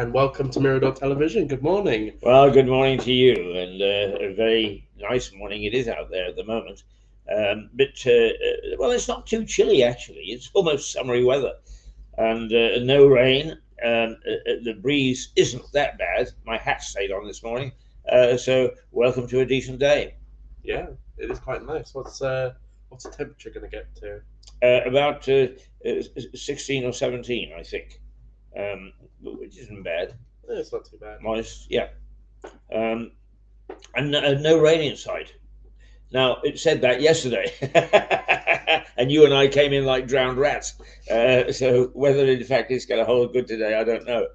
and welcome to Mirador Television. Good morning. Well, good morning to you, and a very nice morning it is out there at the moment. Well, it's not too chilly actually. It's almost summery weather, and no rain. The breeze isn't that bad. My hat stayed on this morning, so welcome to a decent day. Yeah, it is quite nice. What's the temperature going to get to? About 16 or 17, I think, which isn't bad. It's not too bad. Modest, yeah. Um, and no rain in sight. Now, it said that yesterday, and you and I came in like drowned rats. So whether in fact it's going to hold good today, I don't know.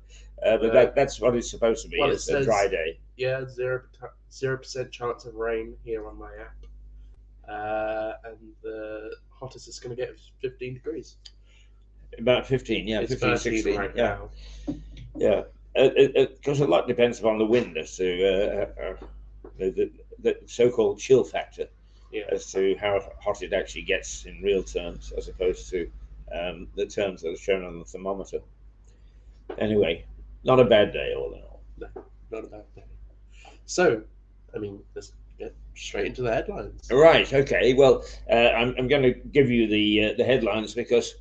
But that's what it's supposed to be. Well, It's a dry day. Yeah, 0% chance of rain here on my app, and the hottest it's going to get is 15 degrees. About 15, yeah, It's 15, 13 16, right yeah. now. Yeah, because a lot depends upon the wind as to the so-called chill factor, Yeah. as to how hot it actually gets in real terms, as opposed to the terms that are shown on the thermometer. Anyway, not a bad day, all in all. No, not a bad day. So, I mean, let's get straight into the headlines. Right. Okay. Well, I'm going to give you the headlines because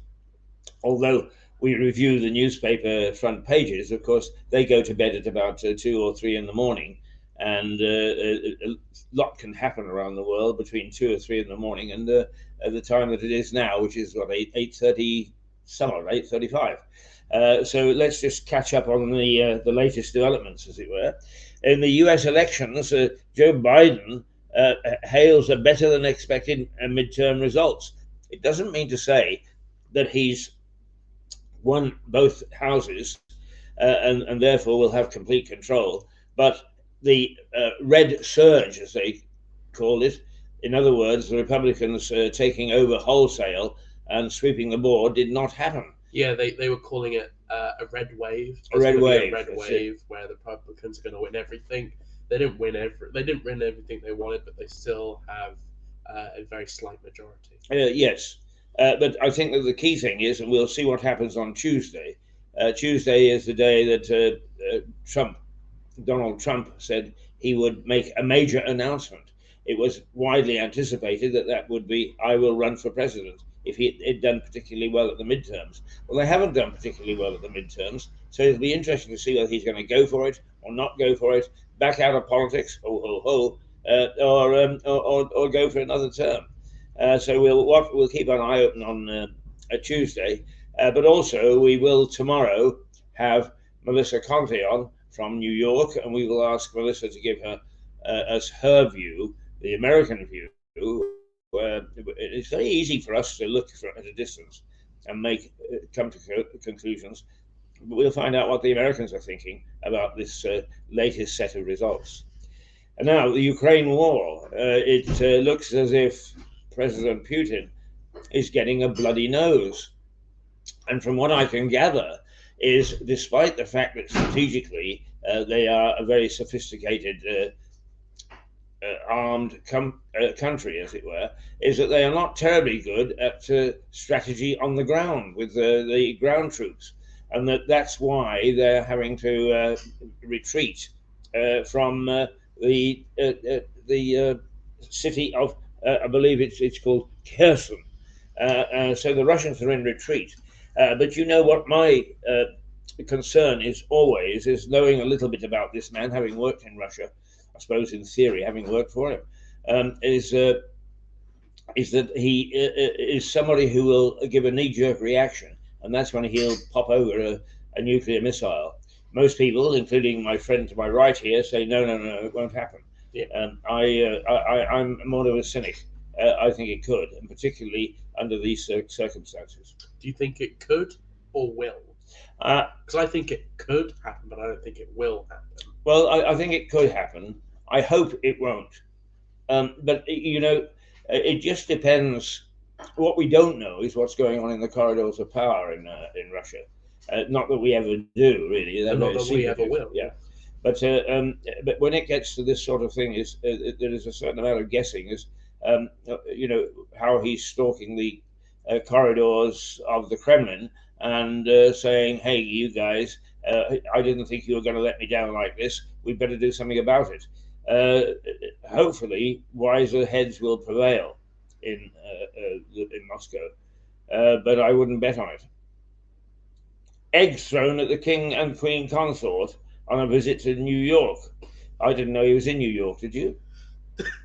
although we review the newspaper front pages, of course, they go to bed at about 2 or 3 in the morning, and a lot can happen around the world between 2 or 3 in the morning and at the time that it is now, which is what 8:30 summer, 8:35. So let's just catch up on the latest developments, as it were. In the U.S. elections, Joe Biden hails a better than expected midterm results. It doesn't mean to say that he's won both houses and therefore will have complete control. But the red surge, as they call it, in other words, the Republicans taking over wholesale and sweeping the board, did not happen. Yeah, they were calling it a red wave. A red wave. A red wave where the Republicans are going to win everything. They didn't win everything they wanted, but they still have a very slight majority. Yes. But I think that the key thing is, and we'll see what happens on Tuesday. Tuesday is the day that Donald Trump said he would make a major announcement. It was widely anticipated that would be, I will run for president, if he'd done particularly well at the midterms. Well, they haven't done particularly well at the midterms, so it'll be interesting to see whether he's going to go for it or not go for it, back out of politics, or go for another term. So we'll keep an eye open on Tuesday, but also we will tomorrow have Melissa Conte on from New York, and we will ask Melissa to give us her view, the American view. It's very easy for us to look at a distance and come to conclusions, but we'll find out what the Americans are thinking about this latest set of results. And now the Ukraine war. It looks as if President Putin is getting a bloody nose. And from what I can gather, is despite the fact that strategically they are a very sophisticated armed country, as it were, is that they are not terribly good at strategy on the ground with the ground troops, and that's why they're having to retreat from the city of, I believe it's called Kherson. So the Russians are in retreat. But you know what my concern is always, is knowing a little bit about this man, having worked in Russia, I suppose in theory, having worked for him, is that he is somebody who will give a knee-jerk reaction, and that's when he'll pop over a nuclear missile. Most people, including my friend to my right here, say no, it won't happen. Yeah. I'm more of a cynic. I think it could, and particularly under these circumstances. Do you think it could or will? Because I think it could happen, but I don't think it will happen. Well, I think it could happen. I hope it won't. But, you know, it just depends. What we don't know is what's going on in the corridors of power in Russia. Not that we ever do, really. Not that we ever will. Yeah. But when it gets to this sort of thing, there is a certain amount of guessing. You know, how he's stalking the corridors of the Kremlin and saying, "Hey, you guys, I didn't think you were going to let me down like this. We'd better do something about it. Hopefully, wiser heads will prevail in Moscow, but I wouldn't bet on it. Eggs thrown at the king and queen consort on a visit to New York. I didn't know he was in New York. Did you?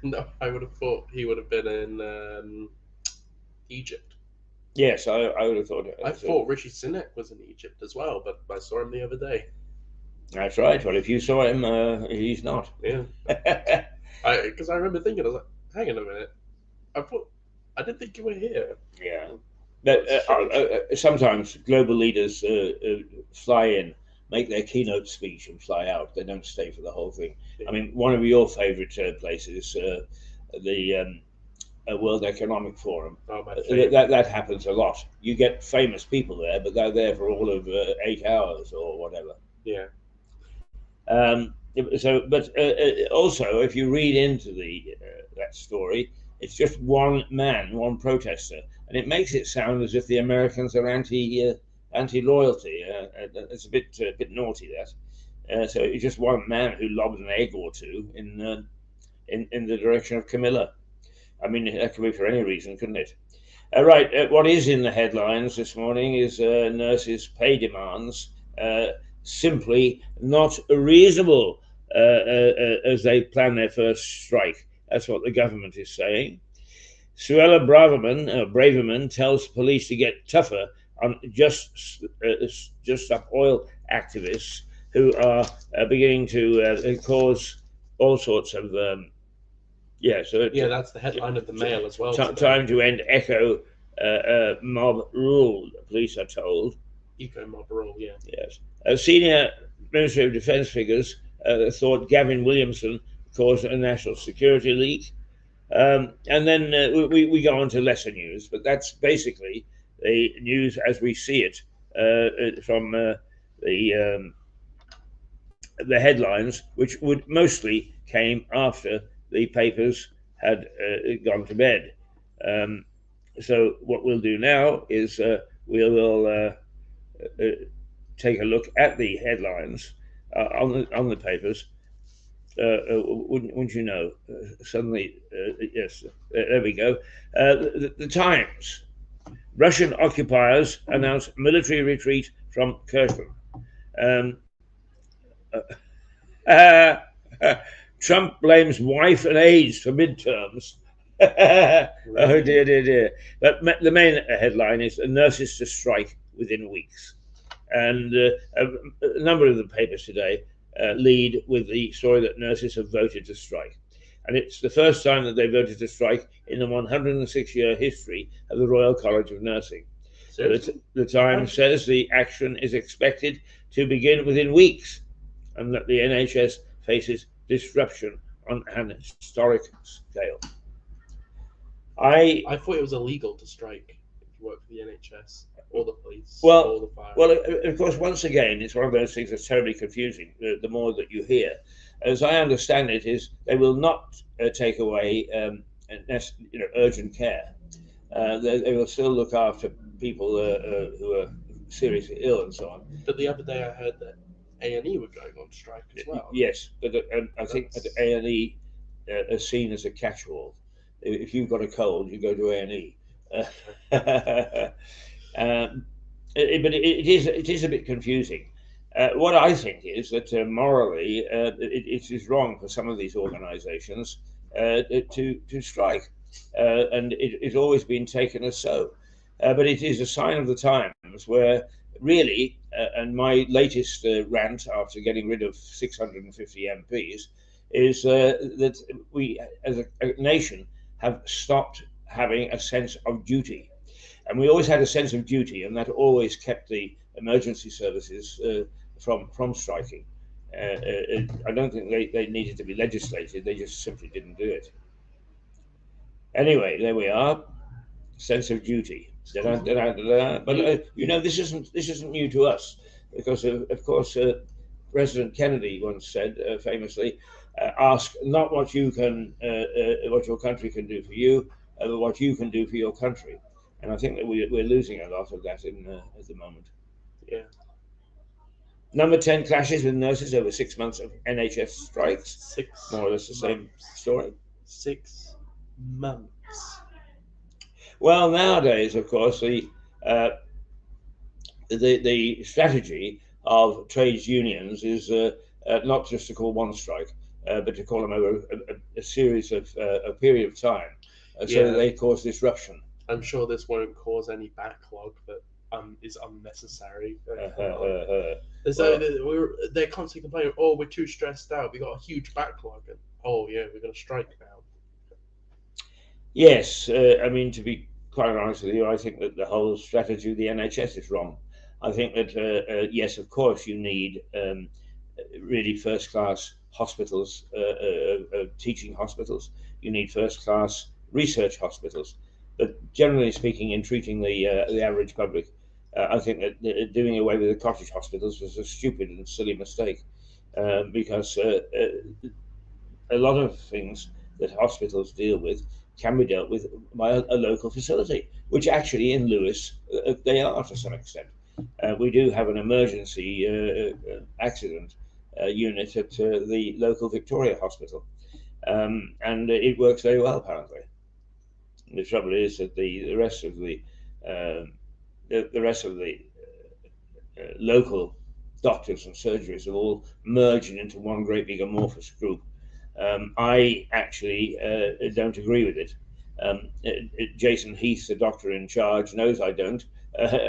No, I would have thought he would have been in Egypt. Yes, I would have thought it. I thought Rishi Sunak was in Egypt as well, but I saw him the other day. That's right. Well, if you saw him, he's not. Yeah, because I remember thinking, I was like, hang on a minute, I didn't think you were here. Yeah. But sometimes global leaders fly in, make their keynote speech, and fly out. They don't stay for the whole thing. I mean, one of your favourite places, the World Economic Forum. Oh, that happens a lot. You get famous people there, but they're there for all of 8 hours or whatever. Yeah. But also, if you read into that story, it's just one man, one protester, and it makes it sound as if the Americans are anti-loyalty. It's a bit naughty, that. So it's just one man who lobbed an egg or two in the direction of Camilla. I mean, that could be for any reason, couldn't it? Right. What is in the headlines this morning is nurses' pay demands simply not reasonable as they plan their first strike. That's what the government is saying. Suella Braverman tells police to get tougher on just stop oil activists who are beginning to cause all sorts of that's the headline of the Mail as well. Time to end eco mob rule, the police are told. Eco mob rule, yeah. Yes. Senior Ministry of Defence figures thought Gavin Williamson caused a national security leak. And then we go on to lesser news, but that's basically the news as we see it from the headlines, which would mostly came after the papers had gone to bed. So what we'll do now is we will take a look at the headlines on the papers. Wouldn't you know? Suddenly, yes, there we go. The Times. Russian occupiers announce military retreat from Kherson. Trump blames wife and AIDS for midterms. Oh dear. But the main headline is nurses to strike within weeks. And a number of the papers today lead with the story that nurses have voted to strike. And it's the first time that they voted to strike in the 106-year history of the Royal College of Nursing. So the Times says the action is expected to begin within weeks and that the NHS faces disruption on an historic scale. I thought it was illegal to strike if you work for the NHS or the police or the fire. Well, of course, once again, it's one of those things that's terribly confusing. The more that you hear, as I understand it, is they will not take away urgent care. They will still look after people who are seriously ill and so on. But the other day I heard that A&E were going on strike as well. Yes, but I think that A&E is seen as a catch-all. If you've got a cold, you go to A&E. But it is a bit confusing. What I think is that morally, it is wrong for some of these organisations to strike, and it's always been taken as so. But it is a sign of the times where really, and my latest rant after getting rid of 650 MPs is that we, as a nation, have stopped having a sense of duty. And we always had a sense of duty, and that always kept the emergency services from striking. I don't think they needed to be legislated, they just simply didn't do it. Anyway, there we are. Sense of duty. But this isn't new to us, because of course President Kennedy once said famously, "Ask not what your country can do for you, but what you can do for your country." And I think that we're losing a lot of that at the moment. Yeah. Number 10 clashes with nurses over 6 months of NHS strikes. 6 More or less the same months. story. 6 months. Well, nowadays, of course, uh, the strategy of trades unions is not just to call one strike, but to call them over a series of a period of time, so that Yeah, they cause disruption. I'm sure this won't cause any backlog that is unnecessary. So Well, they're constantly complaining, oh, we're too stressed out, we got a huge backlog, and oh yeah, we're going to strike now. yes, I mean, to be quite honest with you, I think that the whole strategy of the NHS is wrong. I think that, yes, of course, you need really first class hospitals, teaching hospitals. You need first class research hospitals. But generally speaking, in treating the average public, I think that doing away with the cottage hospitals was a stupid and silly mistake, because a lot of things that hospitals deal with can be dealt with by a local facility, which actually in Lewis they are to some extent. We do have an emergency accident unit at the local Victoria Hospital, and it works very well apparently. The trouble is that the rest of um the rest of the local doctors and surgeries have all merged into one great big amorphous group. I actually don't agree with it. Jason Heath, the doctor in charge, knows I don't.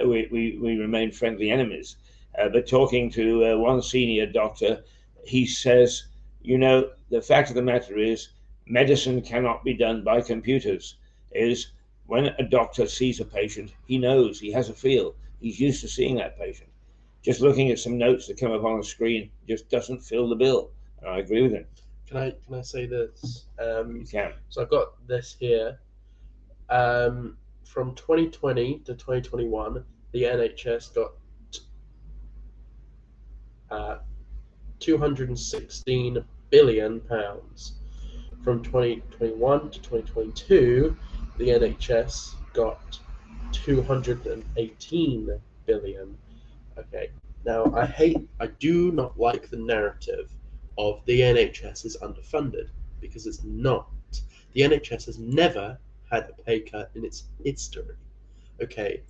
We remain friendly enemies. But talking to one senior doctor, he says, the fact of the matter is, medicine cannot be done by computers. Is when a doctor sees a patient, he knows, he has a feel, he's used to seeing that patient. Just looking at some notes that come up on a screen just doesn't fill the bill. And I agree with him. Can I say this? You can. So I've got this here. From 2020 to 2021, the NHS got 216 billion pounds. From 2021 to 2022, the NHS got 218 billion. Okay. Now, I do not like the narrative of the NHS is underfunded, because it's not. The NHS has never had a pay cut in its history. Okay.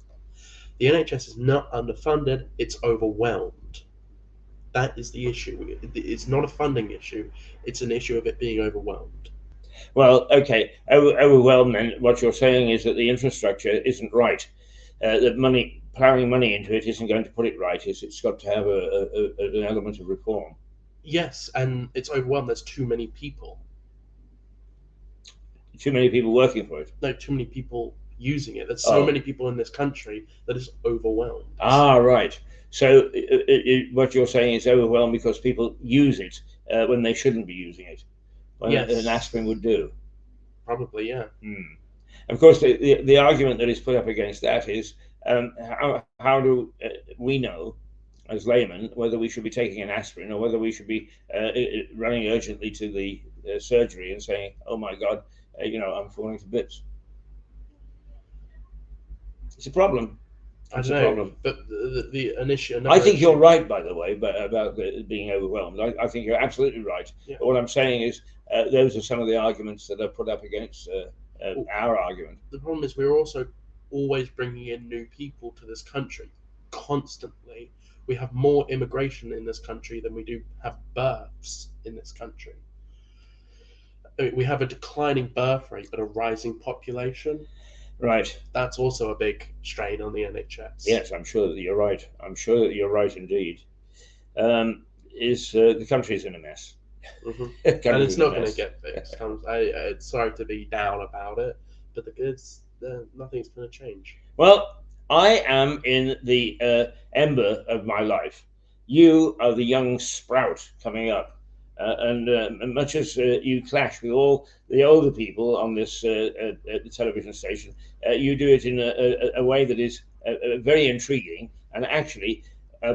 The NHS is not underfunded, it's overwhelmed. That is the issue. It's not a funding issue, it's an issue of it being overwhelmed. Well, okay. Overwhelmed, then what you're saying is that the infrastructure isn't right. That plowing money into it isn't going to put it right. It's got to have an element of reform. Yes, and it's overwhelmed. There's too many people. Too many people working for it. No, too many people using it. There's so many people in this country that is overwhelmed. Ah, right. So what you're saying is overwhelmed because people use it when they shouldn't be using it. When Yes. an aspirin would do. Probably, yeah. Of course, the argument that is put up against that is, how do we know, as laymen, whether we should be taking an aspirin or whether we should be running urgently to the surgery and saying, "Oh my God, I'm falling to bits." It's a problem. I don't know, but an issue. I think you're right, by the way, about being overwhelmed. I think you're absolutely right. Yeah. But what I'm saying is, those are some of the arguments that are put up against our argument. The problem is we're also always bringing in new people to this country, constantly. We have more immigration in this country than we do have births in this country. We have a declining birth rate but a rising population. Right. That's also a big strain on the NHS. Yes, I'm sure that you're right. I'm sure that you're right indeed. The country's in a mess. Mm-hmm. And it's not going to get fixed. It's sorry to be down about it, but nothing's going to change. Well, I am in the ember of my life. You are the young sprout coming up. And much as you clash with all the older people on this television station, you do it in a way that is very intriguing. And actually,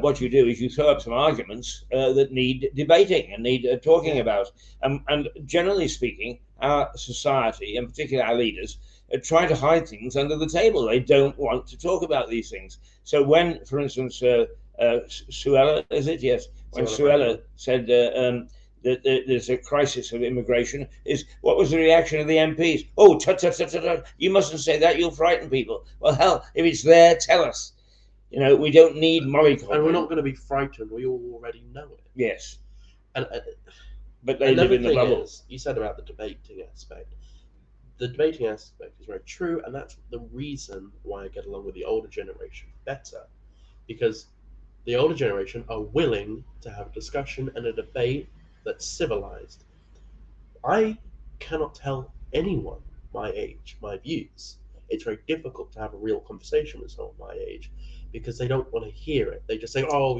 what you do is you throw up some arguments that need debating and need talking about. And generally speaking, our society, and particularly our leaders, try to hide things under the table. They don't want to talk about these things. So when, for instance, Suella, is it? Yes. When So Suella said that there's a crisis of immigration, is what was the reaction of the MPs? Oh, tut, tut, tut, tut, tut. You mustn't say that. You'll frighten people. Well, hell, if it's there, tell us. We don't need and we're mollycoddling. not going to be frightened. We all already know it. Yes, And but they live another in the thing bubble. is, you said about the debating aspect. The debating aspect is very true, and that's the reason why I get along with the older generation better, because the older generation are willing to have a discussion and a debate that's civilized. I cannot tell anyone my age my views. It's very difficult to have a real conversation with someone my age because they don't want to hear it. They just say, "Oh,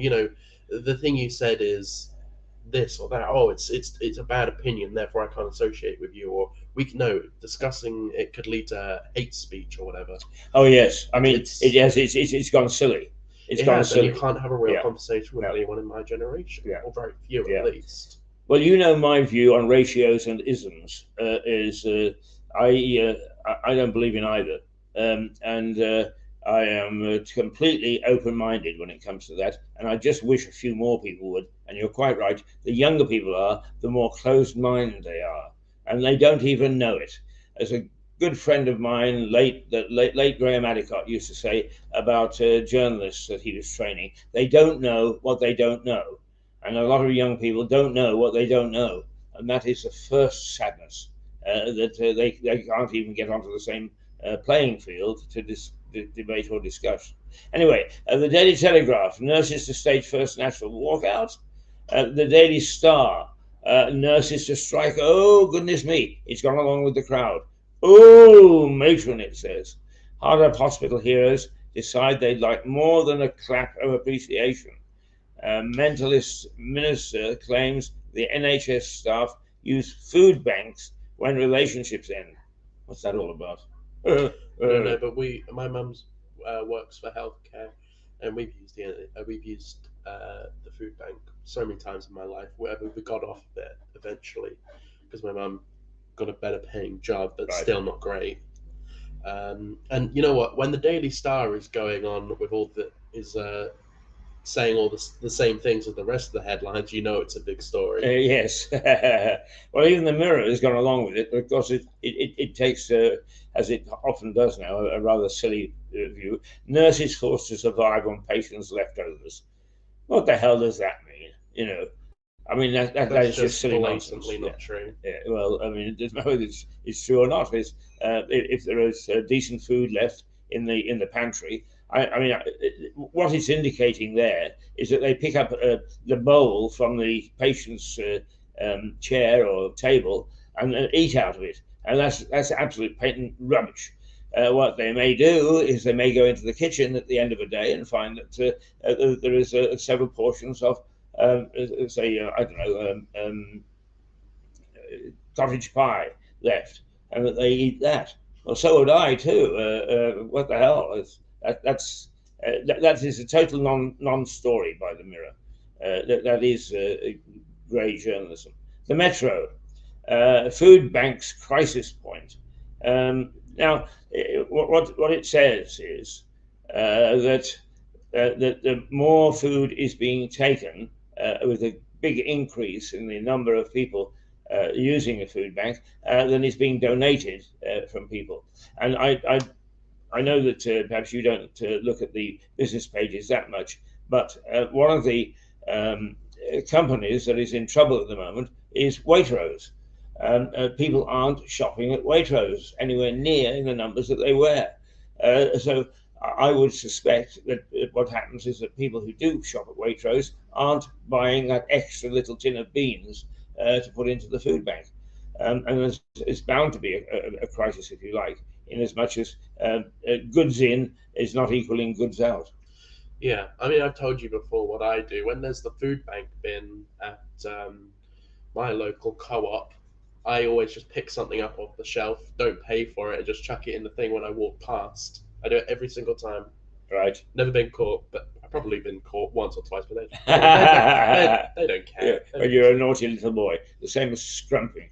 the thing you said is this or that. Oh, it's a bad opinion, therefore I can't associate with you." Or we can no discussing it could lead to hate speech or whatever. Oh yes, I It's mean it's it's gone silly. It's it gone has, and you silly. can't have a real Yeah, conversation with no, anyone in my generation, yeah, or very few at yeah. least. Well, my view on ratios and isms is I I don't believe in either, and I am completely open-minded when it comes to that. And I just wish a few more people would. And you're quite right. The younger people are, the more closed-minded they are, and they don't even know it. As a good friend of mine, late Graham Adicott, used to say about journalists that he was training, they don't know what they don't know. And a lot of young people don't know what they don't know, and that is the first sadness that they can't even get onto the same playing field to debate or discuss. Anyway, the Daily Telegraph: nurses to stage first national walkout. The Daily Star: nurses to strike. Oh goodness me, it's gone along with the crowd. Oh, matron, it says. Hard up hospital heroes decide they'd like more than a clap of appreciation. Mentalist minister claims the NHS staff use food banks when relationships end. What's that all about? I don't know, but my mum's works for healthcare, and we've used the food bank so many times in my life. Wherever we got off of it eventually, because my mum got a better paying job, but Right. still not great. And you know what? When the Daily Star is going on with all the is saying all the same things as the rest of the headlines, you know it's a big story. Yes. Well, even the Mirror has gone along with it, but of course it takes, as it often does now, a rather silly view. Nurses forced to survive on patients' leftovers. What the hell does that mean? I mean, that is That's just just silly nonsense. blatantly Yeah. not true. Yeah. Well, I mean, there's no it's true or not. If there is decent food left in the pantry, I mean, what it's indicating there is that they pick up the bowl from the patient's chair or table and eat out of it, and that's absolute patent rubbish. What they may do is they may go into the kitchen at the end of a day and find that there is several portions of, say, I don't know, cottage pie left, and that they eat that. Well, so would I too. What the hell? That is a total non-story by the Mirror. That is grey journalism. The Metro: food banks crisis point. Now, what it says is that the more food is being taken with a big increase in the number of people using a food bank than is being donated from people. And I know that perhaps you don't look at the business pages that much, but one of the companies that is in trouble at the moment is Waitrose. People aren't shopping at Waitrose anywhere near in the numbers that they were. So I would suspect that what happens is that people who do shop at Waitrose aren't buying that extra little tin of beans to put into the food bank. And it's bound to be a crisis, if you like, in as much as goods in is not equaling goods out. Yeah, I mean, I've told you before what I do. When there's the food bank bin at my local co-op, I always just pick something up off the shelf, don't pay for it, and just chuck it in the thing when I walk past. I do it every single time. Right. Never been caught, but I've probably been caught once or twice, but they don't care. Yeah, They but don't you're a care. naughty little boy. The same as scrumping.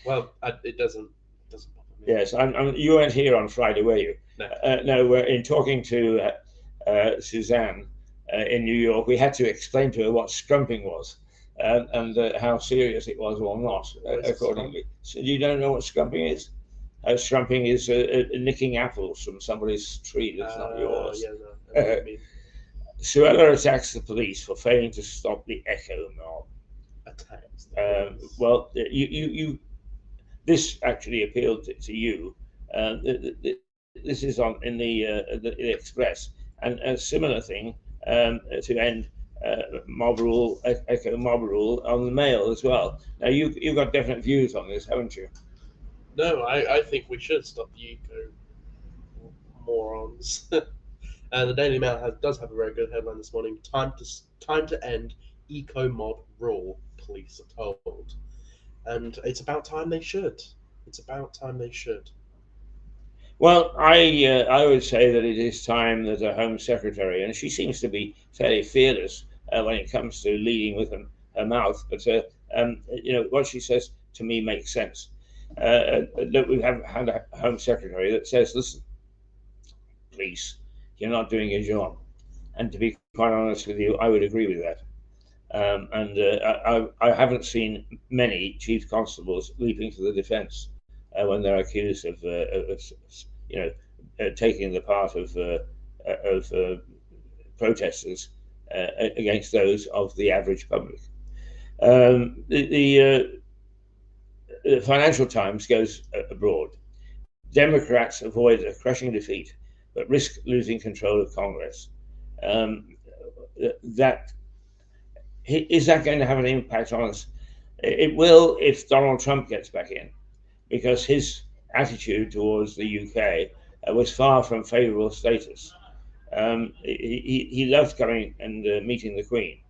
Well, it doesn't bother me. Yes, you weren't here on Friday, were you? No. No, we're in talking to Suzanne in New York, we had to explain to her what scrumping was and how serious it was or not, accordingly. So you don't know what scrumping is? Scrumping is nicking apples from somebody's tree that's not yours. Yeah, no, I know what you mean. Suella attacks the police for failing to stop the echo mob. Attacks. Well, you this actually appealed to you. This is on in the Express, and a similar thing to end mob rule, echo mob rule on the Mail as well. Now you've got definite views on this, haven't you? No, I think we should stop the eco morons. The Daily Mail does have a very good headline this morning. Time to end eco mob rule, police are told. And it's about time they should. It's about time they should. Well, I would say that it is time that a Home Secretary, and she seems to be fairly fearless when it comes to leading with her mouth, but what she says to me makes sense. That we have had a Home Secretary that says, "Listen, police, you're not doing your job," and to be quite honest with you, I would agree with that. I haven't seen many chief constables leaping to the defence when they're accused of taking the part of protesters against those of the average public. The Financial Times goes abroad. Democrats avoid a crushing defeat, but risk losing control of Congress. Is that going to have an impact on us? It will if Donald Trump gets back in, because his attitude towards the UK was far from favourable status. He loved coming and meeting the Queen,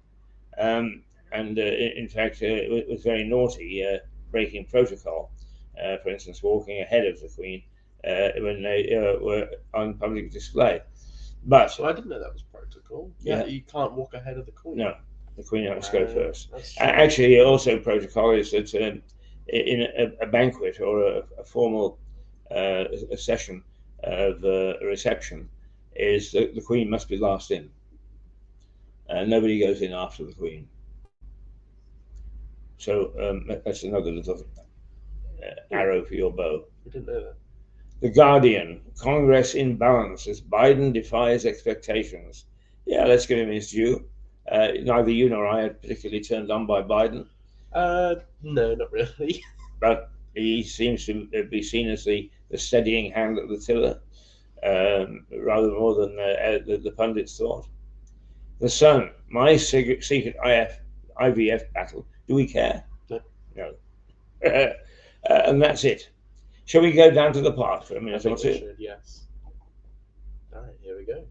and in fact, it was very naughty, breaking protocol. For instance, walking ahead of the Queen when they were on public display. But So I didn't know that was protocol. Yeah, you can't walk ahead of the Queen. no, the Queen has to go first. That's true. Actually, also protocol is that in a banquet or a formal a session of a reception, is that the Queen must be last in. Nobody goes in after the Queen. So that's another little arrow for your bow. I didn't know that. The Guardian, Congress in balance as Biden defies expectations. Yeah, let's give him his due. Neither you nor I are particularly turned on by Biden. No, not really. But he seems to be seen as the steadying hand at the tiller, rather more than the pundits thought. The Sun, my secret IVF battle. Do we care? No. And that's it. Shall we go down to the park for a I minute think or we two? should, yes. All right, here we go.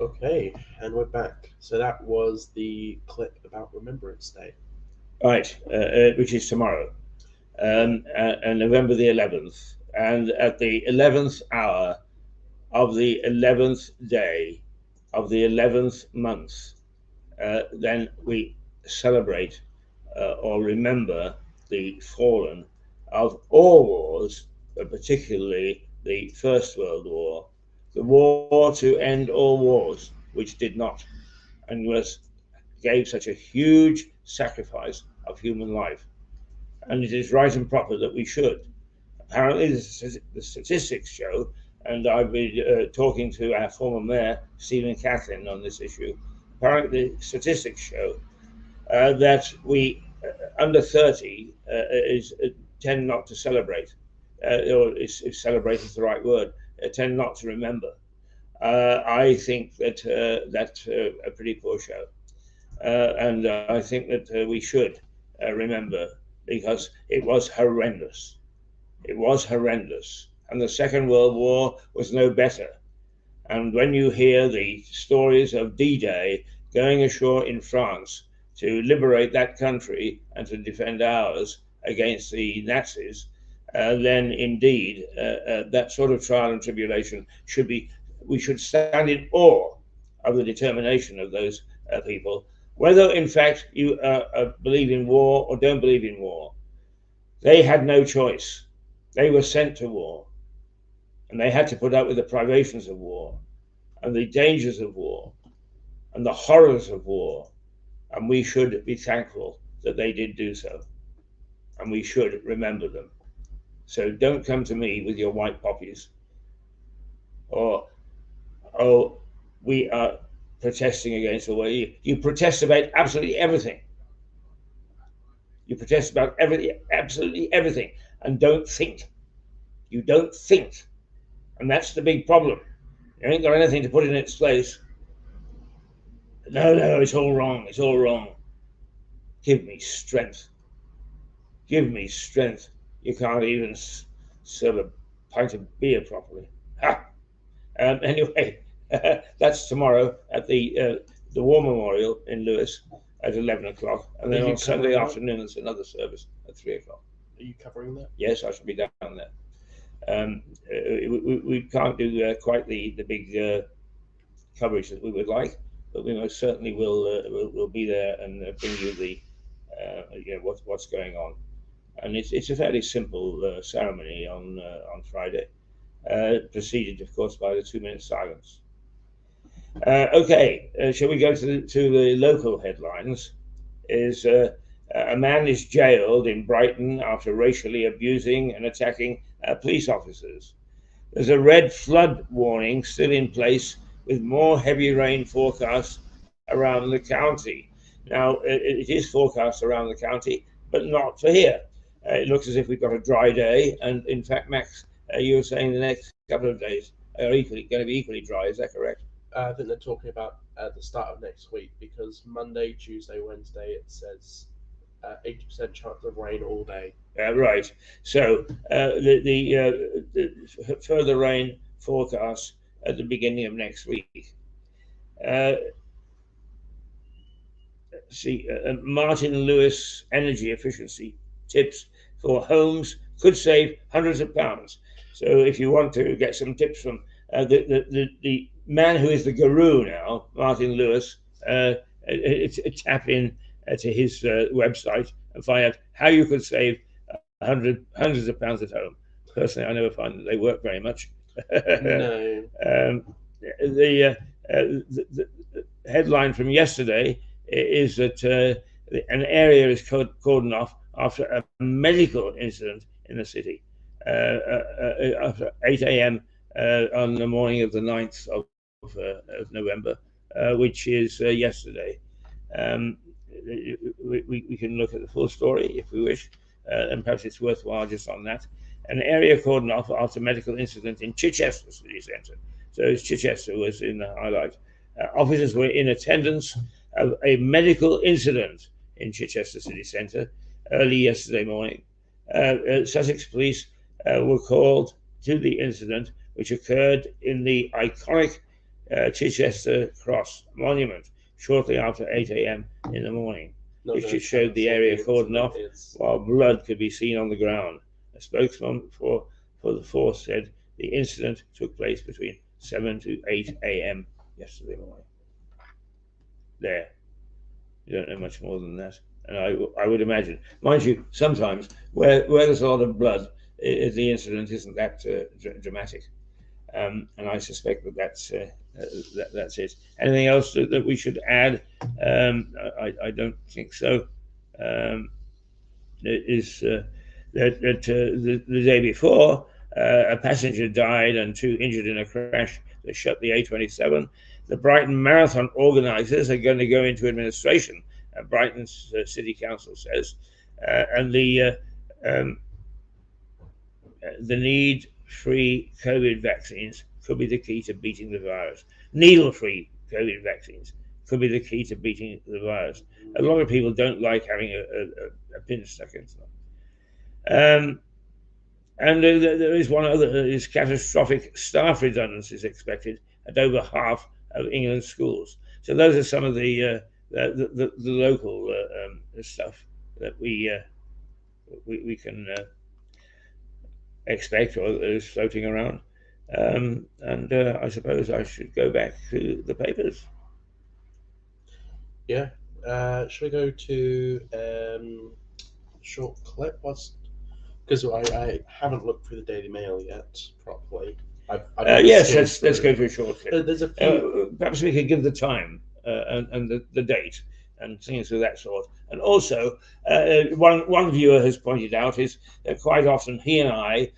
Okay, and we're back. So that was the clip about Remembrance Day. Right, which is tomorrow, and November the 11th. And at the 11th hour of the 11th day of the 11th month, then we celebrate or remember the fallen of all wars, but particularly the First World War, the war to end all wars, which did not, and gave such a huge sacrifice of human life. And it is right and proper that we should. Apparently, the statistics show, and I've been talking to our former mayor, Stephen Catlin, on this issue. Apparently, the statistics show that we under 30 tend not to celebrate, or if celebrate is the right word, tend not to remember. I think that that's a pretty poor show, and I think that we should remember, because it was horrendous. It was horrendous, and the Second World War was no better. And when you hear the stories of D-Day going ashore in France to liberate that country and to defend ours against the Nazis, then indeed that sort of trial and tribulation we should stand in awe of the determination of those people, whether in fact you believe in war or don't believe in war. They had no choice. They were sent to war, and they had to put up with the privations of war and the dangers of war and the horrors of war, and we should be thankful that they did do so, and we should remember them. So don't come to me with your white poppies, or, oh, we are protesting against the war. You protest about absolutely everything. You protest about everything, absolutely everything, and don't think. You don't think, and that's the big problem. You ain't got anything to put in its place. No, no, it's all wrong. It's all wrong. Give me strength. Give me strength. You can't even serve a pint of beer properly. Ha! Anyway, that's tomorrow at the War Memorial in Lewis at 11 o'clock, and then on Sunday afternoon there's another service at 3 o'clock. Are you covering that? Yes, I shall be down there. We can't do quite the big coverage that we would like, but we most certainly will be there and bring you the what's going on. And it's a fairly simple ceremony on Friday, preceded, of course, by the 2-minute silence. Okay, shall we go to the local headlines? Is a man is jailed in Brighton after racially abusing and attacking police officers. There's a red flood warning still in place, with more heavy rain forecast around the county. Now, it is forecast around the county, but not for here. It looks as if we've got a dry day, and in fact, Max, you were saying the next couple of days are going to be equally dry. Is that correct? I think they're talking about the start of next week, because Monday, Tuesday, Wednesday it says 80% chance of rain all day. Right. So the further rain forecast at the beginning of next week. Martin Lewis energy efficiency tips for homes could save hundreds of pounds. So if you want to get some tips from the man who is the guru now, Martin Lewis, tap in to his website and find out how you could save hundreds of pounds at home. Personally, I never find that they work very much. No. The headline from yesterday is that an area is cordoned off after a medical incident in the city after 8 a.m. On the morning of the 9th of November, which is yesterday. We can look at the full story if we wish, and perhaps it's worthwhile just on that. An area cordoned off after medical incident in Chichester city centre. So Chichester was in the highlight. Officers were in attendance of a medical incident in Chichester city centre early yesterday morning. Sussex police were called to the incident, which occurred in the iconic Chichester Cross Monument shortly after 8 a.m. in the morning. Pictures showed the cancel area the cordoned off incident. while blood could be seen on the ground. A spokesman for the force said the incident took place between 7 to 8 a.m. yesterday morning. There. You don't know much more than that. And I would imagine, mind you, sometimes where there's a lot of blood, the incident isn't that dramatic. And I suspect that's it. Anything else that we should add? I don't think so. It is that the day before, a passenger died and 2 injured in a crash that shut the A27. The Brighton Marathon organisers are going to go into administration, Brighton's City Council says, and the need-free COVID vaccines could be the key to beating the virus. Needle-free COVID vaccines could be the key to beating the virus. A lot of people don't like having a pin stuck into them. And there is one other, is catastrophic staff redundancies expected at over half of England's schools. So those are some of the local stuff that we can expect or is floating around. And I suppose I should go back to the papers. Yeah. Should we go to short clip? Because I haven't looked through the Daily Mail yet properly. Yes, let's go for a short clip. There's a few. Perhaps we could give the time and the date and things of that sort. And also, one viewer has pointed out is that quite often he and I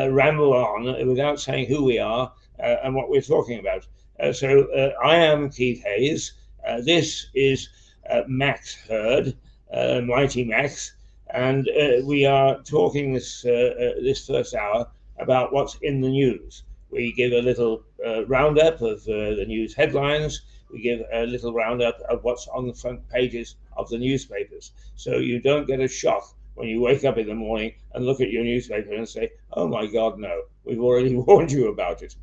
ramble on without saying who we are and what we're talking about. So I am Keith Hayes. This is Max Hurd, Mighty Max. And we are talking this first hour about what's in the news. We give a little roundup of the news headlines. We give a little roundup of what's on the front pages of the newspapers. So you don't get a shock when you wake up in the morning and look at your newspaper and say, oh my God, no, we've already warned you about it.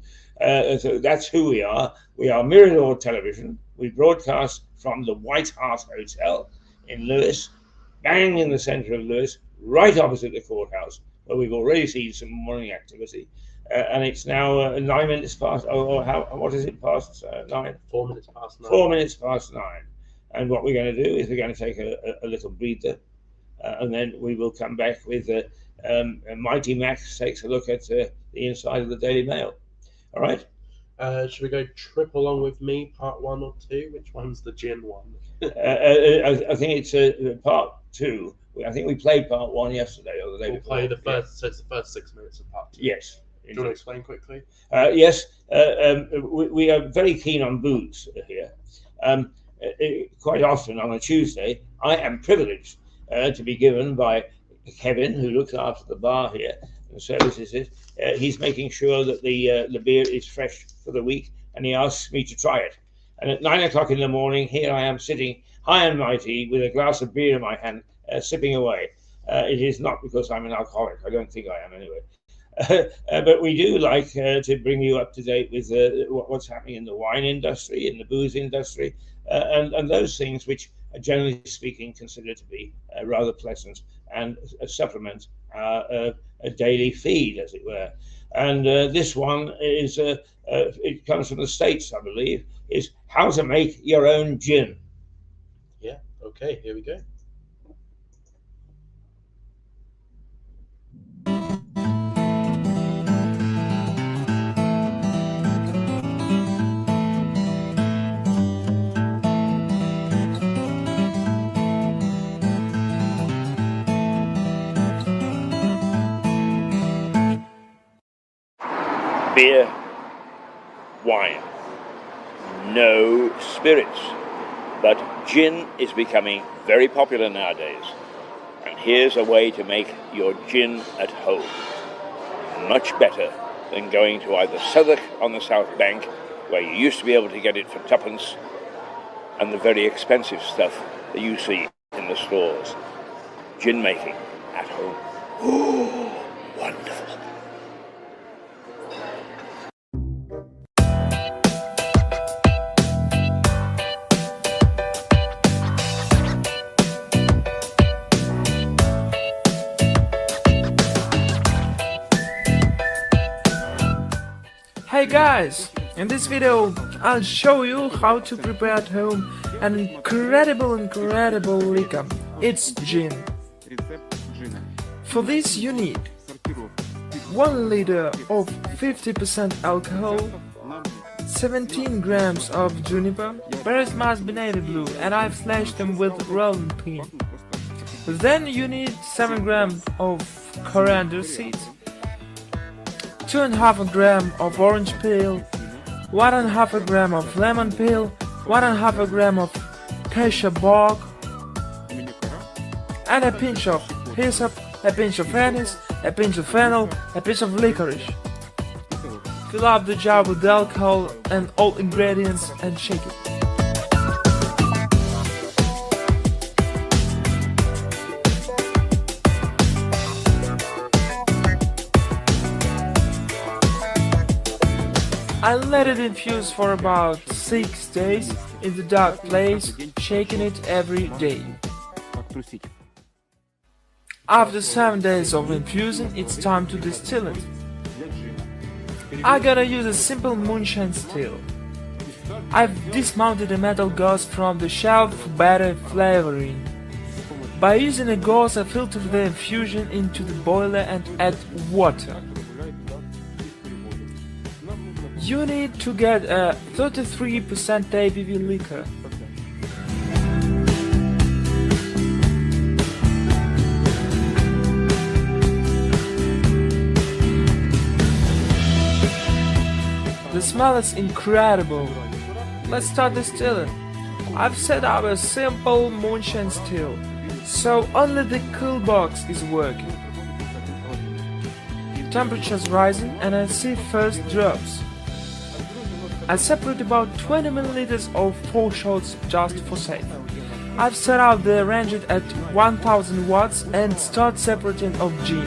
So that's who we are. We are Mirador Television. We broadcast from the White Hart Hotel in Lewes, bang in the centre of Lewes, right opposite the courthouse, where we've already seen some morning activity. And it's now 9 minutes past, what is it, past 9? 4 minutes past 9. 4 minutes past 9. And what we're going to do is we're going to take a little breather, and then we will come back with Mighty Max takes a look at the inside of the Daily Mail. All right? Should we go trip along with me, part 1 or 2? Which one's the gin one? I think it's part 2. I think we played part 1 yesterday or the day before. Play the first, so it's the first 6 minutes of part 2. Yes. Do you want to explain quickly? Yes. We are very keen on booze here. Quite often on a Tuesday, I am privileged to be given by Kevin, who looks after the bar here and services it. He's making sure that the beer is fresh for the week, and he asks me to try it. And at 9 o'clock in the morning, here I am sitting high and mighty with a glass of beer in my hand, sipping away. It is not because I'm an alcoholic. I don't think I am anyway. But we do like to bring you up to date with what's happening in the wine industry, in the booze industry, and those things which are generally speaking considered to be rather pleasant and supplement a daily feed, as it were. And this one is, it comes from the States, I believe, is how to make your own gin. Yeah, okay, here we go. Beer, wine, no spirits, but gin is becoming very popular nowadays. And here's a way to make your gin at home. Much better than going to either Southwark on the South Bank, where you used to be able to get it for tuppence, and the very expensive stuff that you see in the stores. Gin making at home. Oh, wonderful. guys, in this video I'll show you how to prepare at home an incredible liquor. It's gin. For this you need 1 liter of 50% alcohol, 17 grams of juniper, berries must be navy blue and I've slashed them with rolling pin. Then you need 7 grams of coriander seeds, 2.5 gram of orange peel, 1.5 gram of lemon peel, 1.5 gram of cassia bark, and a pinch of hyssop, a pinch of anise, a pinch of fennel, a pinch of licorice. Fill up the jar with alcohol and all ingredients and shake it. I let it infuse for about 6 days in the dark place, shaking it every day. After 7 days of infusing, it's time to distill it. I gotta use a simple moonshine still. I've dismounted a metal gauze from the shelf for better flavoring. By using a gauze, I filter the infusion into the boiler and add water. You need to get a 33% ABV liquor. The smell is incredible. Let's start distilling. I've set up a simple moonshine still, so only the cool box is working. Temperature's rising and I see first drops. I separate about 20 milliliters of 4 shots just for safe. I've set up the range at 1000 watts and start separating of gin.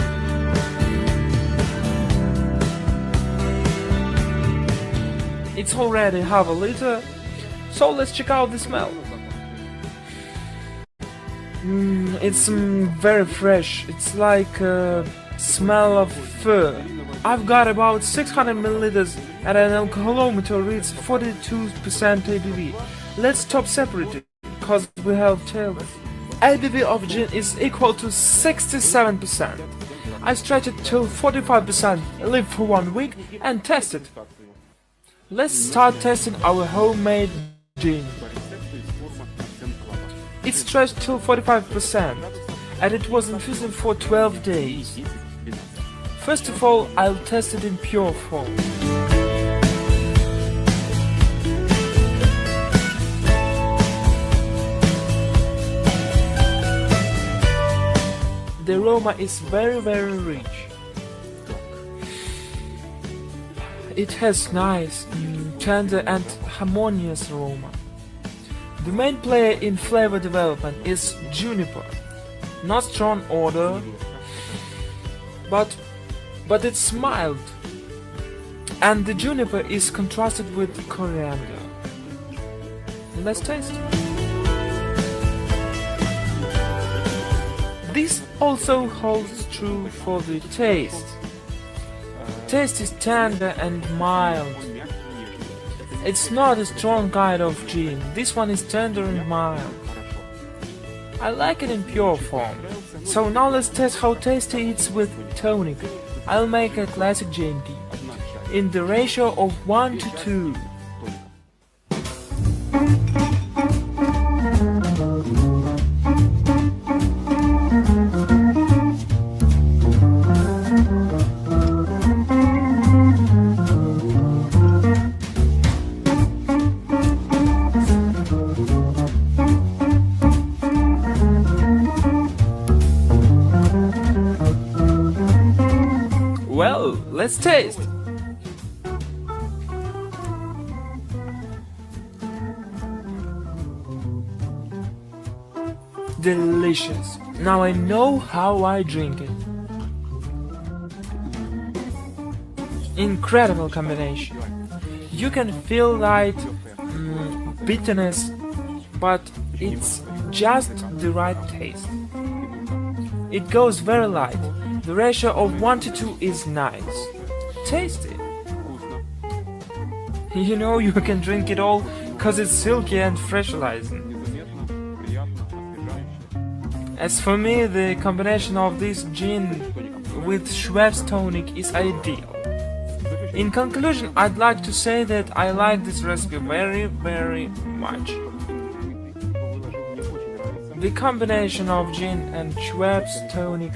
It's already half a liter, so let's check out the smell. It's very fresh, it's like a smell of fur. I've got about 600 milliliters and an alcoholometer reads 42% ABV. Let's stop separating, cause we have tails. ABV of gin is equal to 67%. I stretch it till 45%, leave for 1 week and test it. Let's start testing our homemade gin. It's stretched till 45% and it was infusing for 12 days. First of all, I'll test it in pure form. The aroma is very rich. It has nice, tender and harmonious aroma. The main player in flavor development is juniper. Not strong odor, but it's mild. And the juniper is contrasted with coriander. Let's taste. This also holds true for the taste. Taste is tender and mild. It's not a strong kind of gin. This one is tender and mild. I like it in pure form. So now let's test how tasty it's with tonic. I'll make a classic gin in the ratio of 1 to 2. Well, let's taste! Delicious! Now I know how I drink it. Incredible combination. You can feel light bitterness, but it's just the right taste. It goes very light. The ratio of 1 to 2 is nice. Taste it. You know you can drink it all cause it's silky and freshalizing. As for me, the combination of this gin with Schweppes tonic is ideal. In conclusion, I'd like to say that I like this recipe very, very much. The combination of gin and Schweppes tonic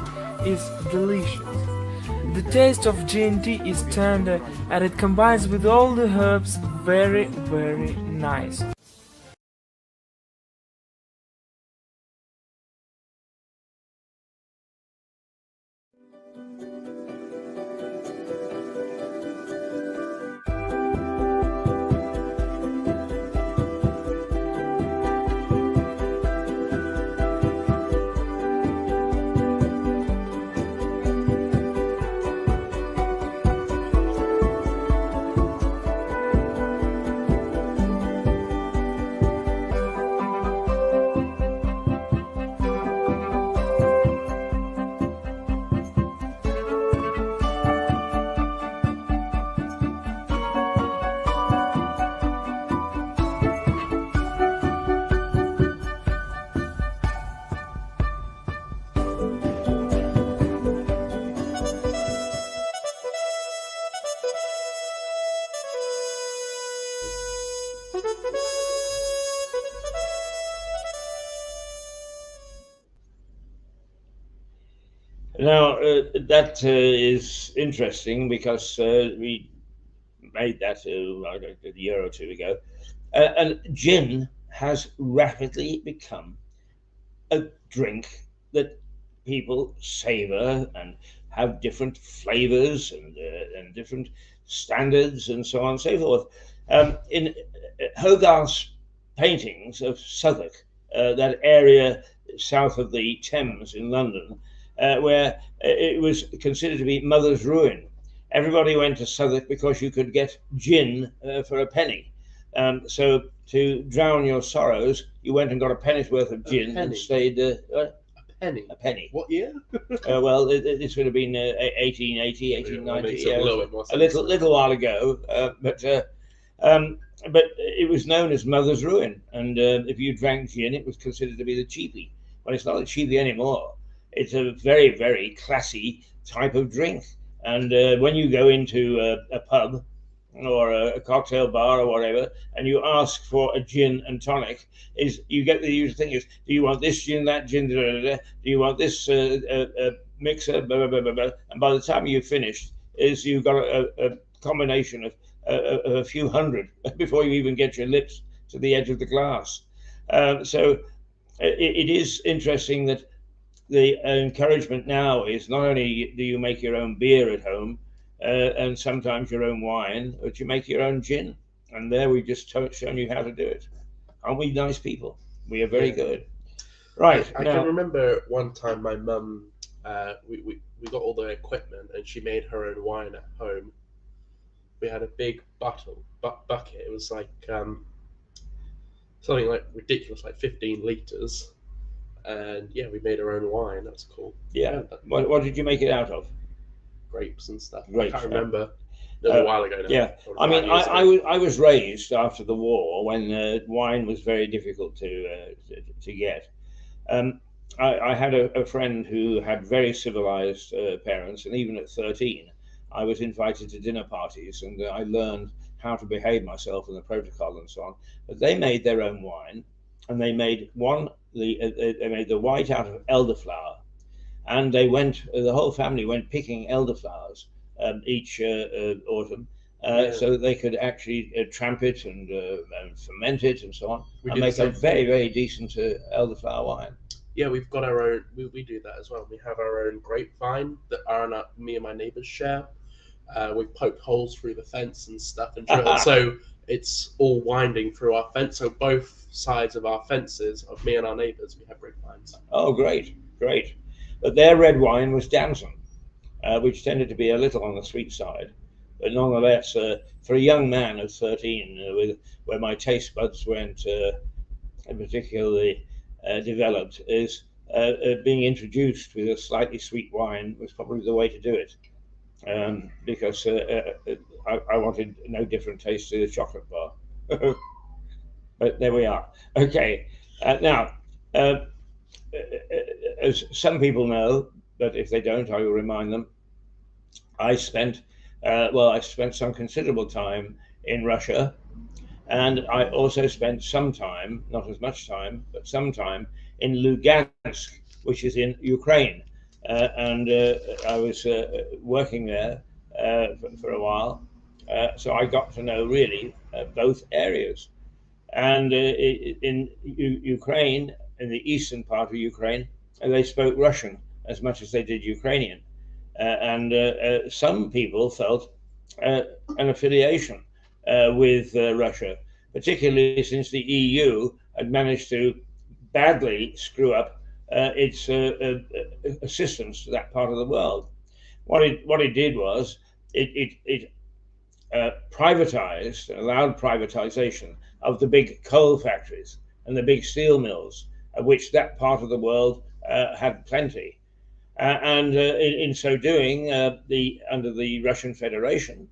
is delicious. The taste of gin tea is tender and it combines with all the herbs very, very nice. Now, that is interesting because we made that a year or two ago. And gin has rapidly become a drink that people savor and have different flavors and different standards and so on and so forth. In Hogarth's paintings of Southwark, that area south of the Thames in London, where it was considered to be mother's ruin. Everybody went to Southwark because you could get gin for a penny. So to drown your sorrows, you went and got a penny's worth of gin and stayed. A penny? A penny. What year? Well, this would have been 1880, 1890, a little while ago. But it was known as mother's ruin. And if you drank gin, it was considered to be the cheapie. Well, it's not a cheapie anymore. It's a very, very classy type of drink. And when you go into a pub or a cocktail bar or whatever, and you ask for a gin and tonic, is you get the usual thing is, do you want this gin, that gin, do you want this mixer, blah, blah, blah, blah, blah. And by the time you've finished, is you've got a combination of a few hundred before you even get your lips to the edge of the glass. So it is interesting that the encouragement now is not only do you make your own beer at home and sometimes your own wine, but you make your own gin. And there we've just shown you how to do it. Aren't we nice people? We are very good. Right. I can remember one time my mum, we got all the equipment and she made her own wine at home. We had a big bucket. It was like something like ridiculous, like 15 litres. And yeah, we made our own wine. That's cool. Yeah. What did you make it out of? Grapes and stuff. Grapes, I can't remember. It was a while ago now. Yeah. I mean, I was raised after the war when wine was very difficult to get. I had a friend who had very civilized parents, and even at 13, I was invited to dinner parties, and I learned how to behave myself and the protocol and so on. But they made their own wine, and they made they made the white out of elderflower, and the whole family went picking elderflowers each autumn, so that they could actually tramp it and ferment it and so on, and make a very, very decent elderflower wine. Yeah, we've got our own. We do that as well. We have our own grapevine that me and my neighbours share. We've poked holes through the fence and stuff, and so it's all winding through our fence. So both sides of our fences, of me and our neighbours, we have grapevines. Oh, great. But their red wine was damson, which tended to be a little on the sweet side, but nonetheless, for a young man of 13, where my taste buds weren't particularly developed, is being introduced with a slightly sweet wine was probably the way to do it. because I wanted no different taste to the chocolate bar. But there we are. Okay, now, as some people know, but if they don't, I will remind them. I spent, I spent some considerable time in Russia, and I also spent some time, not as much time, but some time in Lugansk, which is in Ukraine. And I was working there for a while, so I got to know really both areas. And in Ukraine, in the eastern part of Ukraine, they spoke Russian as much as they did Ukrainian. And some people felt an affiliation with Russia, particularly since the EU had managed to badly screw up its assistance to that part of the world. What it did was it privatized, allowed privatization of the big coal factories and the big steel mills, of which that part of the world had plenty. And in so doing, under the Russian Federation,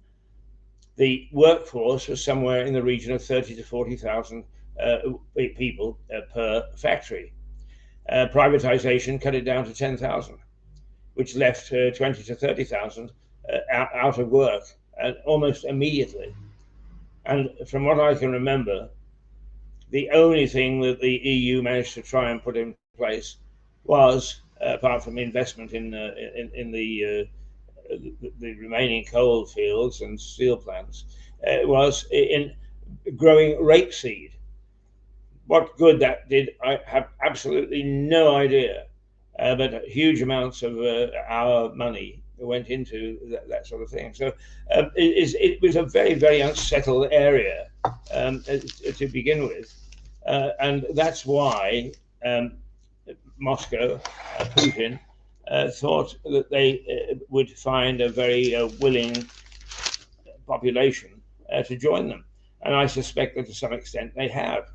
the workforce was somewhere in the region of 30 to 40,000 people per factory. Privatization cut it down to 10,000, which left 20 to 30,000 out of work almost immediately. And from what I can remember, the only thing that the EU managed to try and put in place was, apart from investment in the remaining coal fields and steel plants, was in growing rapeseed. What good that did, I have absolutely no idea. But huge amounts of our money went into that sort of thing. So it was a very, very unsettled area to begin with. And that's why Moscow, Putin, thought that they would find a very willing population to join them. And I suspect that to some extent they have.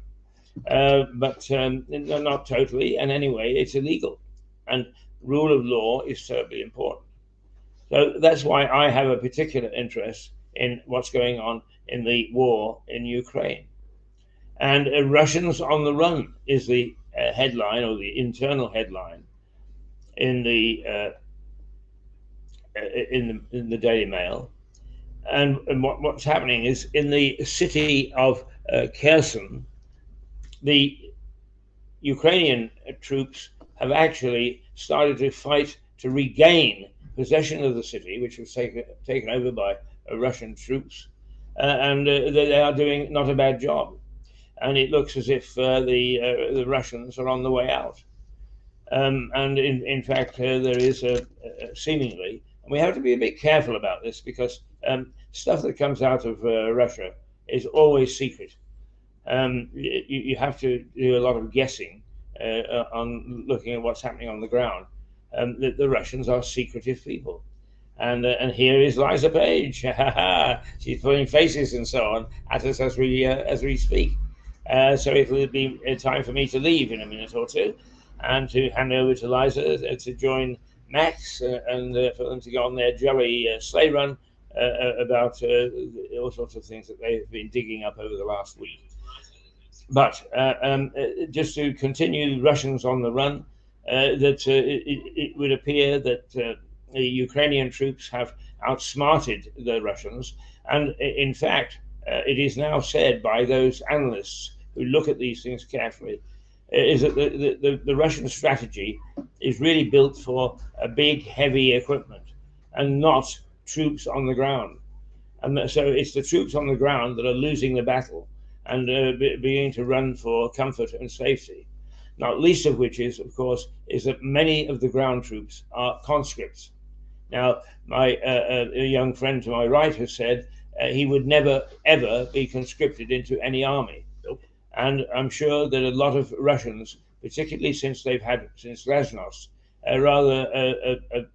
But not totally. And anyway, it's illegal. And rule of law is terribly important. So that's why I have a particular interest in what's going on in the war in Ukraine. And Russians on the run is the headline, or the internal headline in the Daily Mail. And what's happening is in the city of Kherson, the Ukrainian troops have actually started to fight to regain possession of the city, which was taken over by Russian troops, and they are doing not a bad job. And it looks as if the Russians are on the way out. And in fact, there is seemingly, and we have to be a bit careful about this, because stuff that comes out of Russia is always secret. You have to do a lot of guessing on looking at what's happening on the ground. The Russians are secretive people. And here is Liza Page. She's putting faces and so on at us as we speak. So it will be time for me to leave in a minute or two, and to hand over to Liza to join Max and for them to go on their jolly sleigh run about all sorts of things that they've been digging up over the last week. But just to continue, Russians on the run, it would appear that the Ukrainian troops have outsmarted the Russians. And in fact, it is now said by those analysts who look at these things carefully, is that the Russian strategy is really built for a big, heavy equipment and not troops on the ground. And so it's the troops on the ground that are losing the battle and beginning to run for comfort and safety. Not least of which is, of course, is that many of the ground troops are conscripts. Now, my a young friend to my right has said he would never, ever be conscripted into any army. And I'm sure that a lot of Russians, particularly since Glasnost, a rather a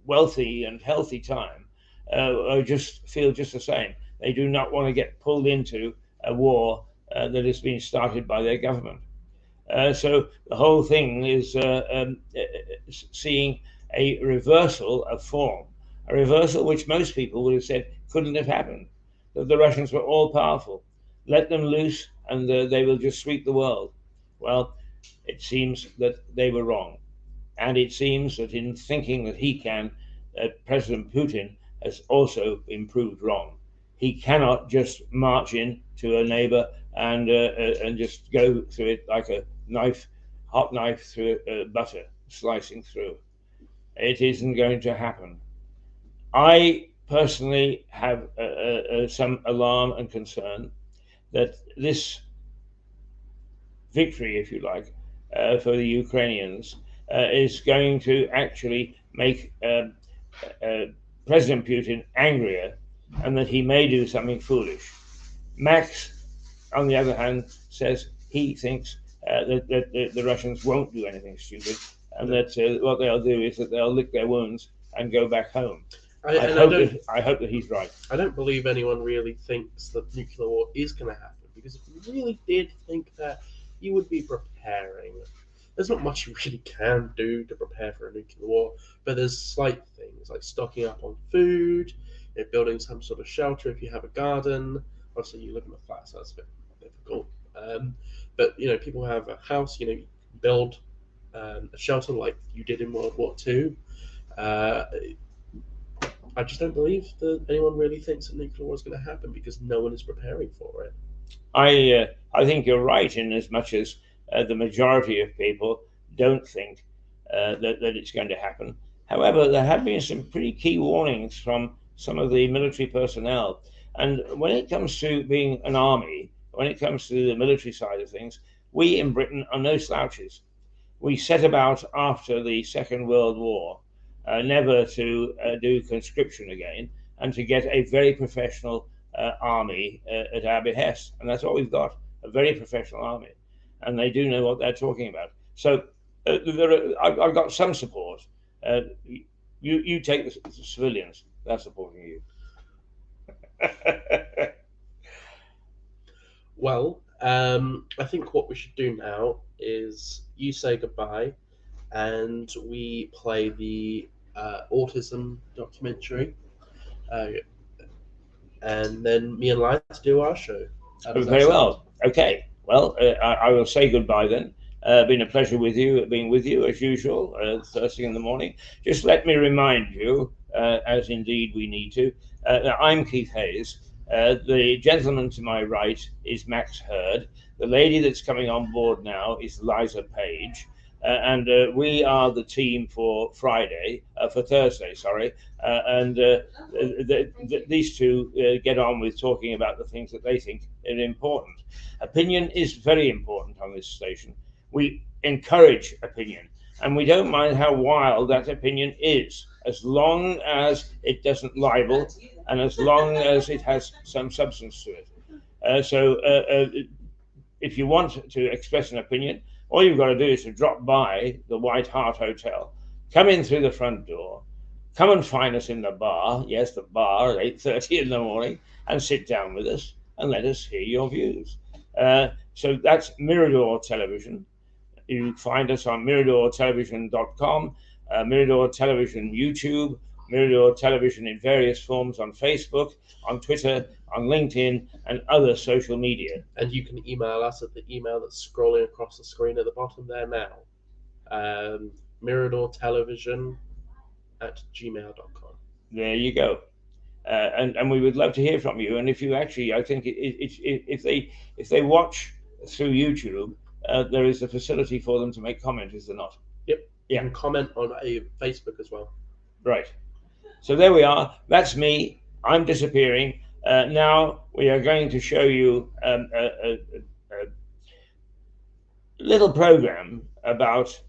wealthy and healthy time, just feel just the same. They do not want to get pulled into a war that has been started by their government. So the whole thing is seeing a reversal of form. a reversal which most people would have said couldn't have happened, that the Russians were all powerful. Let them loose and they will just sweep the world. Well, it seems that they were wrong. And it seems that in thinking that he can, President Putin has also been proved wrong. He cannot just march in to a neighbor and just go through it like a knife, hot knife through butter, slicing through. It isn't going to happen. I personally have some alarm and concern that this victory, if you like, for the Ukrainians is going to actually make President Putin angrier, and that he may do something foolish. Max, on the other hand, says he thinks that the Russians won't do anything stupid, and that what they'll do is that they'll lick their wounds and go back home. I hope that he's right. I don't believe anyone really thinks that nuclear war is going to happen, because if you really did think that, you would be preparing. There's not much you really can do to prepare for a nuclear war, but there's slight things like stocking up on food, building some sort of shelter if you have a garden. Obviously, you live in a flat, so that's a bit difficult. But people have a house. You can build a shelter like you did in World War II. I just don't believe that anyone really thinks that nuclear war is going to happen, because no one is preparing for it. I think you're right, in as much as the majority of people don't think that it's going to happen. However, there have been some pretty key warnings from some of the military personnel. And when it comes to being an army, when it comes to the military side of things, we in Britain are no slouches. We set about after the Second World War never to do conscription again, and to get a very professional army at our behest. And that's what we've got, a very professional army. And they do know what they're talking about. So I've got some support. You take the civilians, they're supporting you. Well, I think what we should do now is you say goodbye, and we play the autism documentary, and then me and Light do our show. Very well. Okay. Well, I will say goodbye then. Been a pleasure being with you as usual, first thing in the morning. Just let me remind you, as indeed we need to, I'm Keith Hayes. The gentleman to my right is Max Hurd. The lady that's coming on board now is Liza Page. And we are the team for Thursday, sorry. These two get on with talking about the things that they think are important. Opinion is very important on this station. We encourage opinion, and we don't mind how wild that opinion is, as long as it doesn't libel and as long as it has some substance to it. So if you want to express an opinion, all you've got to do is to drop by the White Hart Hotel, come in through the front door, come and find us in the bar, yes, the bar at 8:30 in the morning, and sit down with us and let us hear your views. So that's Mirador Television. You find us on miradortelevision.com, Mirador Television YouTube, Mirador Television in various forms on Facebook, on Twitter, on LinkedIn, and other social media. And you can email us at the email that's scrolling across the screen at the bottom there now. miradortelevision@gmail.com. There you go. And we would love to hear from you. And if you actually, I think if they watch through YouTube, there is a facility for them to make comments, is there not? Yep. Yeah. You can comment on Facebook as well. Right. So there we are. That's me. I'm disappearing. Now we are going to show you a little program about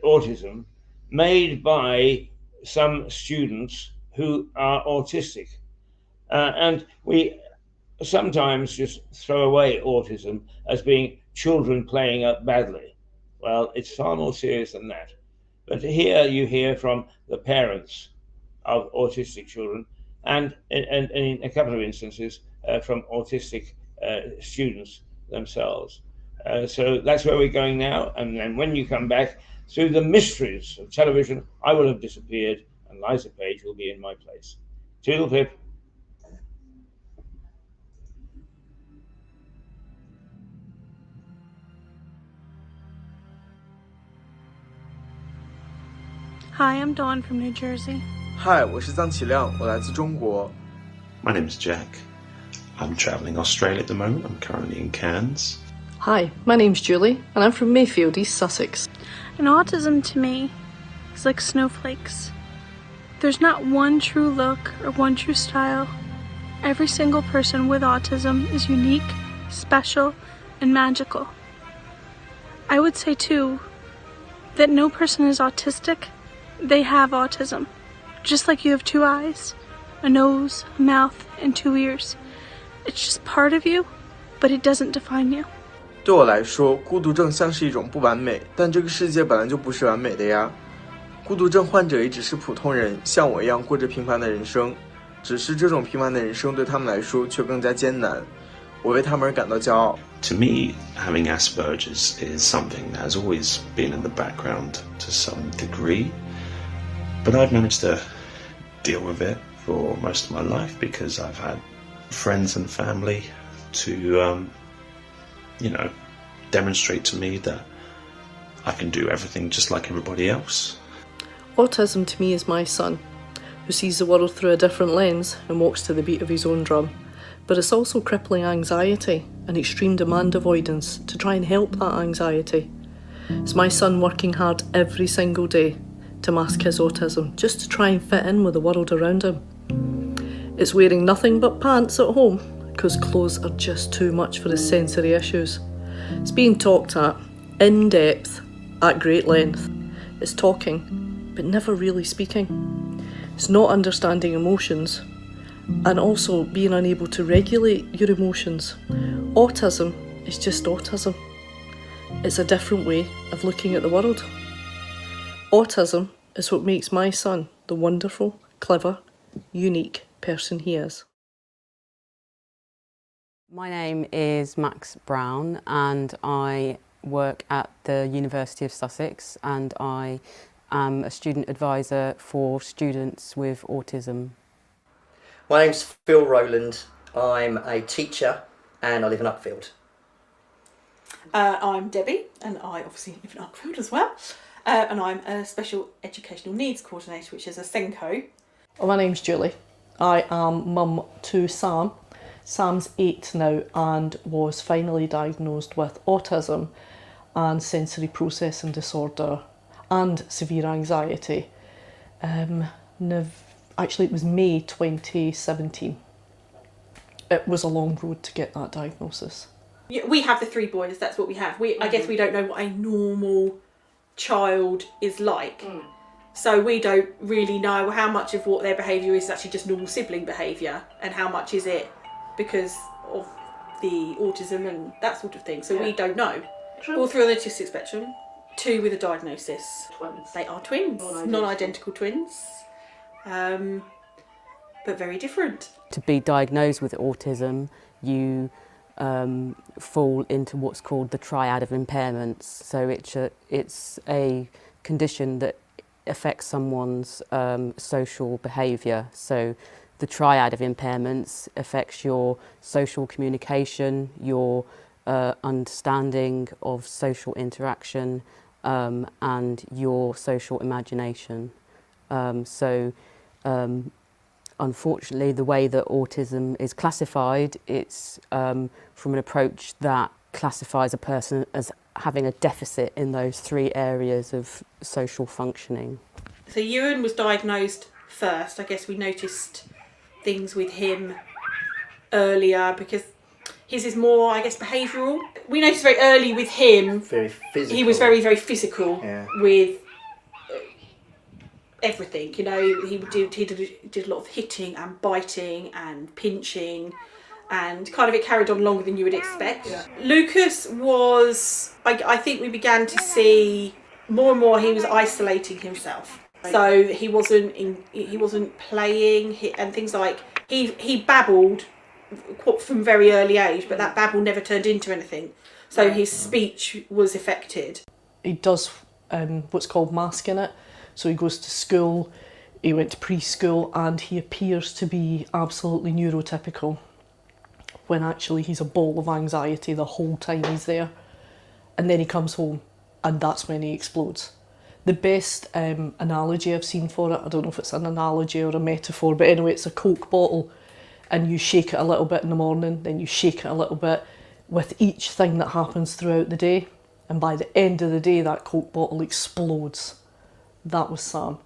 autism, made by some students who are autistic. And we sometimes just throw away autism as being children playing up badly. Well, it's far more serious than that. But here you hear from the parents of autistic children, and in a couple of instances from autistic students themselves. So that's where we're going now. And then when you come back, through the mysteries of television, I will have disappeared, and Liza Page will be in my place. Toodle pip. Hi, I'm Dawn from New Jersey. Hi， 我是臧启亮，我来自中国。 My name is Jack. I'm travelling Australia at the moment. I'm currently in Cairns. Hi, my name's Julie, and I'm from Mayfield, East Sussex. And autism to me is like snowflakes. There's not one true look or one true style. Every single person with autism is unique, special, and magical. I would say too that no person is autistic. They have autism. Just like you have 2 eyes, a nose, a mouth, and 2 ears. It's just part of you, but it doesn't define you. 对我来说，孤独症像是一种不完美，但这个世界本来就不是完美的呀。孤独症患者也只是普通人，像我一样过着平凡的人生，只是这种平凡的人生对他们来说却更加艰难。我为他们而感到骄傲。To me, having Asperger's is something that has always been in the background to some degree, but I've managed to deal with it for most of my life because I've had friends and family to, demonstrate to me that I can do everything just like everybody else. Autism to me is my son, who sees the world through a different lens and walks to the beat of his own drum. But it's also crippling anxiety and extreme demand avoidance to try and help that anxiety. It's my son working hard every single day to mask his autism, just to try and fit in with the world around him. It's wearing nothing but pants at home, because clothes are just too much for his sensory issues. It's being talked at, in depth, at great length. It's talking, but never really speaking. It's not understanding emotions, and also being unable to regulate your emotions. Autism is just autism. It's a different way of looking at the world. Autism is what makes my son the wonderful, clever, unique person he is. My name is Max Brown and I work at the University of Sussex and I am a student advisor for students with autism. My name's Phil Rowland. I'm a teacher and I live in Uckfield. I'm Debbie and I obviously live in Uckfield as well. And I'm a Special Educational Needs Coordinator, which is a SENCO. My name's Julie. I am mum to Sam. Sam's 8 now and was finally diagnosed with autism and sensory processing disorder and severe anxiety. Actually, it was May 2017. It was a long road to get that diagnosis. We have the 3 boys, that's what we have. I guess we don't know what a normal child is like. So we don't really know how much of what their behaviour is actually just normal sibling behaviour and how much is it because of the autism and that sort of thing. So we don't know. All 3 on the autistic spectrum, 2 with a diagnosis. Twins. They are twins, non-identical twins, but very different. To be diagnosed with autism, you fall into what's called the triad of impairments. So it's a condition that affects someone's social behaviour. So the triad of impairments affects your social communication, your understanding of social interaction, and your social imagination. Unfortunately, the way that autism is classified, it's from an approach that classifies a person as having a deficit in those 3 areas of social functioning. So Ewan was diagnosed first. I guess we noticed things with him earlier because his is more, I guess, behavioural. We noticed very early with him. Very physical. He was very, very physical with everything. You know, he did a lot of hitting and biting and pinching, and kind of it carried on longer than you would expect. Yeah. Lucas was, I think we began to see more and more he was isolating himself. So he wasn't playing and things like he babbled from very early age, but that babble never turned into anything. So his speech was affected. He does what's called masking it. So he goes to school, He went to preschool and he appears to be absolutely neurotypical, when actually he's a ball of anxiety the whole time he's there. And then he comes home and that's when he explodes. The best analogy I've seen for it, I don't know if it's an analogy or a metaphor, but anyway, it's a Coke bottle and you shake it a little bit in the morning, then you shake it a little bit with each thing that happens throughout the day. And by the end of the day, that Coke bottle explodes. That was Sam.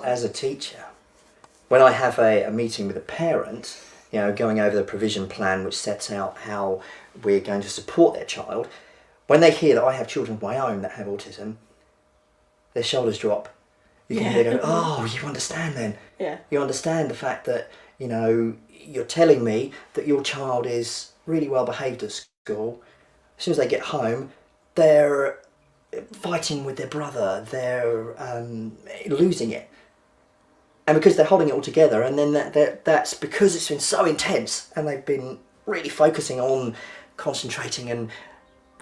As a teacher, when I have a meeting with a parent, you know, going over the provision plan which sets out how we're going to support their child, when they hear that I have children of my own that have autism, their shoulders drop. You can hear them go, oh, you understand then. Yeah. You understand the fact that, you know, you're telling me that your child is really well behaved at school. As soon as they get home, they're fighting with their brother, they're losing it. And because they're holding it all together, and then that's because it's been so intense and they've been really focusing on concentrating and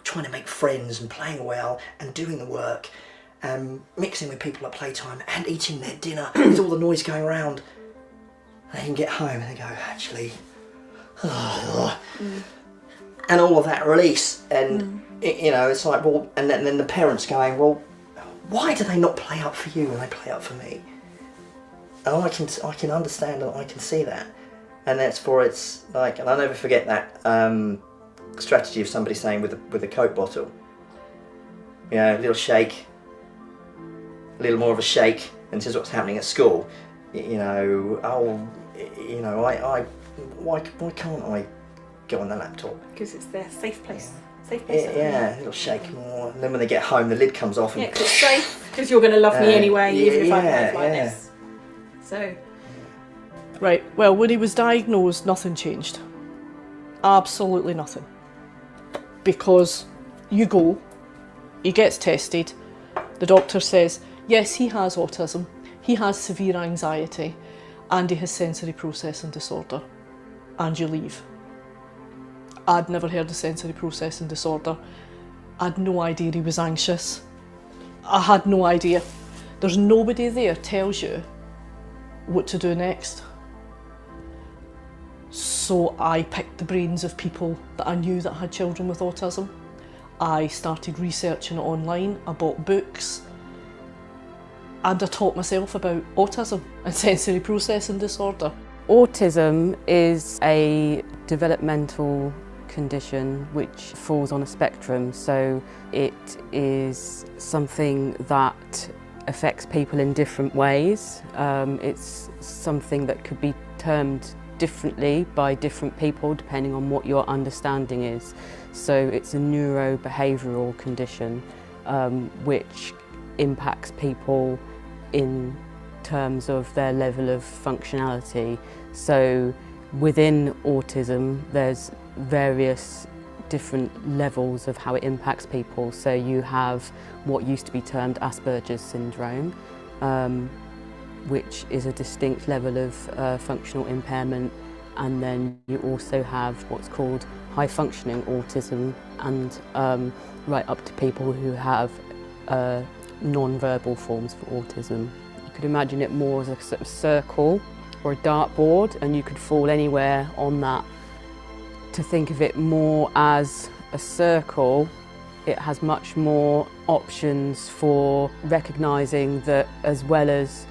trying to make friends and playing well and doing the work and mixing with people at playtime and eating their dinner with all the noise going around. They can get home and they go, actually, and all of that release. And, you know, it's like, well, and then the parents going, well, why do they not play up for you when they play up for me? And I can understand and I can see that. And it's like, and I'll never forget that strategy of somebody saying with a Coke bottle, you know, a little shake, a little more of a shake, and this is what's happening at school. You know, oh, you know, why can't I go on the laptop? Because it's their safe place. Yeah, a little shake more. And then when they get home, the lid comes off. And it's safe, because you're going to love me anyway, even if I behave like this. So. Right, well, when he was diagnosed, nothing changed. Absolutely nothing. Because you go, he gets tested, the doctor says, yes, he has autism, he has severe anxiety, and he has sensory processing disorder, and you leave. I'd never heard of sensory processing disorder. I had no idea he was anxious. I had no idea. There's nobody there tells you what to do next. So I picked the brains of people that I knew that had children with autism. I started researching it online, I bought books, and I taught myself about autism and sensory processing disorder. Autism is a developmental condition which falls on a spectrum, so it is something that affects people in different ways. It's something that could be termed differently by different people depending on what your understanding is. So it's a neurobehavioural condition which impacts people in terms of their level of functionality. So within autism there's various different levels of how it impacts people. So you have what used to be termed Asperger's syndrome, which is a distinct level of functional impairment, and then you also have what's called high functioning autism, and right up to people who have non-verbal forms of autism. You could imagine it more as a sort of circle or a dartboard, and you could fall anywhere on that. To think of it more as a circle, it has much more options for recognising that, as well as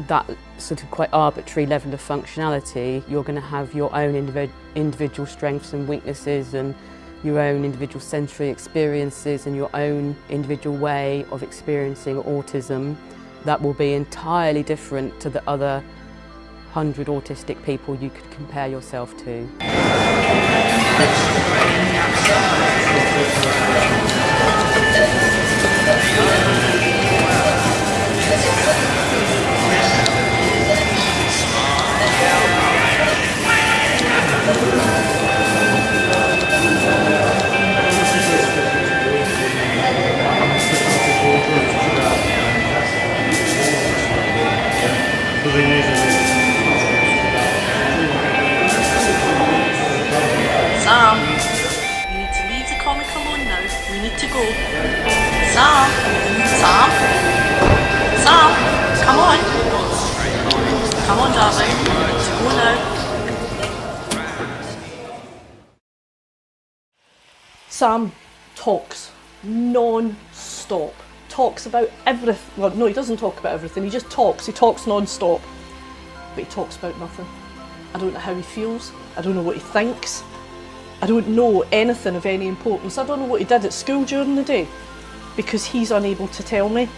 that sort of quite arbitrary level of functionality, you're going to have your own individual strengths and weaknesses and your own individual sensory experiences and your own individual way of experiencing autism that will be entirely different to the other 100 autistic people you could compare yourself to. Sam, you need to leave the comic alone now. We need to go. Sam, Sam, Sam, come on. Come on, darling. Let's go now. Sam talks non-stop. Talks about everything. Well, no, he doesn't talk about everything. He just talks. He talks non-stop. But he talks about nothing. I don't know how he feels. I don't know what he thinks. I don't know anything of any importance. I don't know what he did at school during the day because he's unable to tell me.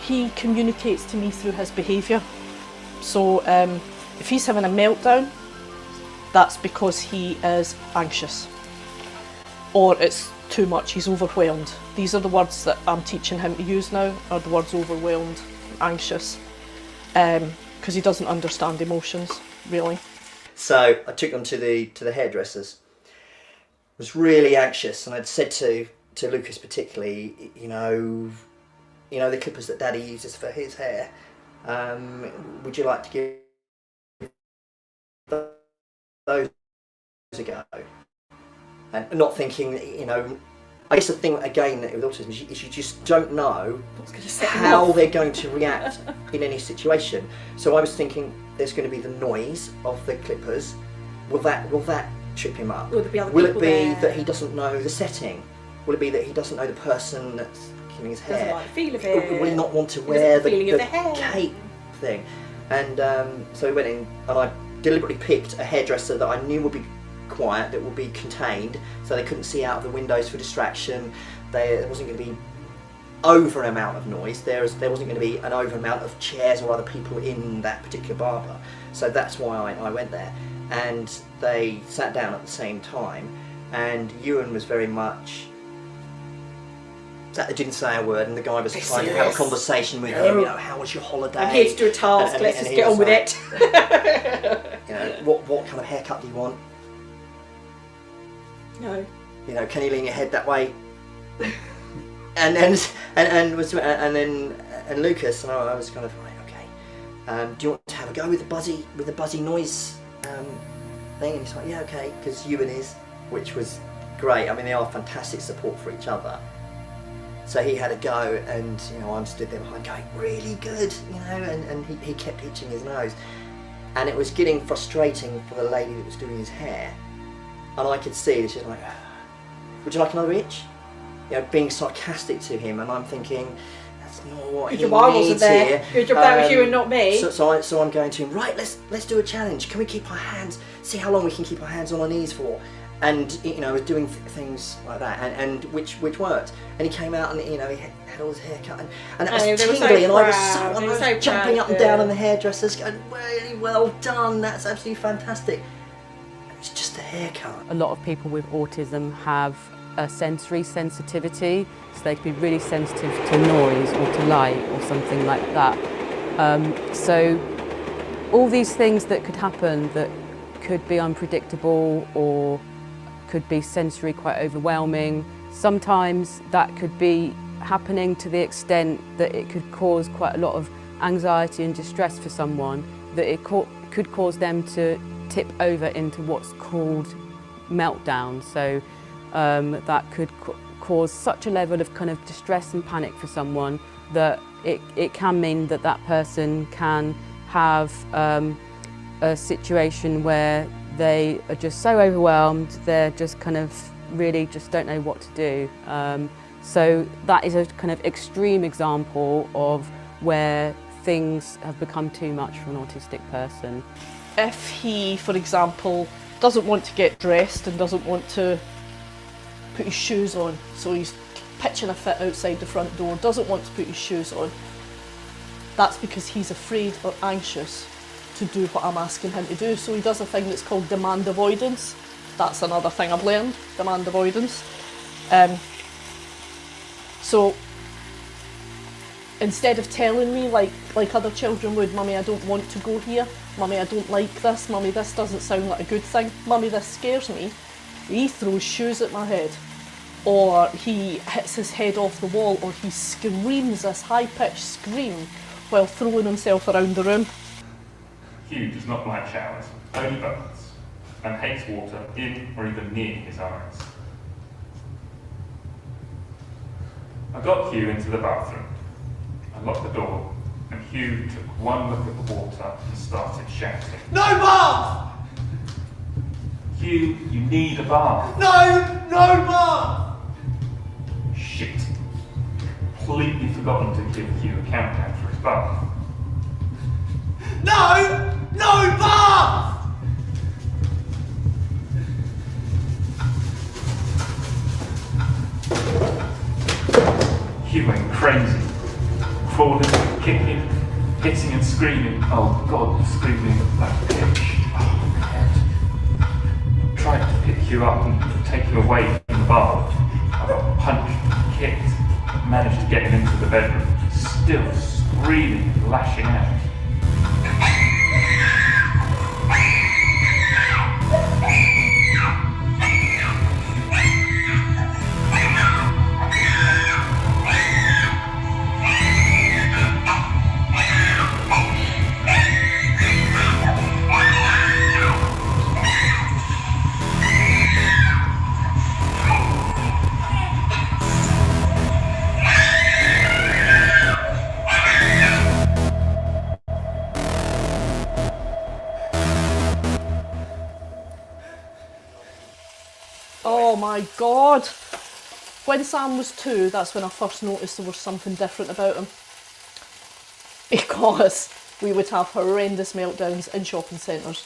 He communicates to me through his behaviour. So if he's having a meltdown, that's because he is anxious. Or it's too much, he's overwhelmed. These are the words that I'm teaching him to use now, are the words overwhelmed, anxious, because he doesn't understand emotions, really. So I took them to the hairdressers. I was really anxious, and I'd said to Lucas particularly, you know the clippers that Daddy uses for his hair, would you like to give those a go? And not thinking, I guess the thing again with autism is you just don't know how they're going to react in any situation. So I was thinking, there's going to be the noise of the clippers. Will that trip him up? Will there be other Will it people be there? that he doesn't know the setting? Will it be that he doesn't know the person that's killing his hair? Doesn't like the feel of it. Will he not want to wear the feeling of the hair. cape thing? And so we went in, and I deliberately picked a hairdresser that I knew would be quiet, that would be contained, so they couldn't see out of the windows for distraction. There wasn't going to be over amount of noise. There wasn't going to be an over amount of chairs or other people in that particular barber. So that's why I went there. And they sat down at the same time, and Ewan was very much sat there, didn't say a word, and the guy was trying to have a conversation with him. How was your holiday? I'm here to do a task. Let's just get on with it. What kind of haircut do you want? No. Can you lean your head that way? and Lucas and I was kind of right, okay. Do you want to have a go with the buzzy noise thing? And he's like, yeah, okay, because Ewan is, which was great. I mean, they are fantastic support for each other. So he had a go, and I'm stood there behind going, really good, and he kept itching his nose, and it was getting frustrating for the lady that was doing his hair. And I could see that she's like, would you like another itch? Being sarcastic to him, and I'm thinking, that's not what he needs I wasn't there. here. Good job that was you and not me. So I'm going to him, right, let's do a challenge. Can we keep our hands, see how long we can keep our hands on our knees for? And I was doing things like that, and which worked. And he came out, and he had all his hair cut, and it was tingly, and I was jumping up and down on the hairdressers, going, really well done, that's absolutely fantastic. It's just a haircut. A lot of people with autism have a sensory sensitivity, so they can be really sensitive to noise or to light or something like that. So all these things that could happen that could be unpredictable or could be sensory quite overwhelming, sometimes that could be happening to the extent that it could cause quite a lot of anxiety and distress for someone, that it could cause them to tip over into what's called meltdown. So that could cause such a level of kind of distress and panic for someone that it can mean that that person can have a situation where they are just so overwhelmed, they're just kind of really just don't know what to do. So that is a kind of extreme example of where things have become too much for an autistic person. If he, for example, doesn't want to get dressed and doesn't want to put his shoes on. So he's pitching a fit outside the front door, doesn't want to put his shoes on. That's because he's afraid or anxious to do what I'm asking him to do. So he does a thing that's called demand avoidance. That's another thing I've learned, demand avoidance. So instead of telling me like other children would, Mummy, I don't want to go here, Mummy, I don't like this, Mummy, this doesn't sound like a good thing, Mummy, this scares me, he throws shoes at my head, or he hits his head off the wall, or he screams this high-pitched scream while throwing himself around the room. Hugh does not like showers, only baths, and hates water in or even near his eyes. I got Hugh into the bathroom. I locked the door, and Hugh took one look at the water and started shouting. No bath! Hugh, you need a bath. No bath! Shit. Completely forgotten to give Hugh a countdown for his bath. No bath! Hugh went crazy. Crawling, kicking, hitting and screaming. Oh God, screaming at that pitch. Oh God. Tried to pick Hugh up and take him away from the bath. I got punched, kicked, managed to get him into the bedroom, still screaming and lashing out. Oh my God! When Sam was 2, that's when I first noticed there was something different about him. Because we would have horrendous meltdowns in shopping centres.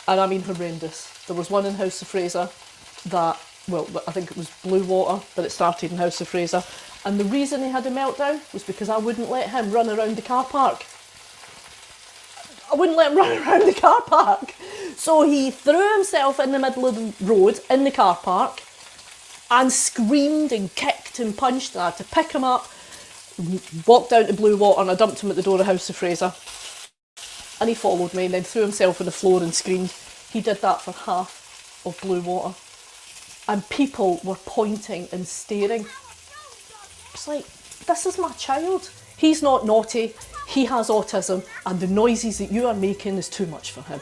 And I mean horrendous. There was one in House of Fraser that, well, I think it was Blue Water, but it started in House of Fraser. And the reason he had a meltdown was because I wouldn't let him run around the car park. I wouldn't let him run around the car park. So he threw himself in the middle of the road in the car park and screamed and kicked and punched. And I had to pick him up, walked down to Blue Water, and I dumped him at the door of House of Fraser. And he followed me and then threw himself on the floor and screamed. He did that for half of Blue Water. And people were pointing and staring. It's like, this is my child. He's not naughty, he has autism, and the noises that you are making is too much for him.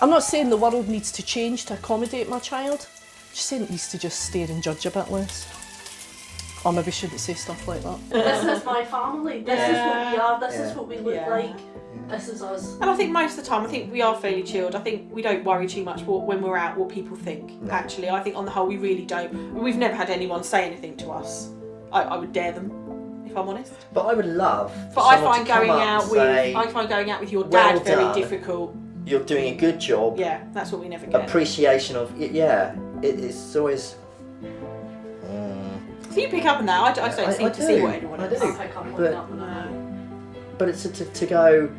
I'm not saying the world needs to change to accommodate my child, I'm just saying it needs to just stare and judge a bit less. Or maybe shouldn't say stuff like that. This is my family, this is what we are, this is what we look like, this is us. And I think most of the time, I think we are fairly chilled. I think we don't worry too much when we're out what people think. No. Actually, I think on the whole we really don't. We've never had anyone say anything to us. I would dare them, if I'm honest. But I would love. But I find going out with your dad well very done. difficult. You're doing a good job. Yeah, that's what we never get. Appreciation of it's always. So you pick up on that. I don't seem to see what anyone else pick up on that. No. But it's to go.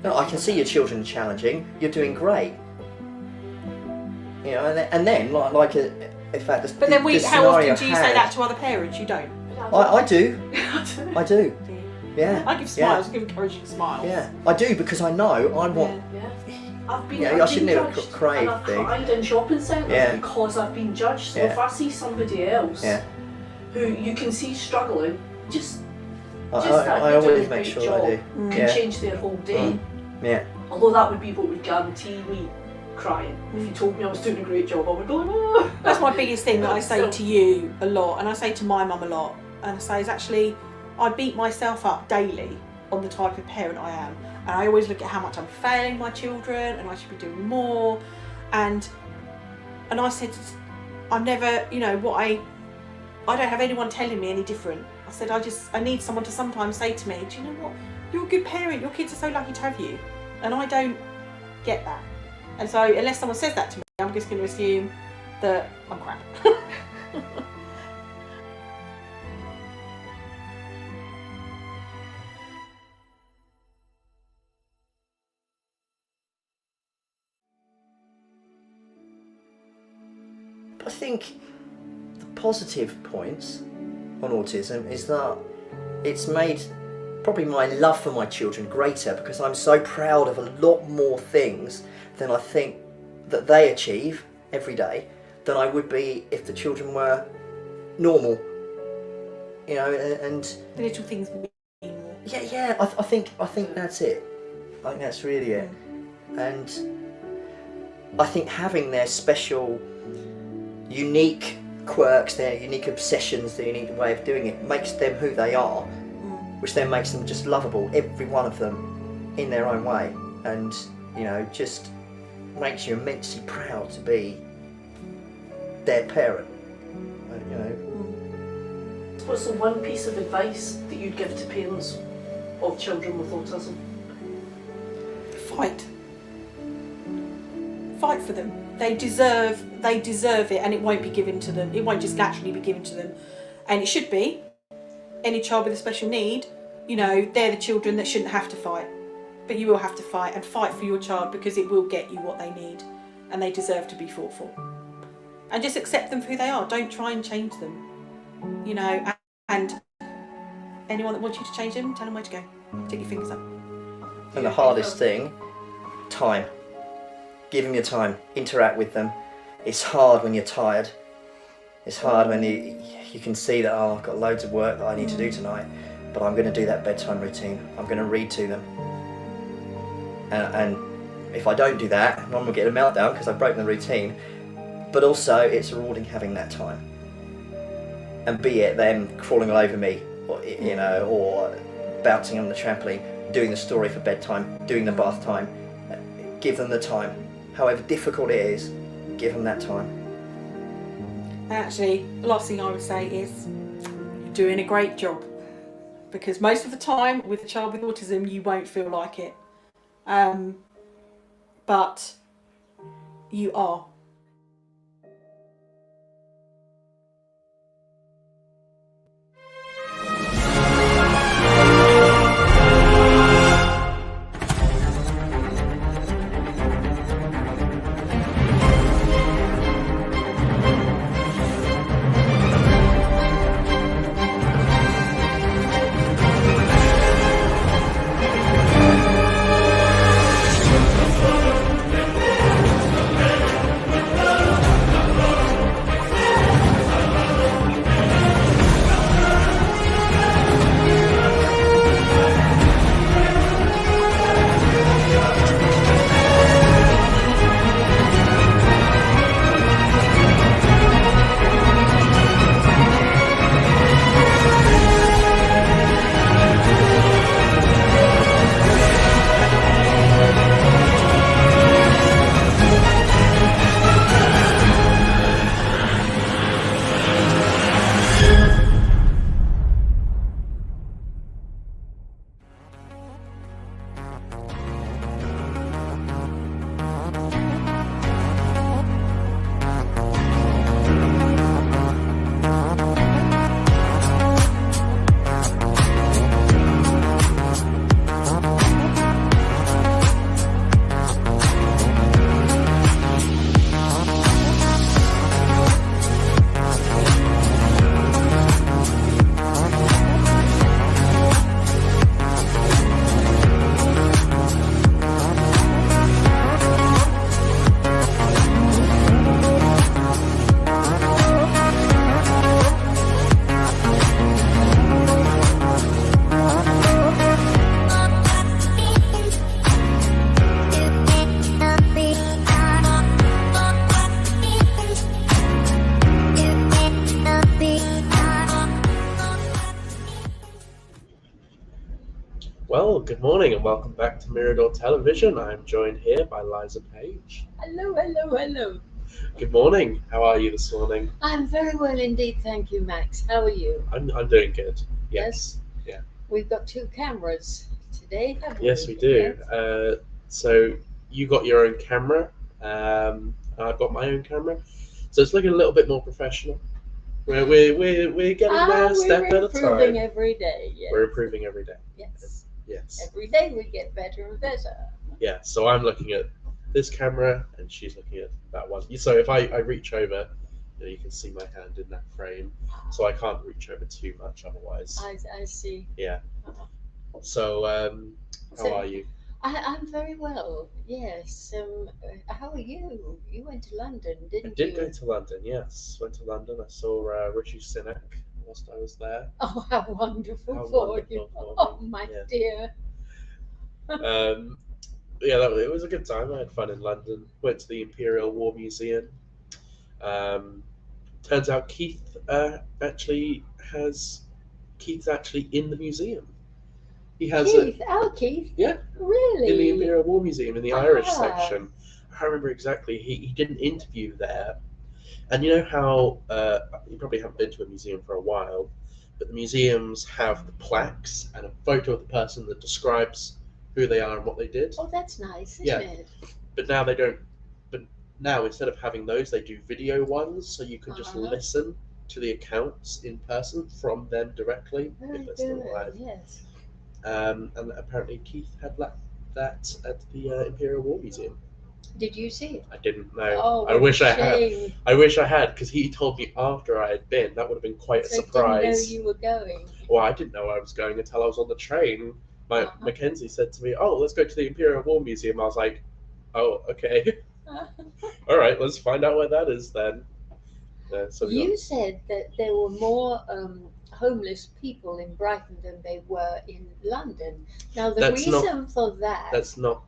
No, I can see your children challenging. You're doing great. You know, and then in fact, but then how often do you say that to other parents? You don't. I do. I do. Yeah. I give smiles. I give encouraging smiles. Yeah, I do because I know I want. I've been. I shouldn't have crave I've cried in shopping centres because I've been judged. So if I see somebody else who you can see struggling, just I always make sure job I do. Can change their whole day. Yeah. Although that would be what would guarantee me crying. If you told me I was doing a great job, I would go, oh. That's my biggest thing that I say to you a lot, and I say to my mum a lot, and I say is actually, I beat myself up daily on the type of parent I am, and I always look at how much I'm failing my children, and I should be doing more, and I said, I'm never, I don't have anyone telling me any different. I said, I need someone to sometimes say to me, do you know what, you're a good parent, your kids are so lucky to have you, and I don't get that. And so unless someone says that to me, I'm just going to assume that I'm crap. I think the positive points on autism is that it's made probably my love for my children greater, because I'm so proud of a lot more things than I think that they achieve every day than I would be if the children were normal. You know, and The little things mean more. yeah, I think that's it. I think that's really it. And I think having their special, unique quirks, their unique obsessions, their unique way of doing it makes them who they are, which then makes them just lovable, every one of them, in their own way. And, you know, just makes you immensely proud to be their parent, you know. What's the one piece of advice that you'd give to parents of children with autism? Fight. Fight for them. They deserve it, and it won't be given to them. It won't just naturally be given to them. And it should be. Any child with a special need, you know, they're the children that shouldn't have to fight. But you will have to fight, and fight for your child, because it will get you what they need, and they deserve to be fought for. And just accept them for who they are. Don't try and change them. You know, and anyone that wants you to change them, tell them where to go. Take your fingers up. And the hardest thing, time. Give them your time, interact with them. It's hard when you're tired. It's hard when you can see that, oh, I've got loads of work that I need to do tonight, but I'm going to do that bedtime routine. I'm going to read to them. And if I don't do that, Mum will get a meltdown because I've broken the routine. But also, it's rewarding having that time. And be it them crawling all over me, or, you know, or bouncing on the trampoline, doing the story for bedtime, doing the bath time. Give them the time. However difficult it is, give them that time. And actually, the last thing I would say is you're doing a great job, because most of the time with a child with autism you won't feel like it, but you are. Well, good morning and welcome back to Mirador Television. I'm joined here by Liza Page. Hello, hello, hello. Good morning. How are you this morning? I'm very well indeed, thank you, Max. How are you? I'm doing good. Yes. Yeah. We've got two cameras today, haven't we? Yes, we do. So you got your own camera I've got my own camera, so it's looking a little bit more professional. We're getting there step at a we're improving time. every day. Yes. We're improving every day. Yes. Yes. Every day we get better and better. Yeah. So I'm looking at this camera, and she's looking at that one. So if I reach over, you can see my hand in that frame. So I can't reach over too much, otherwise. I see. Yeah. Uh-huh. So how are you? I'm very well. Yes. How are you? You went to London, didn't I did you? go to London. Yes, went to London. I saw Rishi Sunak whilst I was there. Oh, how wonderful How for wonderful you! for Oh, me. my Yeah. dear. Yeah, it was a good time. I had fun in London. Went to the Imperial War Museum. Turns out Keith's actually in the museum. He has Keith, our Keith. Yeah, Really? in the Imperial War Museum in the Irish section. I can't remember exactly. He did an interview there, and you know how you probably haven't been to a museum for a while, but the museums have the plaques and a photo of the person that describes who they are and what they did. Oh, that's nice, isn't Yeah. it? But now they don't. But now instead of having those, they do video ones, so you can just Uh-huh. listen to the accounts in person from them directly Very if they're still good. alive. Yes. And apparently Keith had left that at the Imperial War Museum. Did you see it? I didn't know. Oh, I what wish a I had. shame. I wish I had, because he told me after I had been. That would have been quite a So surprise. didn't know you were going. Well, I didn't know I was going until I was on the train. Mackenzie said to me, "Oh, let's go to the Imperial War Museum." I was like, "Oh, okay. All right, let's find out where that is then." So we You got- said that there were more homeless people in Brighton than they were in London. Now, the That's reason for that. That's not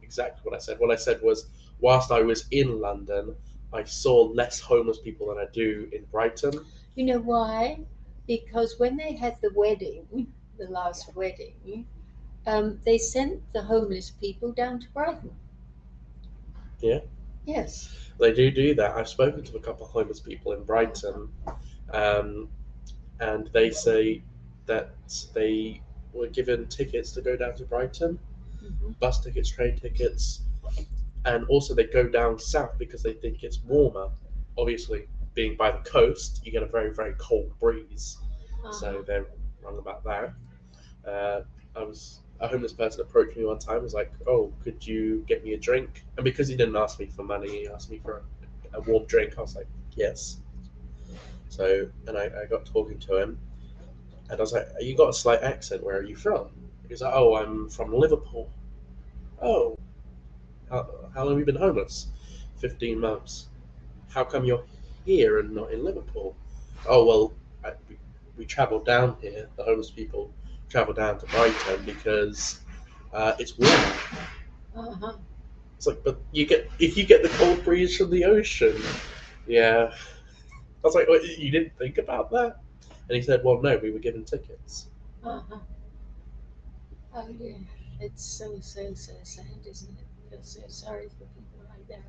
exactly what I said. What I said was, whilst I was in London, I saw less homeless people than I do in Brighton. You know why? Because when they had the wedding, the last wedding, they sent the homeless people down to Brighton. Yeah. Yes. They do that. I've spoken to a couple of homeless people in Brighton, and they say that they were given tickets to go down to Brighton, bus tickets, train tickets, and also they go down south because they think it's warmer. Obviously, being by the coast, you get a very, very cold breeze, so they're wrong about that. A homeless person approached me one time, was like, "Oh, could you get me a drink?" And because he didn't ask me for money, he asked me for a warm drink. I was like, "Yes." So, and I got talking to him, and I was like, "You got a slight accent. Where are you from?" He's like, "Oh, I'm from Liverpool." "Oh, how long have you been homeless?" 15 months. "How come you're here and not in Liverpool?" "Oh, well, we travelled down here. The homeless people travel down to Brighton because it's warm." It's like, but if you get the cold breeze from the ocean, yeah. I was like, well, you didn't think about that? And he said, well, no, we were given tickets. Oh dear, it's so sad, isn't it? I feel so sorry for people like that.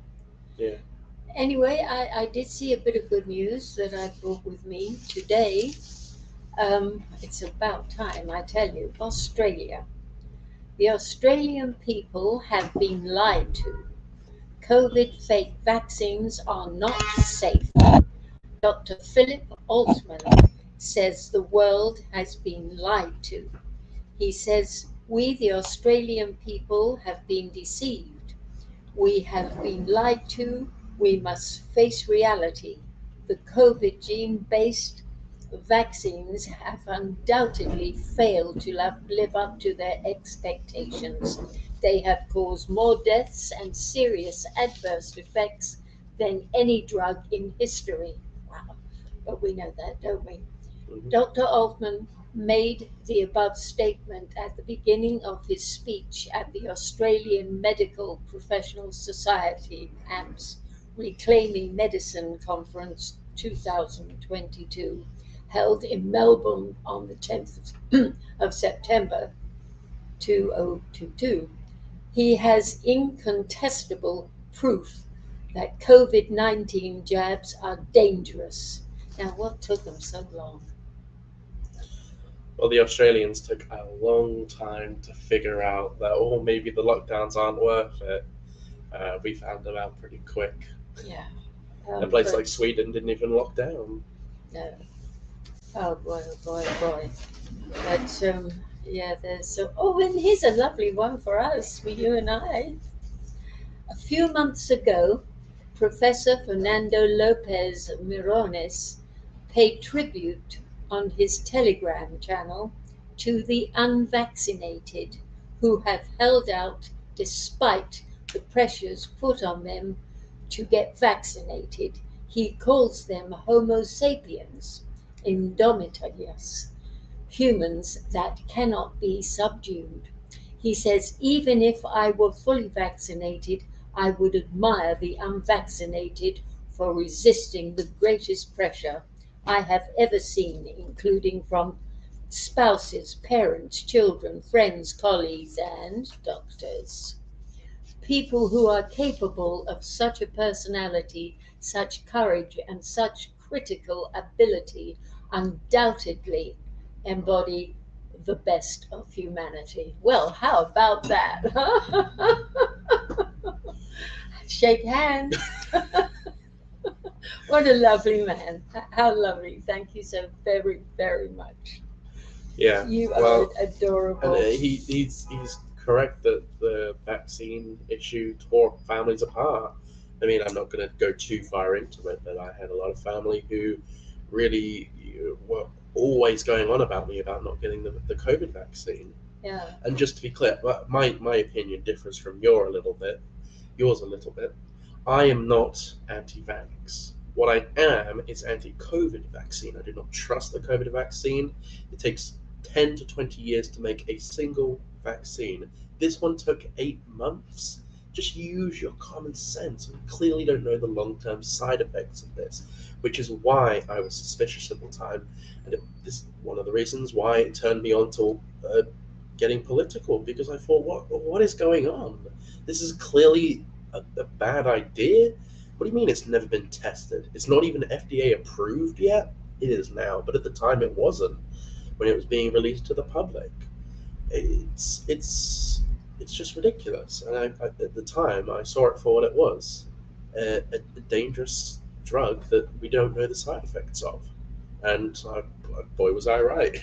Yeah. Anyway, I did see a bit of good news that I brought with me today. It's about time, I tell you. Australia. The Australian people have been lied to. COVID fake vaccines are not safe. Dr. Philip Altman says the world has been lied to. He says, we, the Australian people, have been deceived. We have been lied to. We must face reality. The COVID gene-based vaccines have undoubtedly failed to live up to their expectations. They have caused more deaths and serious adverse effects than any drug in history. Wow. But we know that, don't we? Dr. Altman made the above statement at the beginning of his speech at the Australian Medical Professional Society, AMS, Reclaiming Medicine Conference 2022, held in Melbourne on the 10th of September 2022. He has incontestable proof that COVID-19 jabs are dangerous. Now, what took them so long? Well, the Australians took a long time to figure out that, oh, maybe the lockdowns aren't worth it. We found them out pretty quick. Yeah. A place but- like Sweden didn't even lock down. No. Oh boy, oh boy, oh boy. But yeah, there's so. Oh, and here's a lovely one for us, for you and I. A few months ago, Professor Fernando Lopez Mirones paid tribute on his Telegram channel to the unvaccinated who have held out despite the pressures put on them to get vaccinated. He calls them Homo sapiens, indomitable humans that cannot be subdued. He says, even if I were fully vaccinated, I would admire the unvaccinated for resisting the greatest pressure I have ever seen, including from spouses, parents, children, friends, colleagues, and doctors. People who are capable of such a personality, such courage, and such critical ability undoubtedly embody the best of humanity. Well, how about that? Shake hands. What a lovely man. How lovely. Thank you so very, very much. Yeah. You well, are adorable. And he's correct that the vaccine issue tore families apart. I mean, I'm not going to go too far into it, but I had a lot of family who really were always going on about me about not getting the COVID vaccine. Yeah. And just to be clear, my opinion differs from yours a little bit. I am not anti-vax. What I am is anti-COVID vaccine. I do not trust the COVID vaccine. It takes 10 to 20 years to make a single vaccine. This one took 8 months. Just use your common sense. We clearly don't know the long-term side effects of this, which is why I was suspicious at the time. And this is one of the reasons why it turned me on to getting political, because I thought, what is going on? This is clearly a bad idea. What do you mean it's never been tested? It's not even FDA approved yet? It is now, but at the time it wasn't when it was being released to the public. It's just ridiculous. And at the time, I saw it for what it was, a dangerous drug that we don't know the side effects of. And boy, was I right.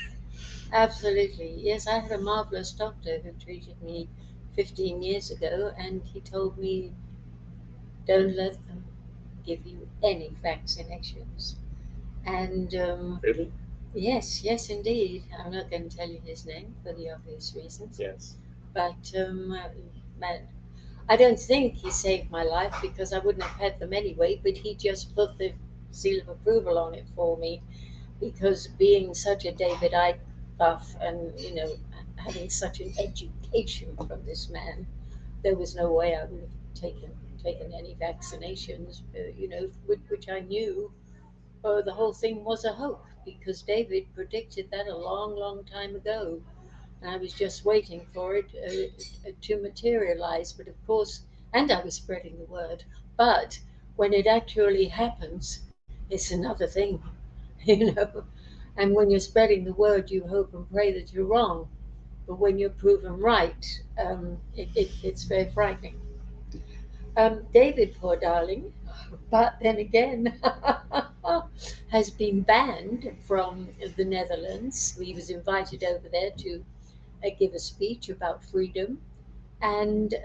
Absolutely. Yes, I had a marvelous doctor who treated me 15 years ago, and he told me, don't let them give you any vaccinations. And Really? yes, indeed. I'm not going to tell you his name for the obvious reasons. Yes. But man, I don't think he saved my life because I wouldn't have had them anyway, but he just put the seal of approval on it for me because being such a David Icke buff and, having such an education from this man, there was no way I would have taken any vaccinations, which I knew the whole thing was a hoax because David predicted that a long, long time ago. And I was just waiting for it to materialize. But of course, and I was spreading the word. But when it actually happens, it's another thing, you know. And when you're spreading the word, you hope and pray that you're wrong. But when you're proven right, it's very frightening. David, poor darling, but then again, has been banned from the Netherlands. He was invited over there to give a speech about freedom, and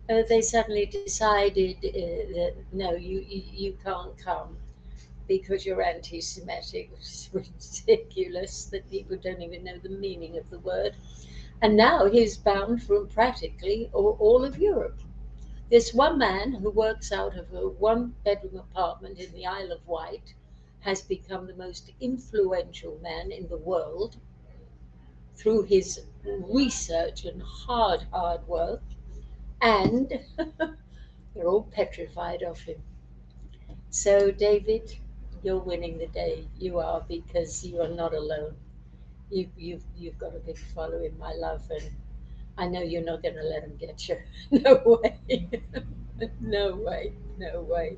they suddenly decided that no, you can't come because you're anti-Semitic. It's ridiculous that people don't even know the meaning of the word. And now he's banned from practically all of Europe. This one man who works out of a one-bedroom apartment in the Isle of Wight has become the most influential man in the world through his research and hard work, and they're all petrified of him. So, David, you're winning the day. You are, because you are not alone. You've got a big following, my love, and I know you're not going to let him get you. No way. No way. No way.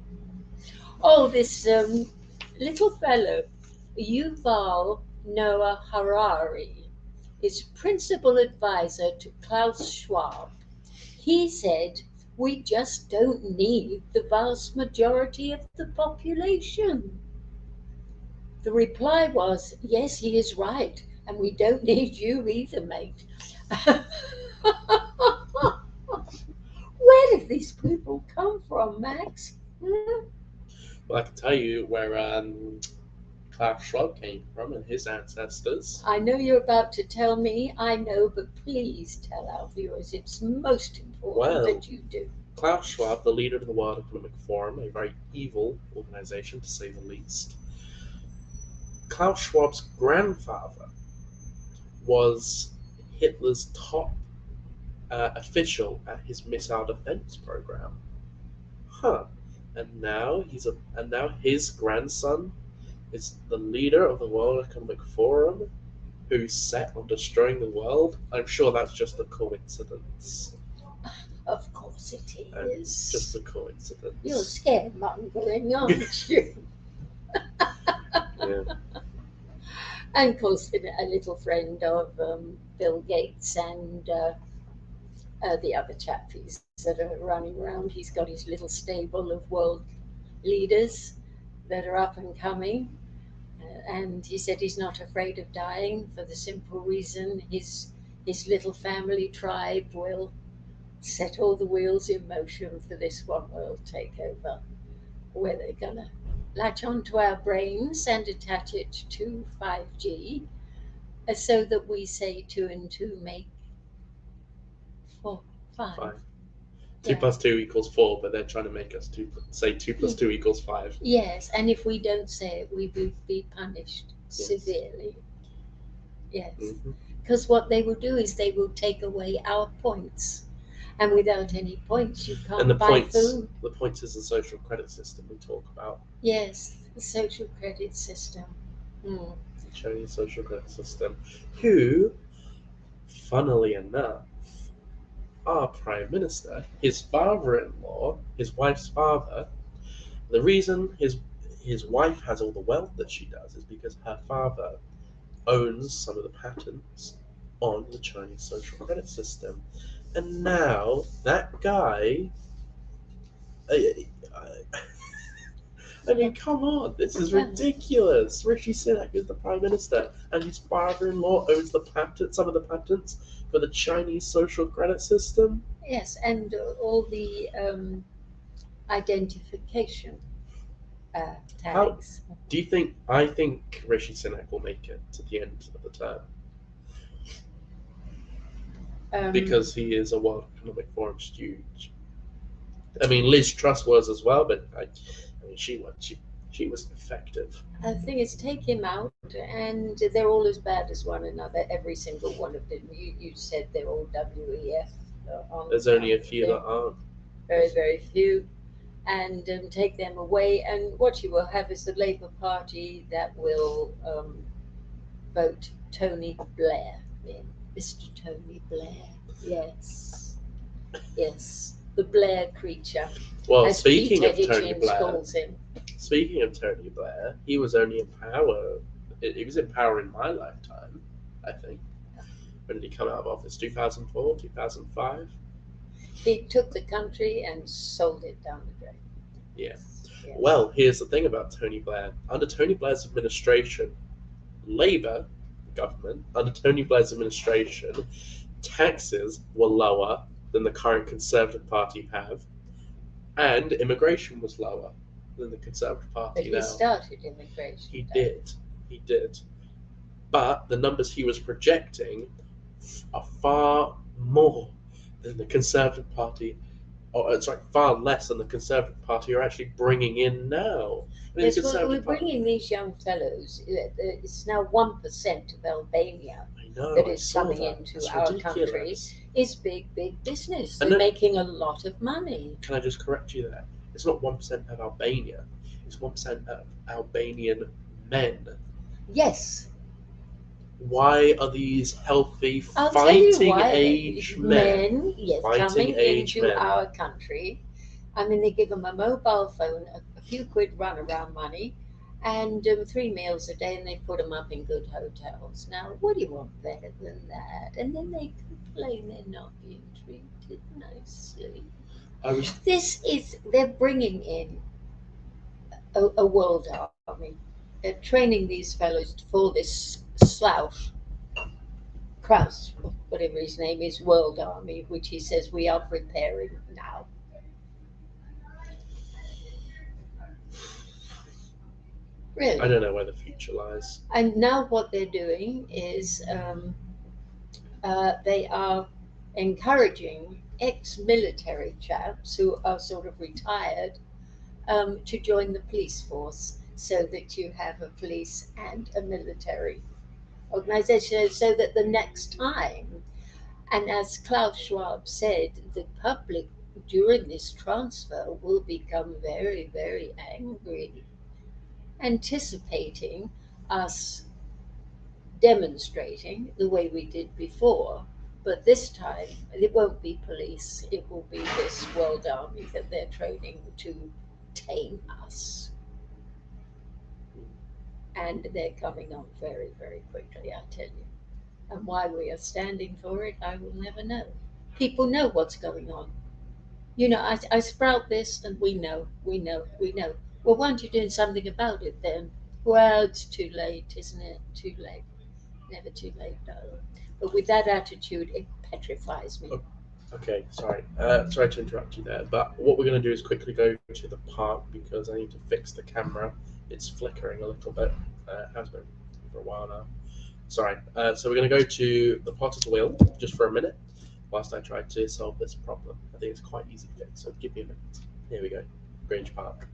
Oh, this little fellow, Yuval Noah Harari, is principal advisor to Klaus Schwab. He said We just don't need the vast majority of the population. The reply was, yes, he is right, and we don't need you either, mate. Where did these people come from, Max? Well, I can tell you where Klaus Schwab came from and his ancestors. I know you're about to tell me, I know, but please tell our viewers. It's most important that you do. Klaus Schwab, the leader of the World Economic Forum, a very evil organization to say the least. Klaus Schwab's grandfather was Hitler's top official at his missile defense program. And now his grandson is the leader of the World Economic Forum, who's set on destroying the world. I'm sure that's just a coincidence. Of course it is. Just a coincidence. You're scaremongering, aren't you? Yeah. And of course, a little friend of Bill Gates and the other chappies that are running around. He's got his little stable of world leaders that are up and coming. And he said he's not afraid of dying for the simple reason his little family tribe will set all the wheels in motion for this one world takeover, where they're going to latch onto our brains and attach it to 5G so that we say 2 and 2 make 4, 5. 2 plus 2 equals 4, but they're trying to make us say 2 plus 2 equals 5. Yes, and if we don't say it, we will be punished severely. Yes, because what they will do is they will take away our points, and without any points, you can't buy food. The points is the social credit system we talk about. Yes, the social credit system. The Chinese social credit system, who, funnily enough, our Prime Minister, his father-in-law, his wife's father, the reason his wife has all the wealth that she does is because her father owns some of the patents on the Chinese social credit system. And now that guy, I mean, come on, this is ridiculous. Rishi Sunak is the Prime Minister, and his father-in-law owns some of the patents for the Chinese social credit system. Yes, and all the identification tags. Do you think? I think Rishi Sunak will make it to the end of the term. Because he is a World Economic Forum stooge. I mean, Liz Truss was as well, but I mean, she was effective. The thing is, take him out, and they're all as bad as one another. Every single one of them. You said they're all WEF. There's only a few that aren't. Very, very few. And take them away, and what you will have is the Labour Party that will vote Tony Blair in. Mr. Tony Blair. Yes. Yes. The Blair creature. Well, as speaking Peter of Tony Hitchens Blair, calls him. Speaking of Tony Blair, he was only in power. He was in power in my lifetime, I think. When did he come out of office? 2004, 2005? He took the country and sold it down the drain. Yeah. Yes. Well, here's the thing about Tony Blair. Under Tony Blair's administration, Labour government, under Tony Blair's administration, taxes were lower than the current Conservative Party have, and immigration was lower than the Conservative Party now. But he started immigration. He did. But the numbers he was projecting are far more than the Conservative Party, far less than the Conservative Party are actually bringing in now. Yes, we're bringing these young fellows. It's now 1% of Albania that is coming into our country. Is big business. They're making a lot of money. Can I just correct you there? It's not 1% of Albania. It's 1% of Albanian men. Yes. Why are these healthy, fighting age men coming into our country? I mean, they give them a mobile phone, a few quid runaround money, and 3 meals a day, and they put them up in good hotels. Now, what do you want better than that? And then they complain they're not being treated nicely. They're bringing in a world army. They're training these fellows for this slouch, Kraus, whatever his name is, world army, which he says we are preparing now. Really? I don't know where the future lies. And now what they're doing is they are encouraging ex-military chaps who are sort of retired to join the police force, so that you have a police and a military organization, so that the next time, and as Klaus Schwab said, the public during this transfer will become very, very angry, anticipating us demonstrating the way we did before. But this time, it won't be police, it will be this world army that they're training to tame us. And they're coming on very, very quickly, I tell you. And why we are standing for it, I will never know. People know what's going on. You know, I sprout this and we know. Well, why aren't you doing something about it then? Well, it's too late, isn't it? Too late. Never too late, darling. But with that attitude, it petrifies me. Okay, sorry. Sorry to interrupt you there, but what we're going to do is quickly go to the park because I need to fix the camera. It's flickering a little bit. It has been for a while now. Sorry. So we're going to go to the potter's wheel just for a minute whilst I try to solve this problem. I think it's quite easy to fix, so give me a minute. Here we go. Grange Park.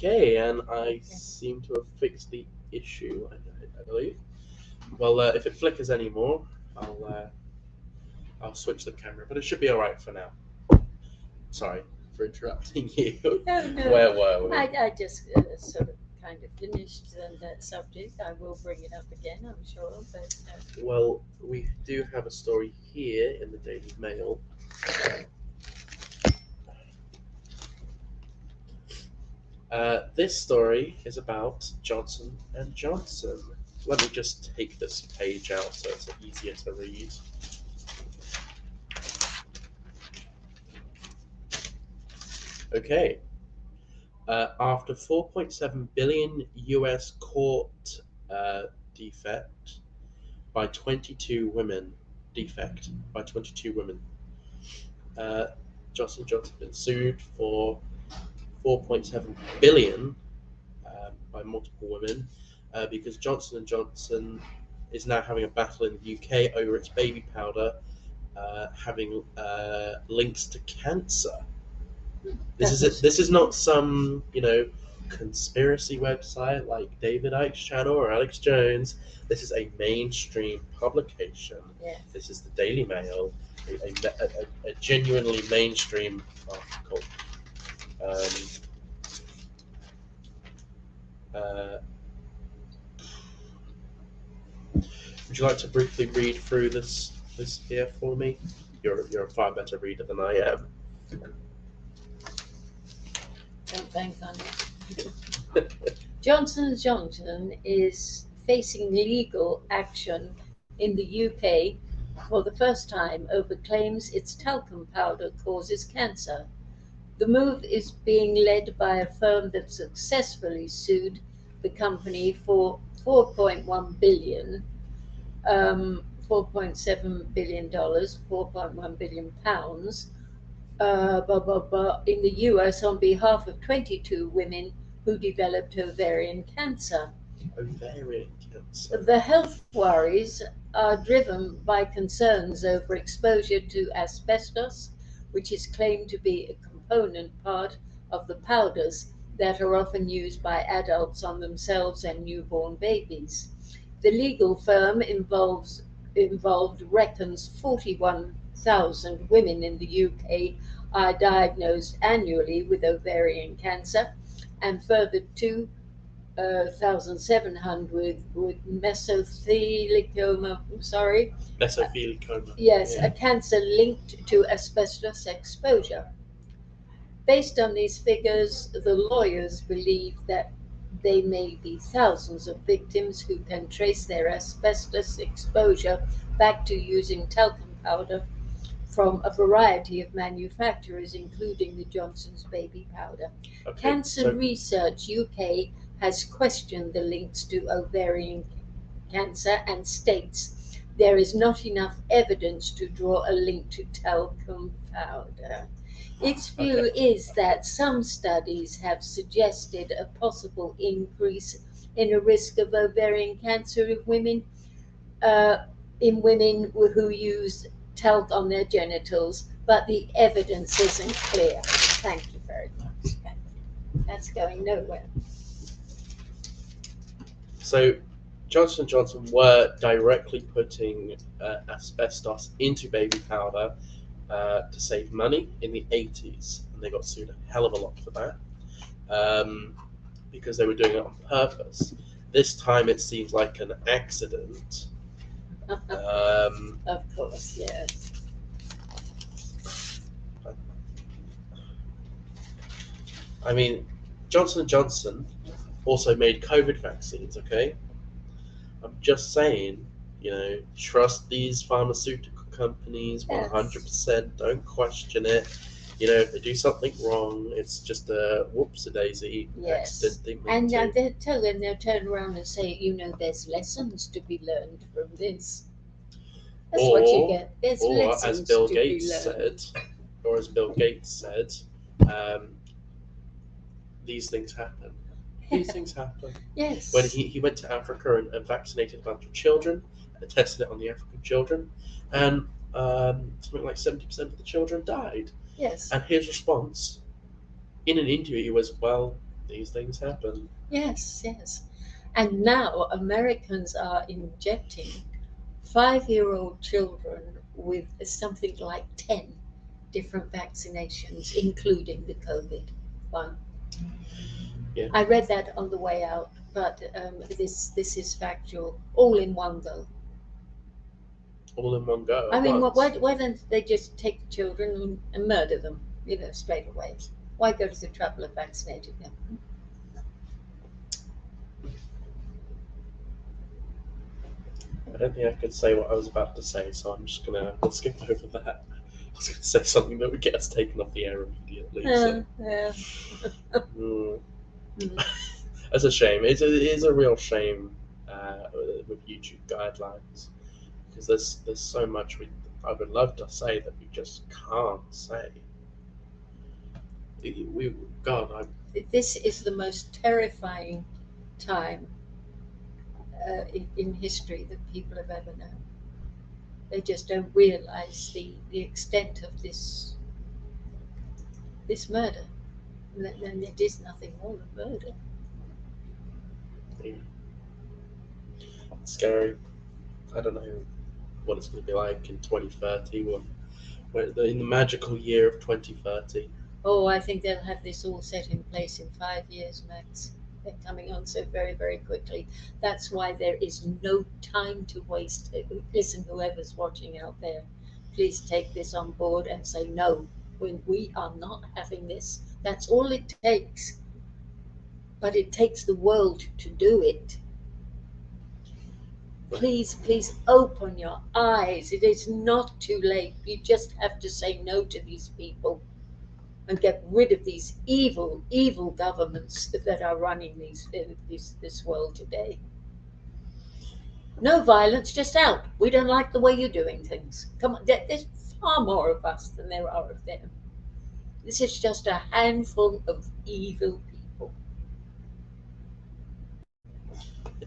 Okay, and I seem to have fixed the issue, I believe. Well, if it flickers anymore, I'll switch the camera, but it should be all right for now. Sorry for interrupting you. No. Where were we? I just sort of kind of finished that subject. I will bring it up again, I'm sure. But Well, we do have a story here in the Daily Mail. This story is about Johnson and Johnson. Let me just take this page out so it's easier to read. Okay. After 4.7 billion US court defect by 22 women, Johnson Johnson has been sued for 4.7 billion by multiple women because Johnson & Johnson is now having a battle in the UK over its baby powder having links to cancer. This is not some, conspiracy website like David Icke's channel or Alex Jones. This is a mainstream publication. Yes. This is the Daily Mail, a genuinely mainstream article. Would you like to briefly read through this here for me? You're a far better reader than I am. thanks, Andy. Johnson & Johnson is facing legal action in the UK for the first time over claims its talcum powder causes cancer. The move is being led by a firm that successfully sued the company for 4.1 billion $4.7 billion, £4.1 billion, in the US on behalf of 22 women who developed ovarian cancer. Ovarian cancer. The health worries are driven by concerns over exposure to asbestos, which is claimed to be a component part of the powders that are often used by adults on themselves and newborn babies. The legal firm involved reckons 41,000 women in the UK are diagnosed annually with ovarian cancer, and further 2,700 with mesothelioma. Mesothelioma. Yes, Yeah. a cancer linked to asbestos exposure. Based on these figures, the lawyers believe that they may be thousands of victims who can trace their asbestos exposure back to using talcum powder from a variety of manufacturers, including the Johnson's baby powder. Okay, Cancer so Research UK has questioned the links to ovarian cancer and states there is not enough evidence to draw a link to talcum powder. Its view is that some studies have suggested a possible increase in a risk of ovarian cancer in women who use talc on their genitals, but the evidence isn't clear. Thank you very much. That's going nowhere. So Johnson & Johnson were directly putting asbestos into baby powder to save money in the 80s, and they got sued a hell of a lot for that because they were doing it on purpose. This time it seems like an accident. Of course, yes. I mean, Johnson & Johnson also made COVID vaccines, okay? I'm just saying, trust these pharmaceutical companies 100%. Don't question it. If they do something wrong, it's just a whoops-a-daisy accident. And they'll turn around and say, there's lessons to be learned from this. That's what you get. There's lessons as Bill to Gates be learned. said, these things happen. These things happen. Yes. When he went to Africa and vaccinated a bunch of children, and tested it on the African children, and something like 70% of the children died. Yes. And his response in an interview was, well, these things happen. Yes, yes. And now Americans are injecting 5-year-old children with something like 10 different vaccinations, including the COVID one. Yeah. I read that on the way out, but this is factual. All in one go. All in one go. I mean, why don't they just take the children and murder them, straight away? Why go to the trouble of vaccinating them? I don't think I could say what I was about to say, so I'm just gonna skip over that. I was gonna say something that would get us taken off the air immediately. Yeah. That's a shame. It is a real shame with YouTube guidelines, because there's so much I would love to say that we just can't say. This is the most terrifying time in history that people have ever known. They just don't realize the extent of this murder. And it is nothing more than murder. Yeah. It's scary. I don't know what it's going to be like in 2030, in the magical year of 2030. Oh, I think they'll have this all set in place in 5 years, Max. They're coming on so very, very quickly. That's why there is no time to waste. Listen, whoever's watching out there, please take this on board and say no. When we are not having this, that's all it takes. But it takes the world to do it. Please, please open your eyes. It is not too late. You just have to say no to these people and get rid of these evil, evil governments that are running this world today. No violence, just out. We don't like the way you're doing things. Come on, there's far more of us than there are of them. This is just a handful of evil people.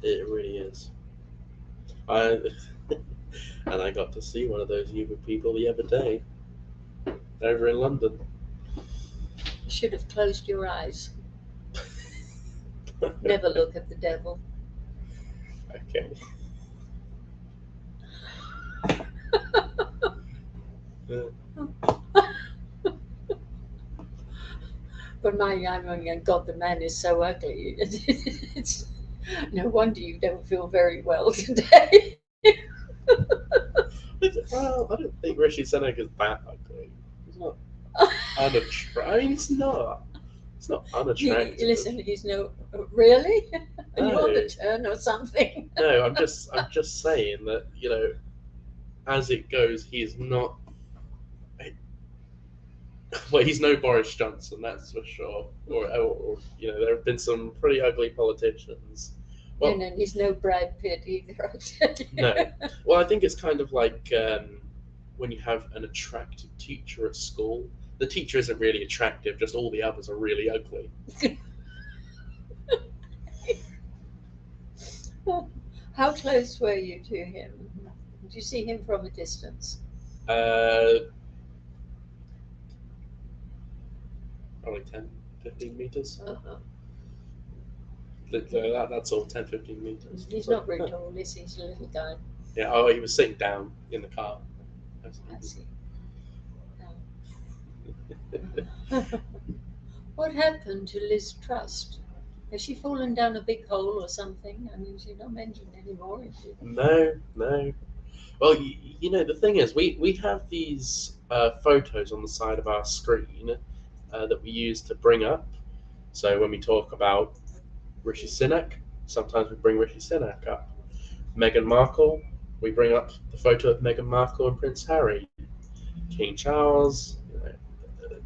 It really is. I and I got to see one of those evil people the other day over in London. You should have closed your eyes. Never look at the devil. Okay. But my God, the man is so ugly. It's no wonder you don't feel very well today. Well, I don't think Rishi Sunak is that ugly. He's not unattractive. I mean, it's not. It's not unattractive. Listen, he's no really. No. You're on the turn or something. No, I'm just saying that, you know, as it goes, he's not. Well, he's no Boris Johnson, that's for sure. Or you know, there have been some pretty ugly politicians. Well, No, he's no Brad Pitt either. I'll tell you. no. Well, I think it's kind of like when you have an attractive teacher at school. The teacher isn't really attractive; just all the others are really ugly. How close were you to him? Did you see him from a distance? Probably 10, 15 meters. Uh-huh. That's all, 10, 15 meters. He's not very tall, is he? He's a little guy. Yeah, oh, he was sitting down in the car. I see. What happened to Liz Trust? Has she fallen down a big hole or something? I mean, she's not mentioned anymore, is she? No. Well, you know, the thing is, we have these photos on the side of our screen that we use to bring up. So when we talk about Rishi Sunak, sometimes we bring Rishi Sunak up. Meghan Markle, we bring up the photo of Meghan Markle and Prince Harry. King Charles, you know,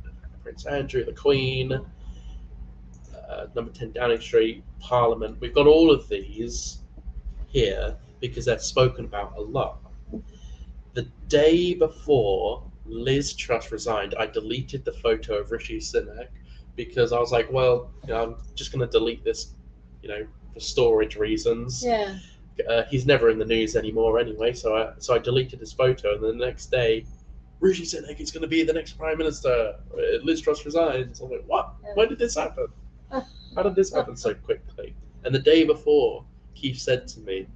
Prince Andrew, the Queen, number 10 Downing Street, Parliament. We've got all of these here because they're spoken about a lot. The day before Liz Truss resigned, I deleted the photo of Rishi Sunak because I was like, well, you know, I'm just going to delete this, you know, for storage reasons. Yeah. He's never in the news anymore anyway, so I deleted his photo, and then the next day, Rishi Sunak is going to be the next prime minister. Liz Truss resigns. I'm like, what? Yeah. When did this happen? How did this happen so quickly? And the day before, Keith said to me,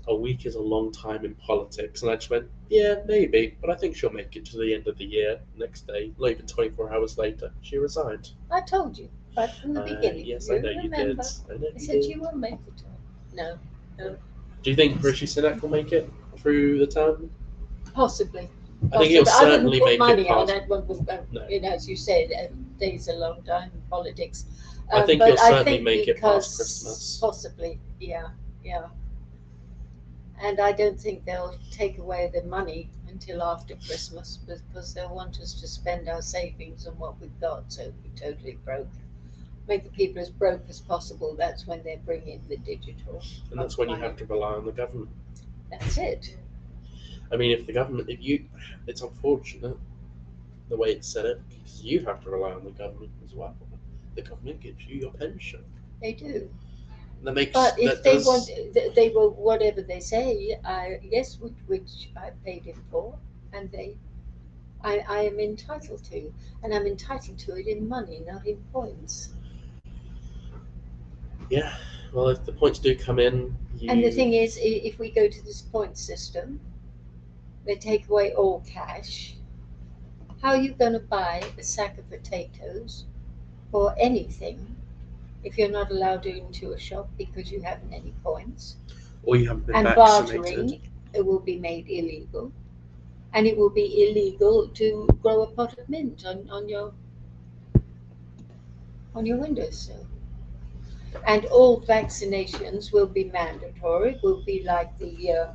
a week is a long time in politics. And I just went, yeah, maybe, but I think she'll make it to the end of the year. Next day, not even 24 hours later, she resigned. I told you right from the beginning. Yes, you I know remember. you did. I said you won't make it. No. Do you think Rishi Sunak will make it through the term? Possibly. I think he'll certainly make money it on past. that one. No. You know, as you said, days a long time in politics. I think but he'll I certainly think make it past because Christmas. Possibly, yeah. And I don't think they'll take away the money until after Christmas because they'll want us to spend our savings on what we've got, so we're totally broke. Make the people as broke as possible. That's when they bring in the digital. And that's when you money. have to rely on the government. That's it. I mean, it's unfortunate the way it's set up because you have to rely on the government as well. The government gives you your pension. They do. That makes. But if that they does- want, they will whatever they say. Yes, which I paid in for, and I am entitled to, and I'm entitled to it in money, not in points. Yeah. Well, if the points do come in, And the thing is, if we go to this point system, they take away all cash. How are you going to buy a sack of potatoes or anything if you're not allowed into a shop because you haven't any points? or you haven't been And vaccinated. bartering, it will be made illegal. And it will be illegal to grow a pot of mint on your windowsill. And all vaccinations will be mandatory. Will be like the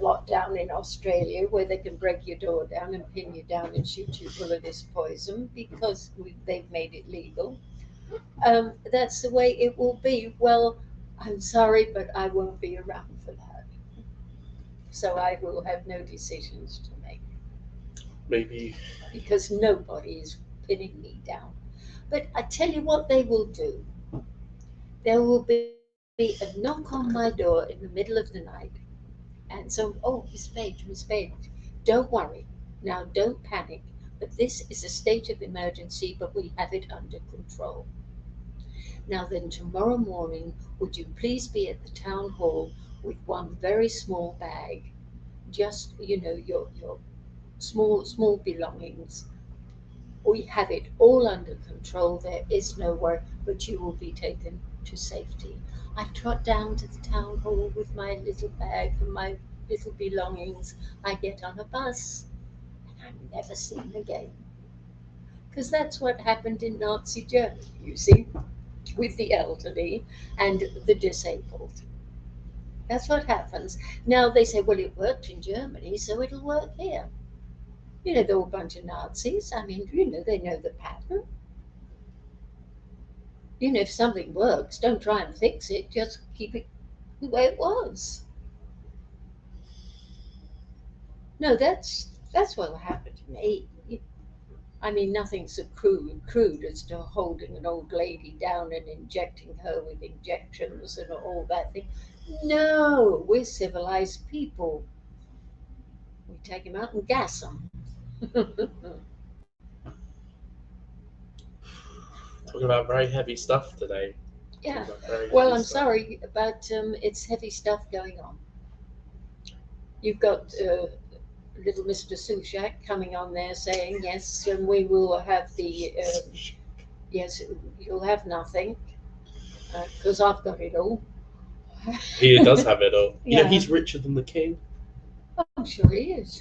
lockdown in Australia, where they can break your door down and pin you down and shoot you full of this poison because they've made it legal. That's the way it will be. Well, I'm sorry, but I won't be around for that. So I will have no decisions to make Maybe. because nobody is pinning me down. But I tell you what they will do. There will be a knock on my door in the middle of the night. And so, oh, Miss Page, don't worry. Now, don't panic. But this is a state of emergency, but we have it under control. Now then, tomorrow morning, would you please be at the town hall with one very small bag, just your small belongings. We have it all under control. There is no worry, but you will be taken to safety. I trot down to the town hall with my little bag and my little belongings. I get on a bus, and I'm never seen again. Because that's what happened in Nazi Germany, you see, with the elderly and the disabled. That's what happens. Now they say, well, it worked in Germany, so it'll work here. They're all a bunch of Nazis. I mean, they know the pattern. If something works, don't try and fix it, just keep it the way it was. No, that's what happened to me. I mean, nothing so crude as to holding an old lady down and injecting her with injections and all that thing. No, we're civilized people. We take them out and gas them. Talking about very heavy stuff today. Yeah. Very Well, heavy I'm stuff. sorry, but it's heavy stuff going on. You've got little Mr. Sushak coming on there saying, yes, and we will have yes, you'll have nothing, because I've got it all. He does have it all. Yeah. He's richer than the king. I'm sure he is.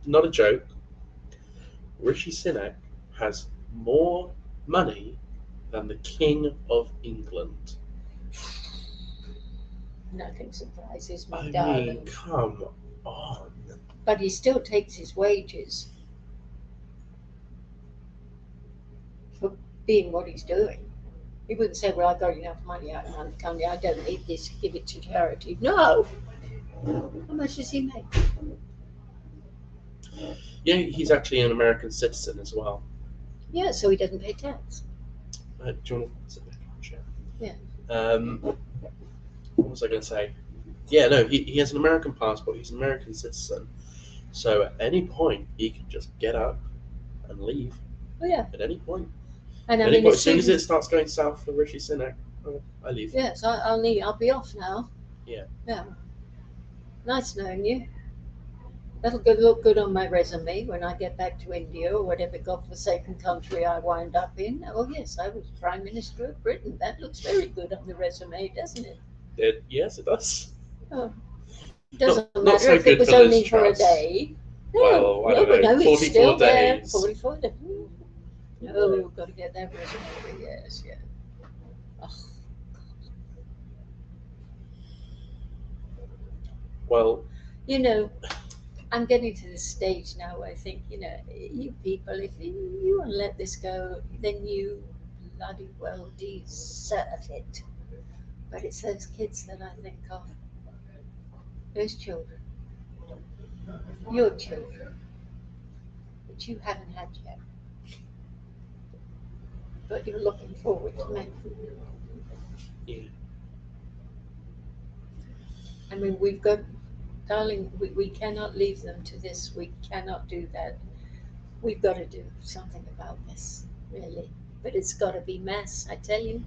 Not a joke. Rishi Sunak has more money than the King of England. Nothing surprises me, I darling. mean, come on. But he still takes his wages for being what he's doing. He wouldn't say, well, I got enough money out of the company, I don't need this, give it to charity. No! How much does he make? Yeah, he's actually an American citizen as well. Yeah, so he doesn't pay tax. Do you want to sit back and chat? Yeah. What was I going to say? Yeah, no, he has an American passport. He's an American citizen. So at any point, he can just get up and leave. Oh, yeah. At any point. And I Any mean, point, as soon as it starts going south for Rishi Sunak, I leave. Yes, I'll be off now. Yeah. Yeah. Nice knowing you. That'll look good on my resume when I get back to India or whatever godforsaken country I wind up in. Oh yes, I was Prime Minister of Britain. That looks very good on the resume, doesn't it? Yes, it does. Oh. Doesn't Not matter so if good it was for Liz only for a Truss. day. Well, I No, don't but know, no, it's 44 still there. days. 44 days. No, got to get that resume. Yes, yeah. Oh. Well, I'm getting to this stage now where I think, you people, if you want to let this go, then you bloody well deserve it. But it's those kids that I think of. Those children. Your children. That you haven't had yet. But you're looking forward to making. yeah. I mean, we've got, darling, we cannot leave them to this. We cannot do that. We've got to do something about this, really. But it's got to be mass, I tell you.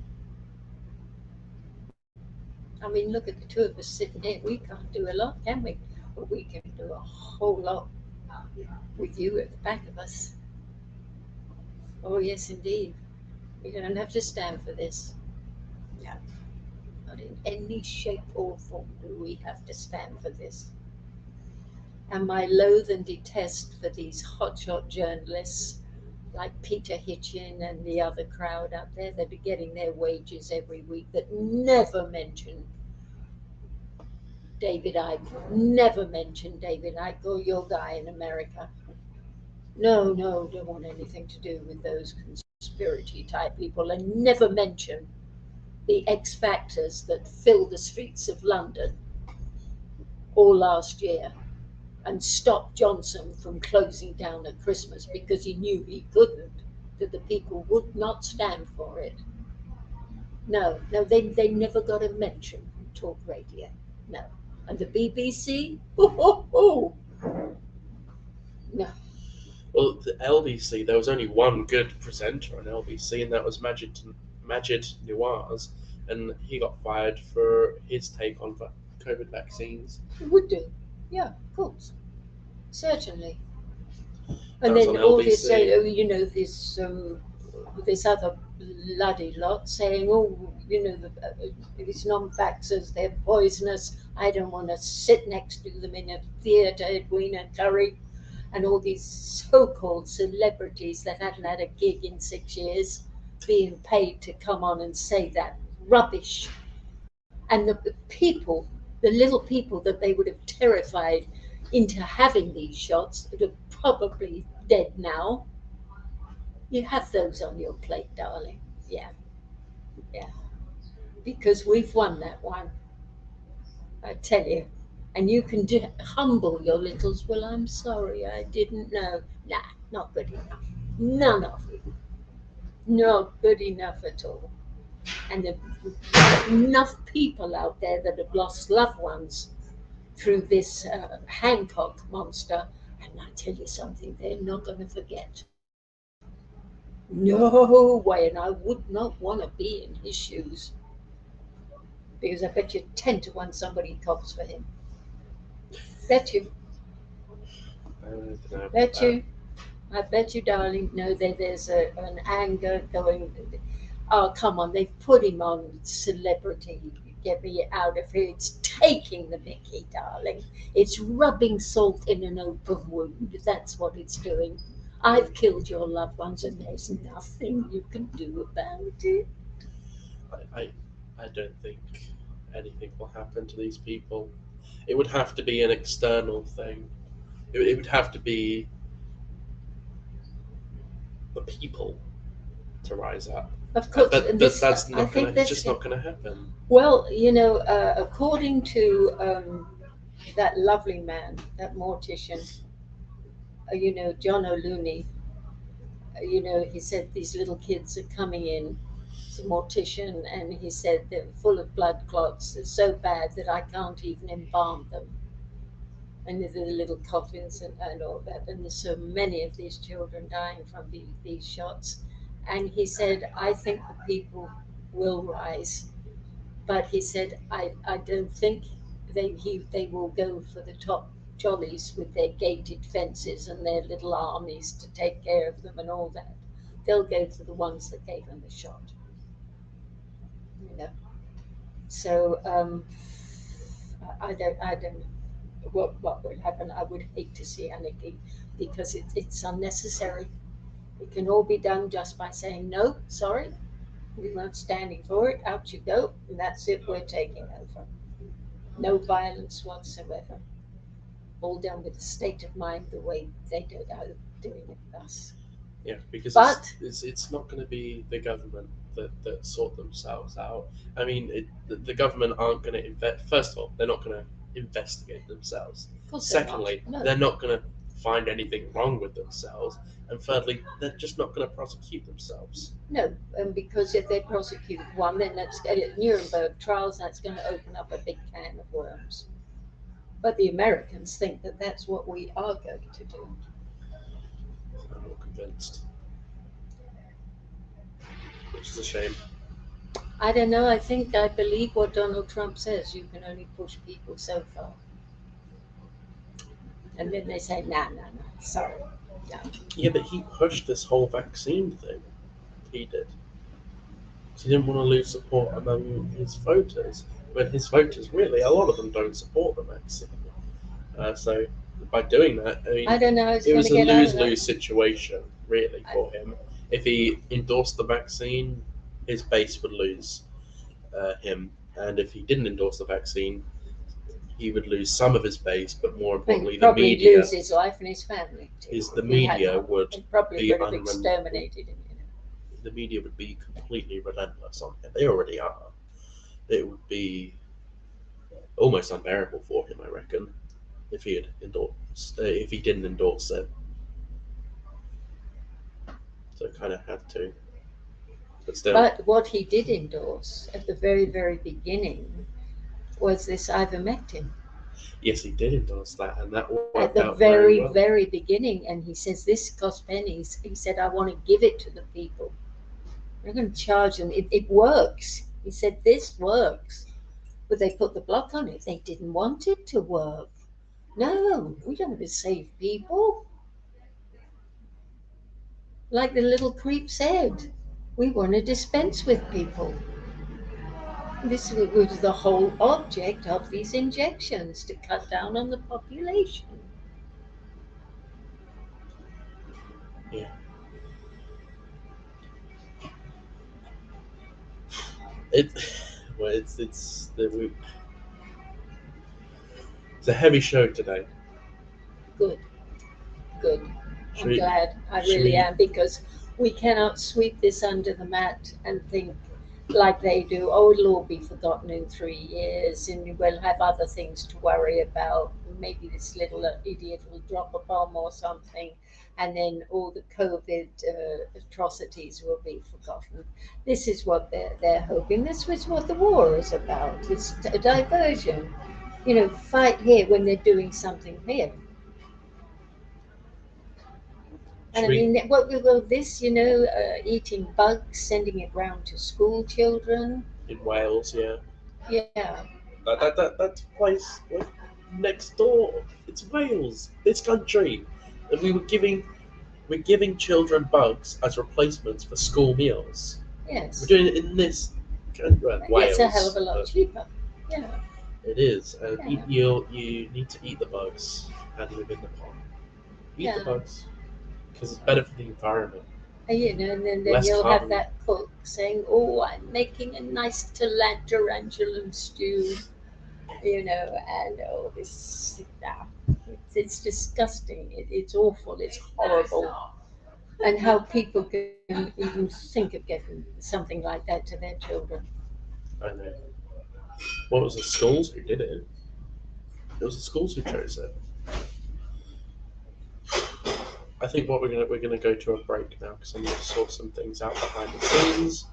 I mean, look at the two of us sitting here. We can't do a lot, can we? But we can do a whole lot with you at the back of us. Oh, yes, indeed. We don't have to stand for this. No. Not in any shape or form do we have to stand for this. And my loathe and detest for these hotshot journalists like Peter Hitchin and the other crowd out there that are getting their wages every week that never mention David Icke, never mention David Icke or your guy in America. No, don't want anything to do with those conspiracy type people and never mention the X Factors that filled the streets of London all last year and stopped Johnson from closing down at Christmas because he knew he couldn't, that the people would not stand for it. No, they never got a mention from talk radio. No. And the BBC? No. Well, the LBC, there was only one good presenter on LBC, and that was Majid Nawaz, and he got fired for his take on COVID vaccines. It would do. Yeah, of course. Certainly. That And was then on all this, LBC. this other bloody lot saying, these non-vaxxers, they're poisonous. I don't want to sit next to them in a theatre, Edwina Curry, and all these so-called celebrities that hadn't had a gig in 6 years being paid to come on and say that rubbish. And the people, the little people that they would have terrified into having these shots that are probably dead now. You have those on your plate, darling. Yeah. Because we've won that one. I tell you. And you can humble your littles. Well, I'm sorry, I didn't know. Nah, not good enough. None of you. Not good enough at all. And there are enough people out there that have lost loved ones through this Hancock monster. And I tell you something, they're not going to forget. No way, and I would not want to be in his shoes. Because I bet you 10 to 1 somebody coughs for him. Bet you. Bet you. I bet you, darling. No, there's an anger going. Oh, come on, they've put him on celebrity. Get me out of here. It's taking the mickey, darling. It's rubbing salt in an open wound. That's what it's doing. I've killed your loved ones and there's nothing you can do about it. I don't think anything will happen to these people. It would have to be an external thing. It would have to be the people to rise up. Of course, that's not going to. It's just not going to happen. Well, according to that lovely man, that mortician, John O'Looney, he said these little kids are coming in. He's a mortician, and he said they're full of blood clots. They're so bad that I can't even embalm them. And the little coffins and all that. And there's so many of these children dying from these shots. And he said, I think the people will rise. But he said, I don't think they will go for the top jollies with their gated fences and their little armies to take care of them and all that. They'll go for the ones that gave them the shot. So I don't know what will happen. I would hate to see anarchy because it's unnecessary. It can all be done just by saying, no, sorry, we weren't standing for it, out you go, and that's it, we're taking over. No violence whatsoever. All done with the state of mind the way they are doing it with us. Yeah, because it's not going to be the government that sort themselves out. I mean, the government aren't going to invest. First of all, they're not going to investigate themselves. Secondly, they're not going to find anything wrong with themselves. And thirdly, they're just not going to prosecute themselves. No, because if they prosecute one, then that's Nuremberg trials. That's going to open up a big can of worms. But the Americans think that that's what we are going to do. I'm not convinced, which is a shame. I don't know. I believe what Donald Trump says. You can only push people so far. And then they say, no, sorry. No. Yeah, but he pushed this whole vaccine thing. He did. He didn't want to lose support among his voters. When his voters, really, a lot of them don't support the vaccine. So by doing that, I don't know. It was a lose-lose situation, really, for him. If he endorsed the vaccine, his base would lose him. And if he didn't endorse the vaccine, he would lose some of his base, but more importantly, the media. He'd lose his life and his family. The media would probably be would have exterminated him. the media would be completely relentless on him. They already are. It would be almost unbearable for him, I reckon, if he had endorsed, if he didn't endorse it. So kind of had to. But still. But what he did endorse at the very, very beginning was this ivermectin. Yes, he did endorse that, and that worked At the out very very, well. very beginning, and he says this costs pennies. He said, I want to give it to the people. I'm going to charge them. It works. He said, this works. But they put the block on it. They didn't want it to work. No, we don't want to save people. Like the little creep said, we want to dispense with people. This was the whole object of these injections, to cut down on the population. Yeah. It's a heavy show today. Good. Should I'm we- glad. I should really we- am, because we cannot sweep this under the mat and think like they do, oh, it'll all be forgotten in 3 years and we'll have other things to worry about. Maybe this little idiot will drop a bomb or something, and then all the COVID atrocities will be forgotten. This is what they're hoping. This was what the war is about. It's a diversion. Fight here when they're doing something here. And I mean, well, this, eating bugs, sending it round to school children. in Wales, yeah. Yeah. That place next door. It's Wales, this country, and we're giving children bugs as replacements for school meals. Yes. We're doing it in this country, Wales. It's a hell of a lot cheaper. Yeah. It is, and Yeah. you need to eat the bugs and live in the pond. Eat Yeah. the bugs because it's better for the environment. And then Less you'll carbon. have that cook saying, "Oh, I'm making a nice tarantula stew," and oh, this, it's disgusting. It's awful. It's horrible. And how people can even think of getting something like that to their children. I know. What was the schools who did it? It was the schools who chose it. I think we're gonna go to a break now because I'm going to sort some things out behind the scenes.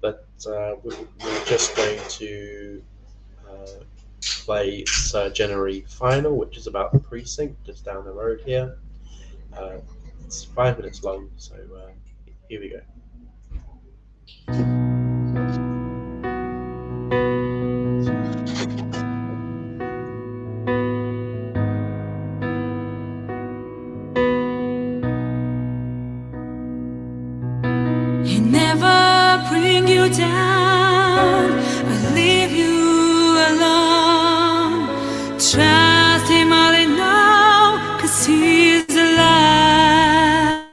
But we're just going to play Sir Genery Final, which is about the precinct just down the road here. It's 5 minutes long, so here we go. He never bring you down or leave you alone. Trust him all in all, 'cause he's the light.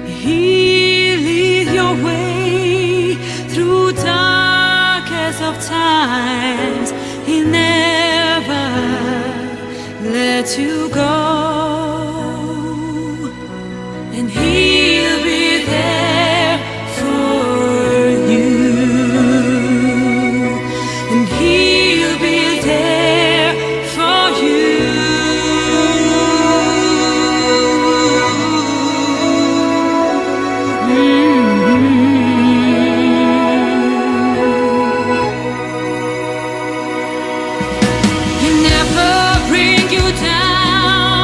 He'll lead your way through darkest of times. He'll never let you go. And he'll be there for you. And he'll be there for you. He'll never bring you down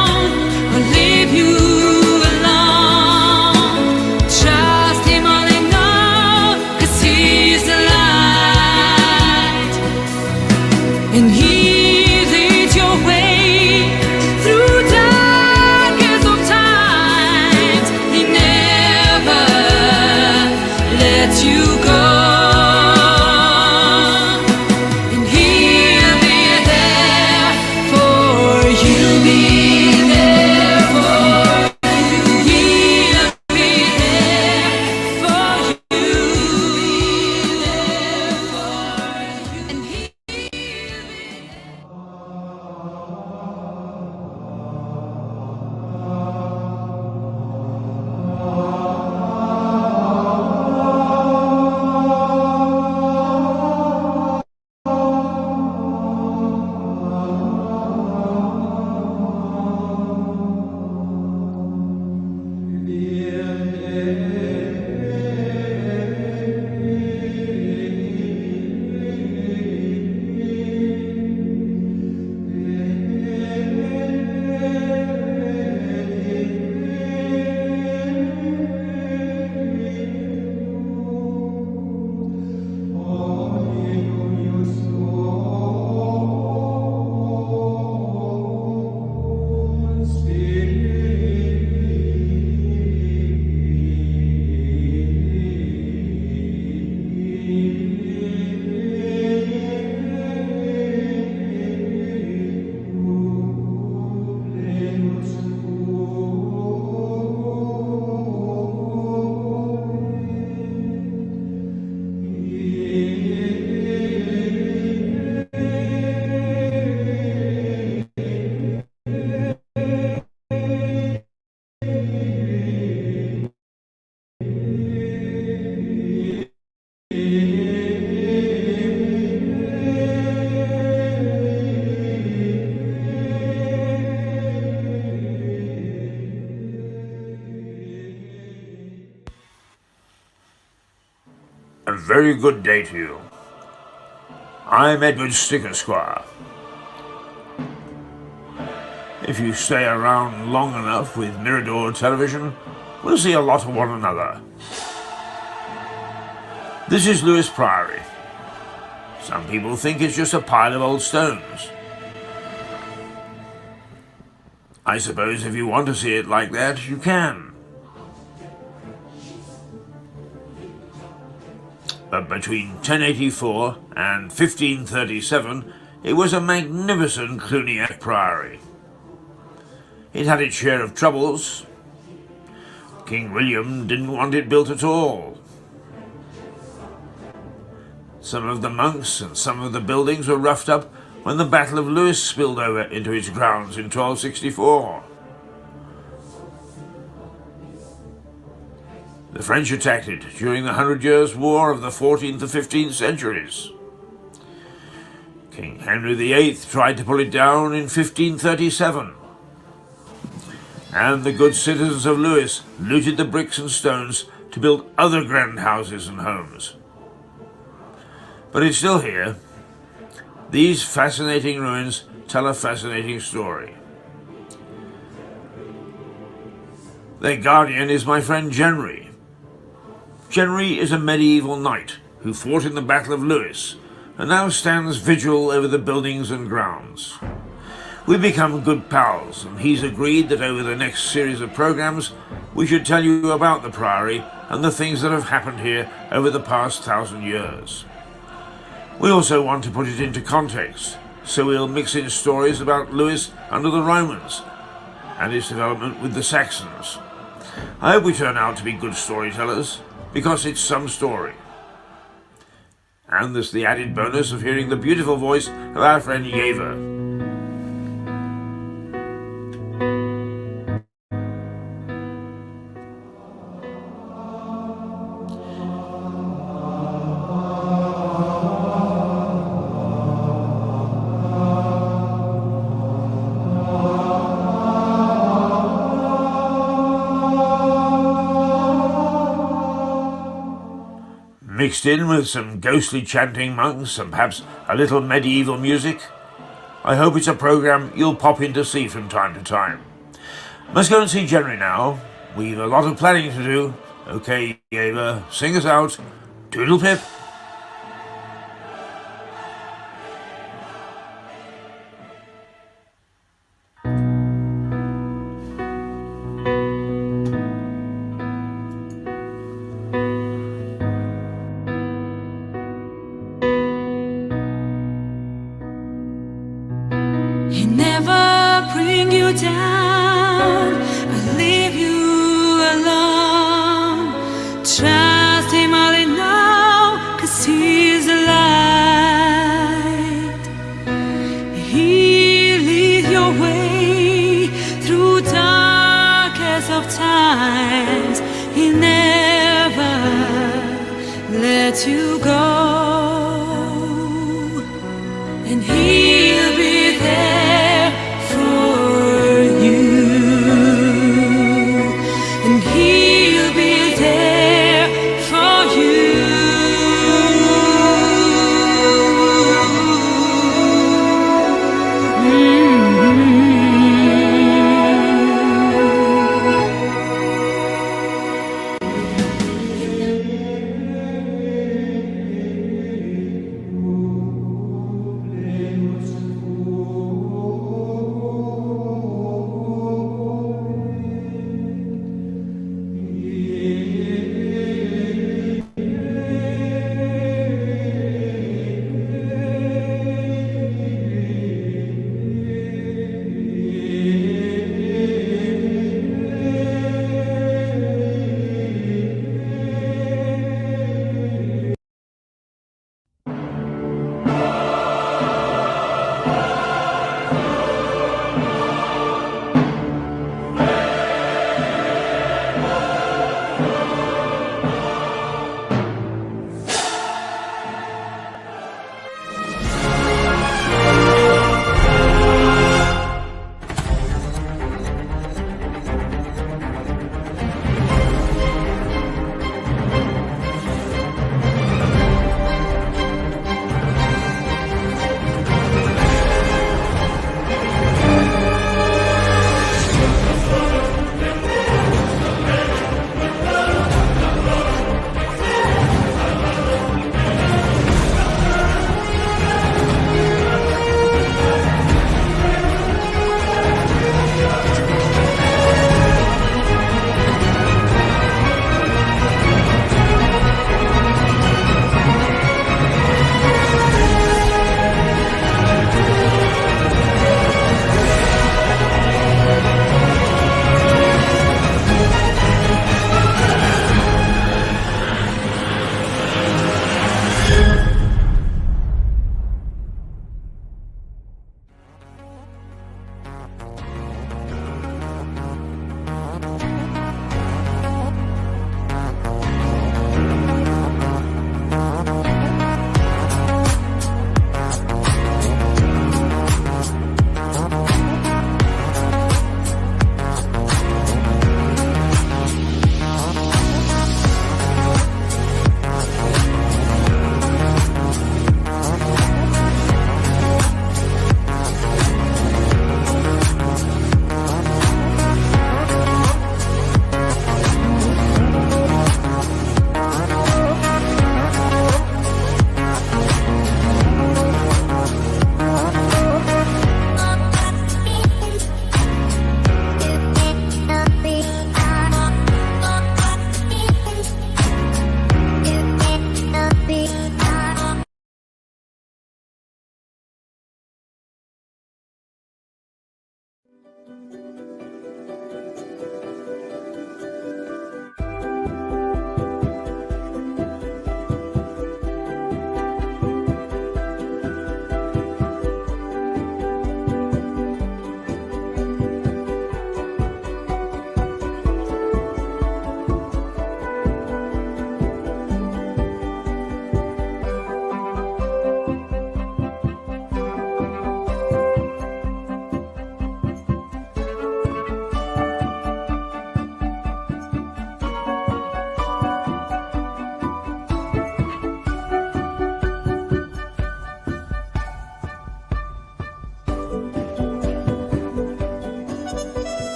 very good day to you. I'm Edward Sticker, Squire. If you stay around long enough with Mirador Television, we'll see a lot of one another. This is Lewis Priory. Some people think it's just a pile of old stones. I suppose if you want to see it like that, you can. But between 1084 and 1537, it was a magnificent Cluniac priory. It had its share of troubles. King William didn't want it built at all. Some of the monks and some of the buildings were roughed up when the Battle of Lewes spilled over into its grounds in 1264. The French attacked it during the 100 Years' War of the 14th and 15th centuries. King Henry VIII tried to pull it down in 1537. And the good citizens of Lewes looted the bricks and stones to build other grand houses and homes. But it's still here. These fascinating ruins tell a fascinating story. Their guardian is my friend Genry. Genry is a medieval knight who fought in the Battle of Lewes and now stands vigil over the buildings and grounds. We've become good pals, and he's agreed that over the next series of programs we should tell you about the Priory and the things that have happened here over the past 1,000 years. We also want to put it into context, so we'll mix in stories about Lewes under the Romans and its development with the Saxons. I hope we turn out to be good storytellers, because it's some story. And there's the added bonus of hearing the beautiful voice of our friend Yeva. Mixed in with some ghostly chanting monks and perhaps a little medieval music. I hope it's a programme you'll pop in to see from time to time. Must go and see Genry now. We've a lot of planning to do. Okay, Ava, sing us out. Toodle pip. He never bring you down or leave you alone. Trust him all in all, 'cause he's the light. He'll lead your way through darkest of times. He'll never let you go. And he'll be there for you. And he'll be there for you.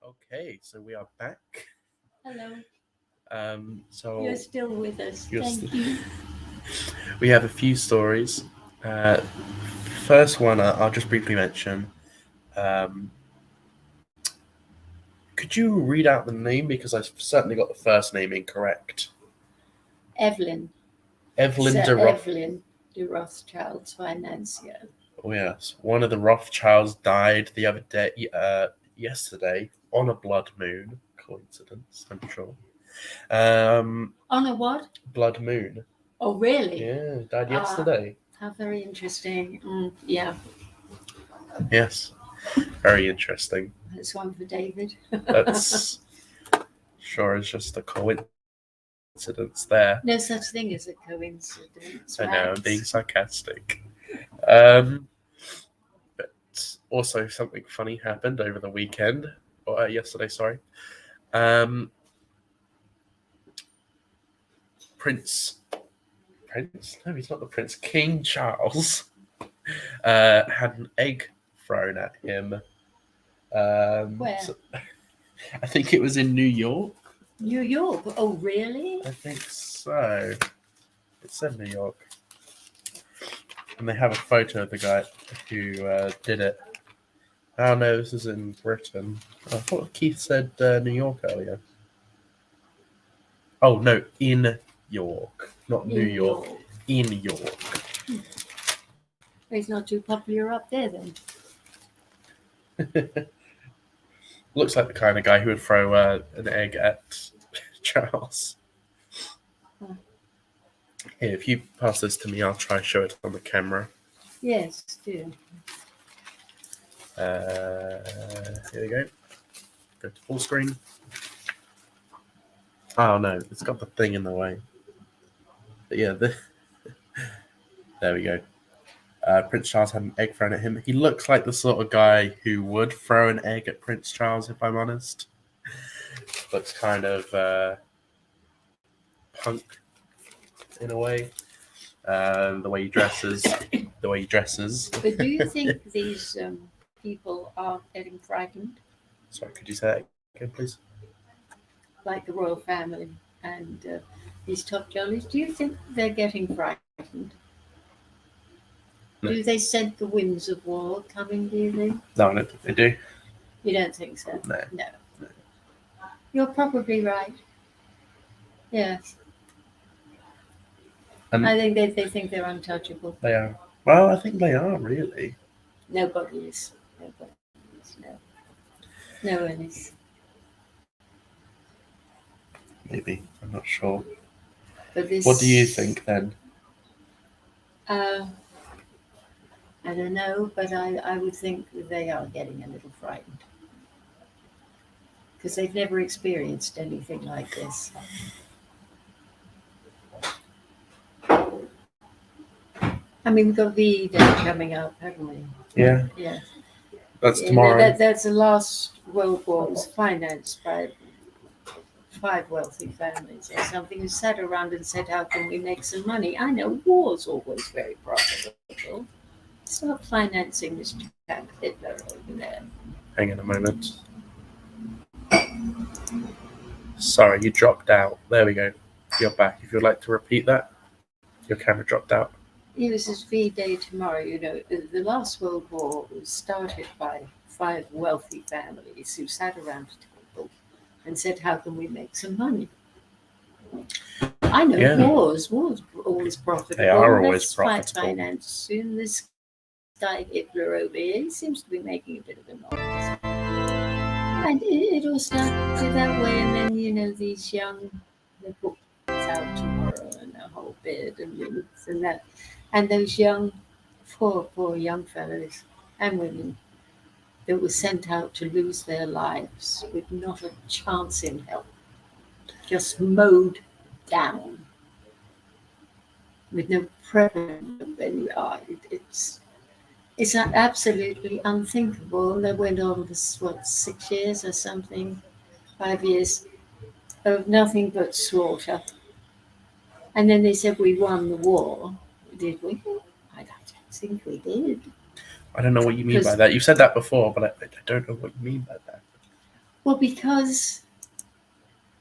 Okay, so we are back. Hello. So You're still with us. you're Thank st- you. we have a few stories. First one, I'll just briefly mention. Um, could you read out the name, because I've certainly got the first name incorrect? Evelyn. Evelyn Sir de Roth. Evelyn de Rothschild's financier. Oh yes, one of the Rothschilds died the other day, yesterday, on a blood moon. Coincidence, I'm sure. On a what? Blood moon. Oh, really? Yeah, died yesterday. How very interesting. Yeah, Yes, very interesting. that's one for David. That's sure is just a coincidence there. No such thing as a coincidence. I know, I'm Right? being sarcastic. But also something funny happened over the weekend, or yesterday, sorry. Prince? No, he's not the Prince. King Charles had an egg thrown at him. Where? I think it was in New York. New York. Oh, really? I think so. It said New York. And they have a photo of the guy who did it. Oh no, this is in Britain. I thought Keith said New York earlier. Oh no, in York, not New York. In York. He's not too popular up there then. Looks like the kind of guy who would throw an egg at Charles. Huh. Here, if you pass this to me, I'll try to show it on the camera. Yes, do. Here we go. Go to full screen. Oh no, it's got the thing in the way. But yeah, there we go. Prince Charles had an egg thrown at him. He looks like the sort of guy who would throw an egg at Prince Charles, if I'm honest. Looks kind of punk in a way. The way he dresses. But do you think these people are getting frightened, Sorry, could you say that again, please? like the royal family and these top jollies? Do you think they're getting frightened? No. Do they scent the winds of war coming, do you think? No, I don't think they do. You don't think so? No. No. You're probably right. Yes. And I think they think they're untouchable. they are. Well, I think they are, really. Nobody is. Nobody is. No. No one is. Maybe. I'm not sure. But this, What do you think, then? I don't know, but I would think that they are getting a little frightened. Because they've never experienced anything like this. I mean, we've got VE Day coming up, haven't we? Yeah. Yeah. That's tomorrow. That's the last World War was financed by 5 wealthy families or something who sat around and said, how can we make some money? I know war's always very profitable. Stop financing this chap Hitler over there. Hang on a moment. Sorry, you dropped out. There we go. You're back. If you'd like to repeat that, your camera dropped out. It was this VE Day tomorrow. You know, the last World War was started by 5 wealthy families who sat around a table and said, how can we make some money? I know wars always profitable. They are always Let's profitable. finance soon. This guy Hitler over here, he seems to be making a bit of a noise. And it all started that way, and then, you know, these young, they put out tomorrow and a whole bit and minutes and that. And those young, poor young fellows and women that were sent out to lose their lives with not a chance in hell, just mowed down with no preference of any art. It's absolutely unthinkable. And they went on for 6 years or something, 5 years of nothing but slaughter. And then they said we won the war. Did we? I don't think we did. I don't know what you mean by that. You've said that before, but I don't know what you mean by that. Well, because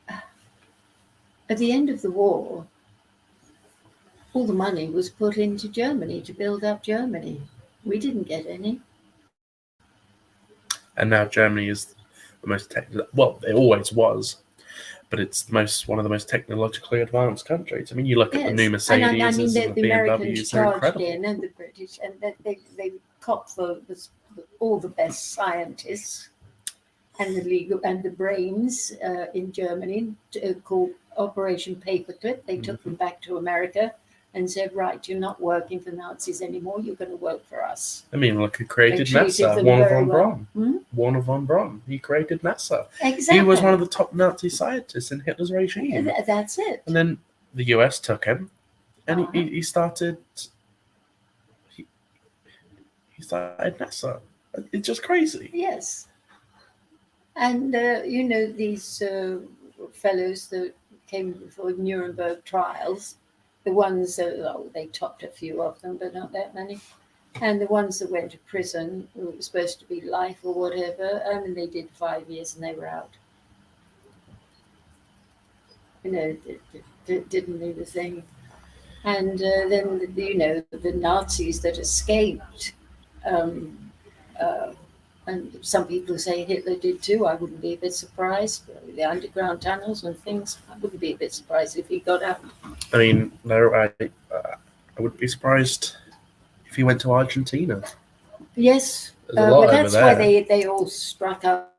at the end of the war, all the money was put into Germany to build up Germany. We didn't get any. And now Germany is the most well, it always was, but it's one of the most technologically advanced countries. I mean, you look at the new Mercedes and I mean and the Americans BMWs, they're charged incredible. in, and the British, and they copped all the best scientists and the legal and the brains in Germany, called Operation Paperclip. They took them back to America and said, "Right, you're not working for Nazis anymore. You're going to work for us." I mean, look who created They treated NASA. them Warner very von well. Braun. Hmm? Warner von Braun. He created NASA. Exactly. He was one of the top Nazi scientists in Hitler's regime. That's it. And then the US took him, and he started. He started NASA. It's just crazy. Yes. And these fellows that came before Nuremberg trials, the ones that they topped a few of them, but not that many. And the ones that went to prison, who were supposed to be life or whatever, I mean, they did 5 years and they were out. Didn't do the thing. And then, the Nazis that escaped, and some people say Hitler did too. I wouldn't be a bit surprised. The underground tunnels and things, I wouldn't be a bit surprised if he got out. I mean, no, I wouldn't be surprised if he went to Argentina. Yes, but that's why they all struck up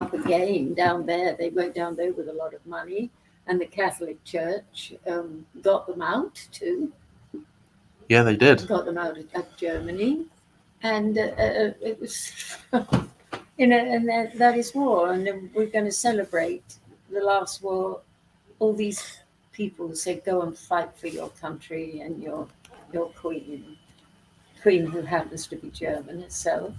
again down there. They went down there with a lot of money, and the Catholic Church got them out too. Yeah, they did. Got them out of Germany. And it was, and that is war. And then we're going to celebrate the last war. All these people said, go and fight for your country and your queen who happens to be German herself.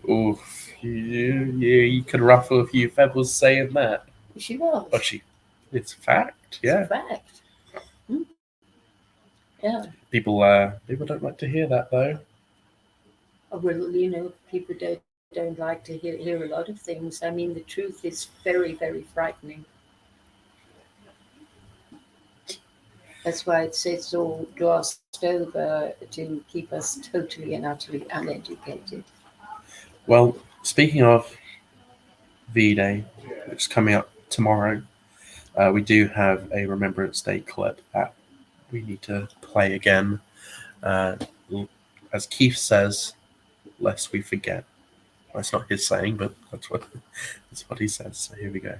Oh, you could ruffle a few feathers saying that. She was. But it's a fact, yeah. It's a fact. Yeah. People don't like to hear that, though. Well, people don't like to hear a lot of things. I mean, the truth is very, very frightening. That's why it's all glossed over to keep us totally and utterly uneducated. Well, speaking of V-Day, which is coming up tomorrow, we do have a Remembrance Day clip that we need to play again. As Keith says, lest we forget. Well, it's not his saying, but that's what he says. So here we go.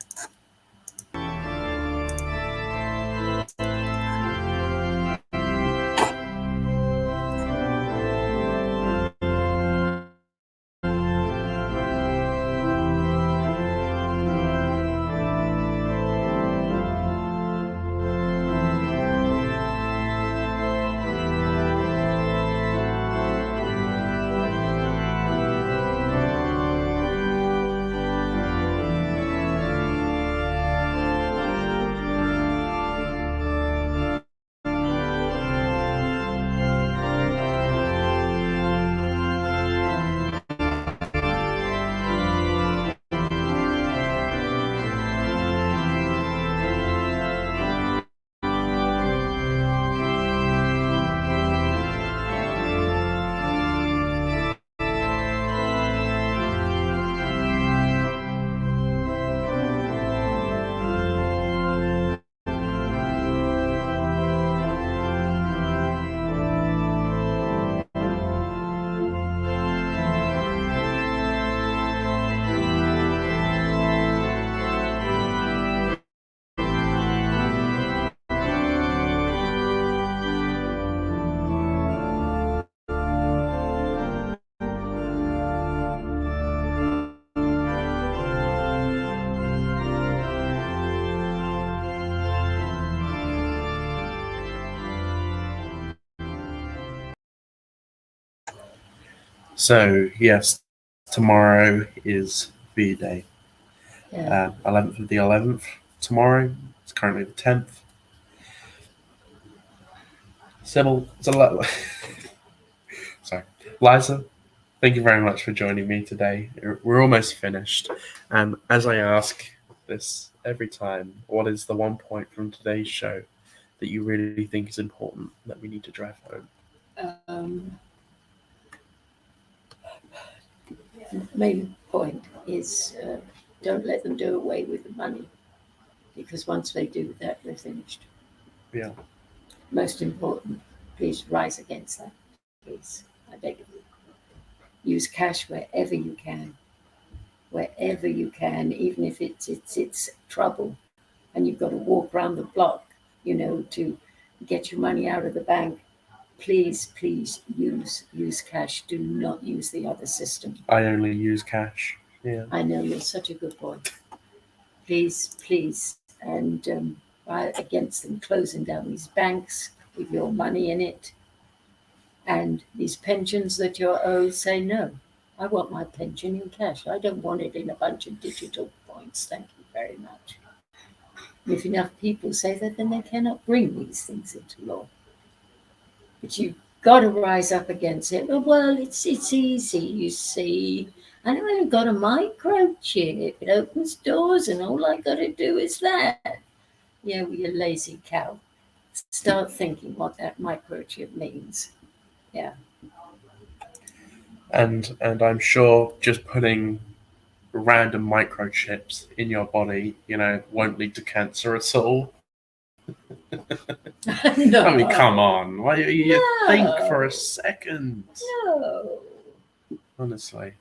So, yes, tomorrow is V-Day. Yeah. 11th of the 11th tomorrow. It's currently the 10th. Sybil, it's a lot. Sorry. Liza, Thank you very much for joining me today. We're almost finished. And as I ask this every time, what is the one point from today's show that you really think is important that we need to drive home? The main point is don't let them do away with the money, because once they do that, we're finished. Yeah. Most important, please rise against that. Please, I beg of you. Use cash wherever you can. Wherever you can, even if it's trouble and you've got to walk around the block, to get your money out of the bank. Please use cash. Do not use the other system. I only use cash. Yeah. I know, you're such a good boy. Please, and against them closing down these banks with your money in it, and these pensions that you're owed. Say no. I want my pension in cash. I don't want it in a bunch of digital points. Thank you very much. If enough people say that, then they cannot bring these things into law. But you've got to rise up against it. Well, it's easy, you see. I know I've got a microchip. It opens doors, and all I got to do is that. Yeah, well, you lazy cow. Start thinking what that microchip means. Yeah. And I'm sure just putting random microchips in your body, won't lead to cancer at all. No. I mean, come on. Why you think for a second? No. Honestly.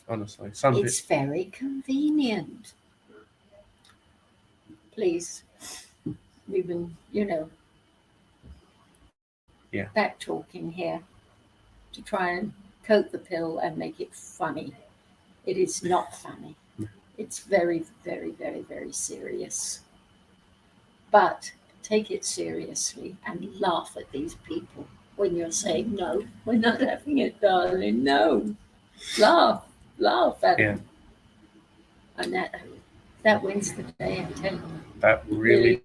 It's very convenient. Please. We've been, back talking here to try and coat the pill and make it funny. It is not funny. It's very, very, very, very serious. But take it seriously and laugh at these people when you're saying, no, we're not having it, darling. No. Laugh at them. And that wins the day, I'm telling you. That really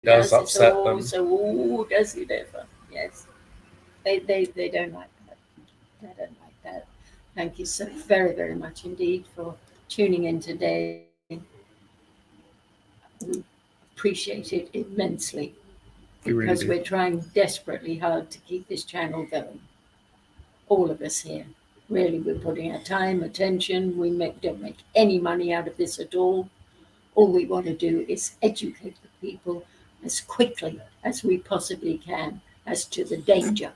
does upset them. So, does it ever? Yes. They don't like that. They don't like that. Thank you so very, very much indeed for tuning in today. We appreciate it immensely, because we're trying desperately hard to keep this channel going. All of us here. Really, we're putting our time, attention. We don't make any money out of this at all. All we want to do is educate the people as quickly as we possibly can as to the danger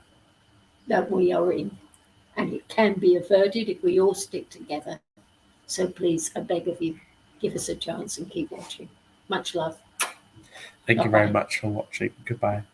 that we are in. And it can be averted if we all stick together. So please, I beg of you, give us a chance and keep watching. Much love. Thank you very much for watching. Goodbye.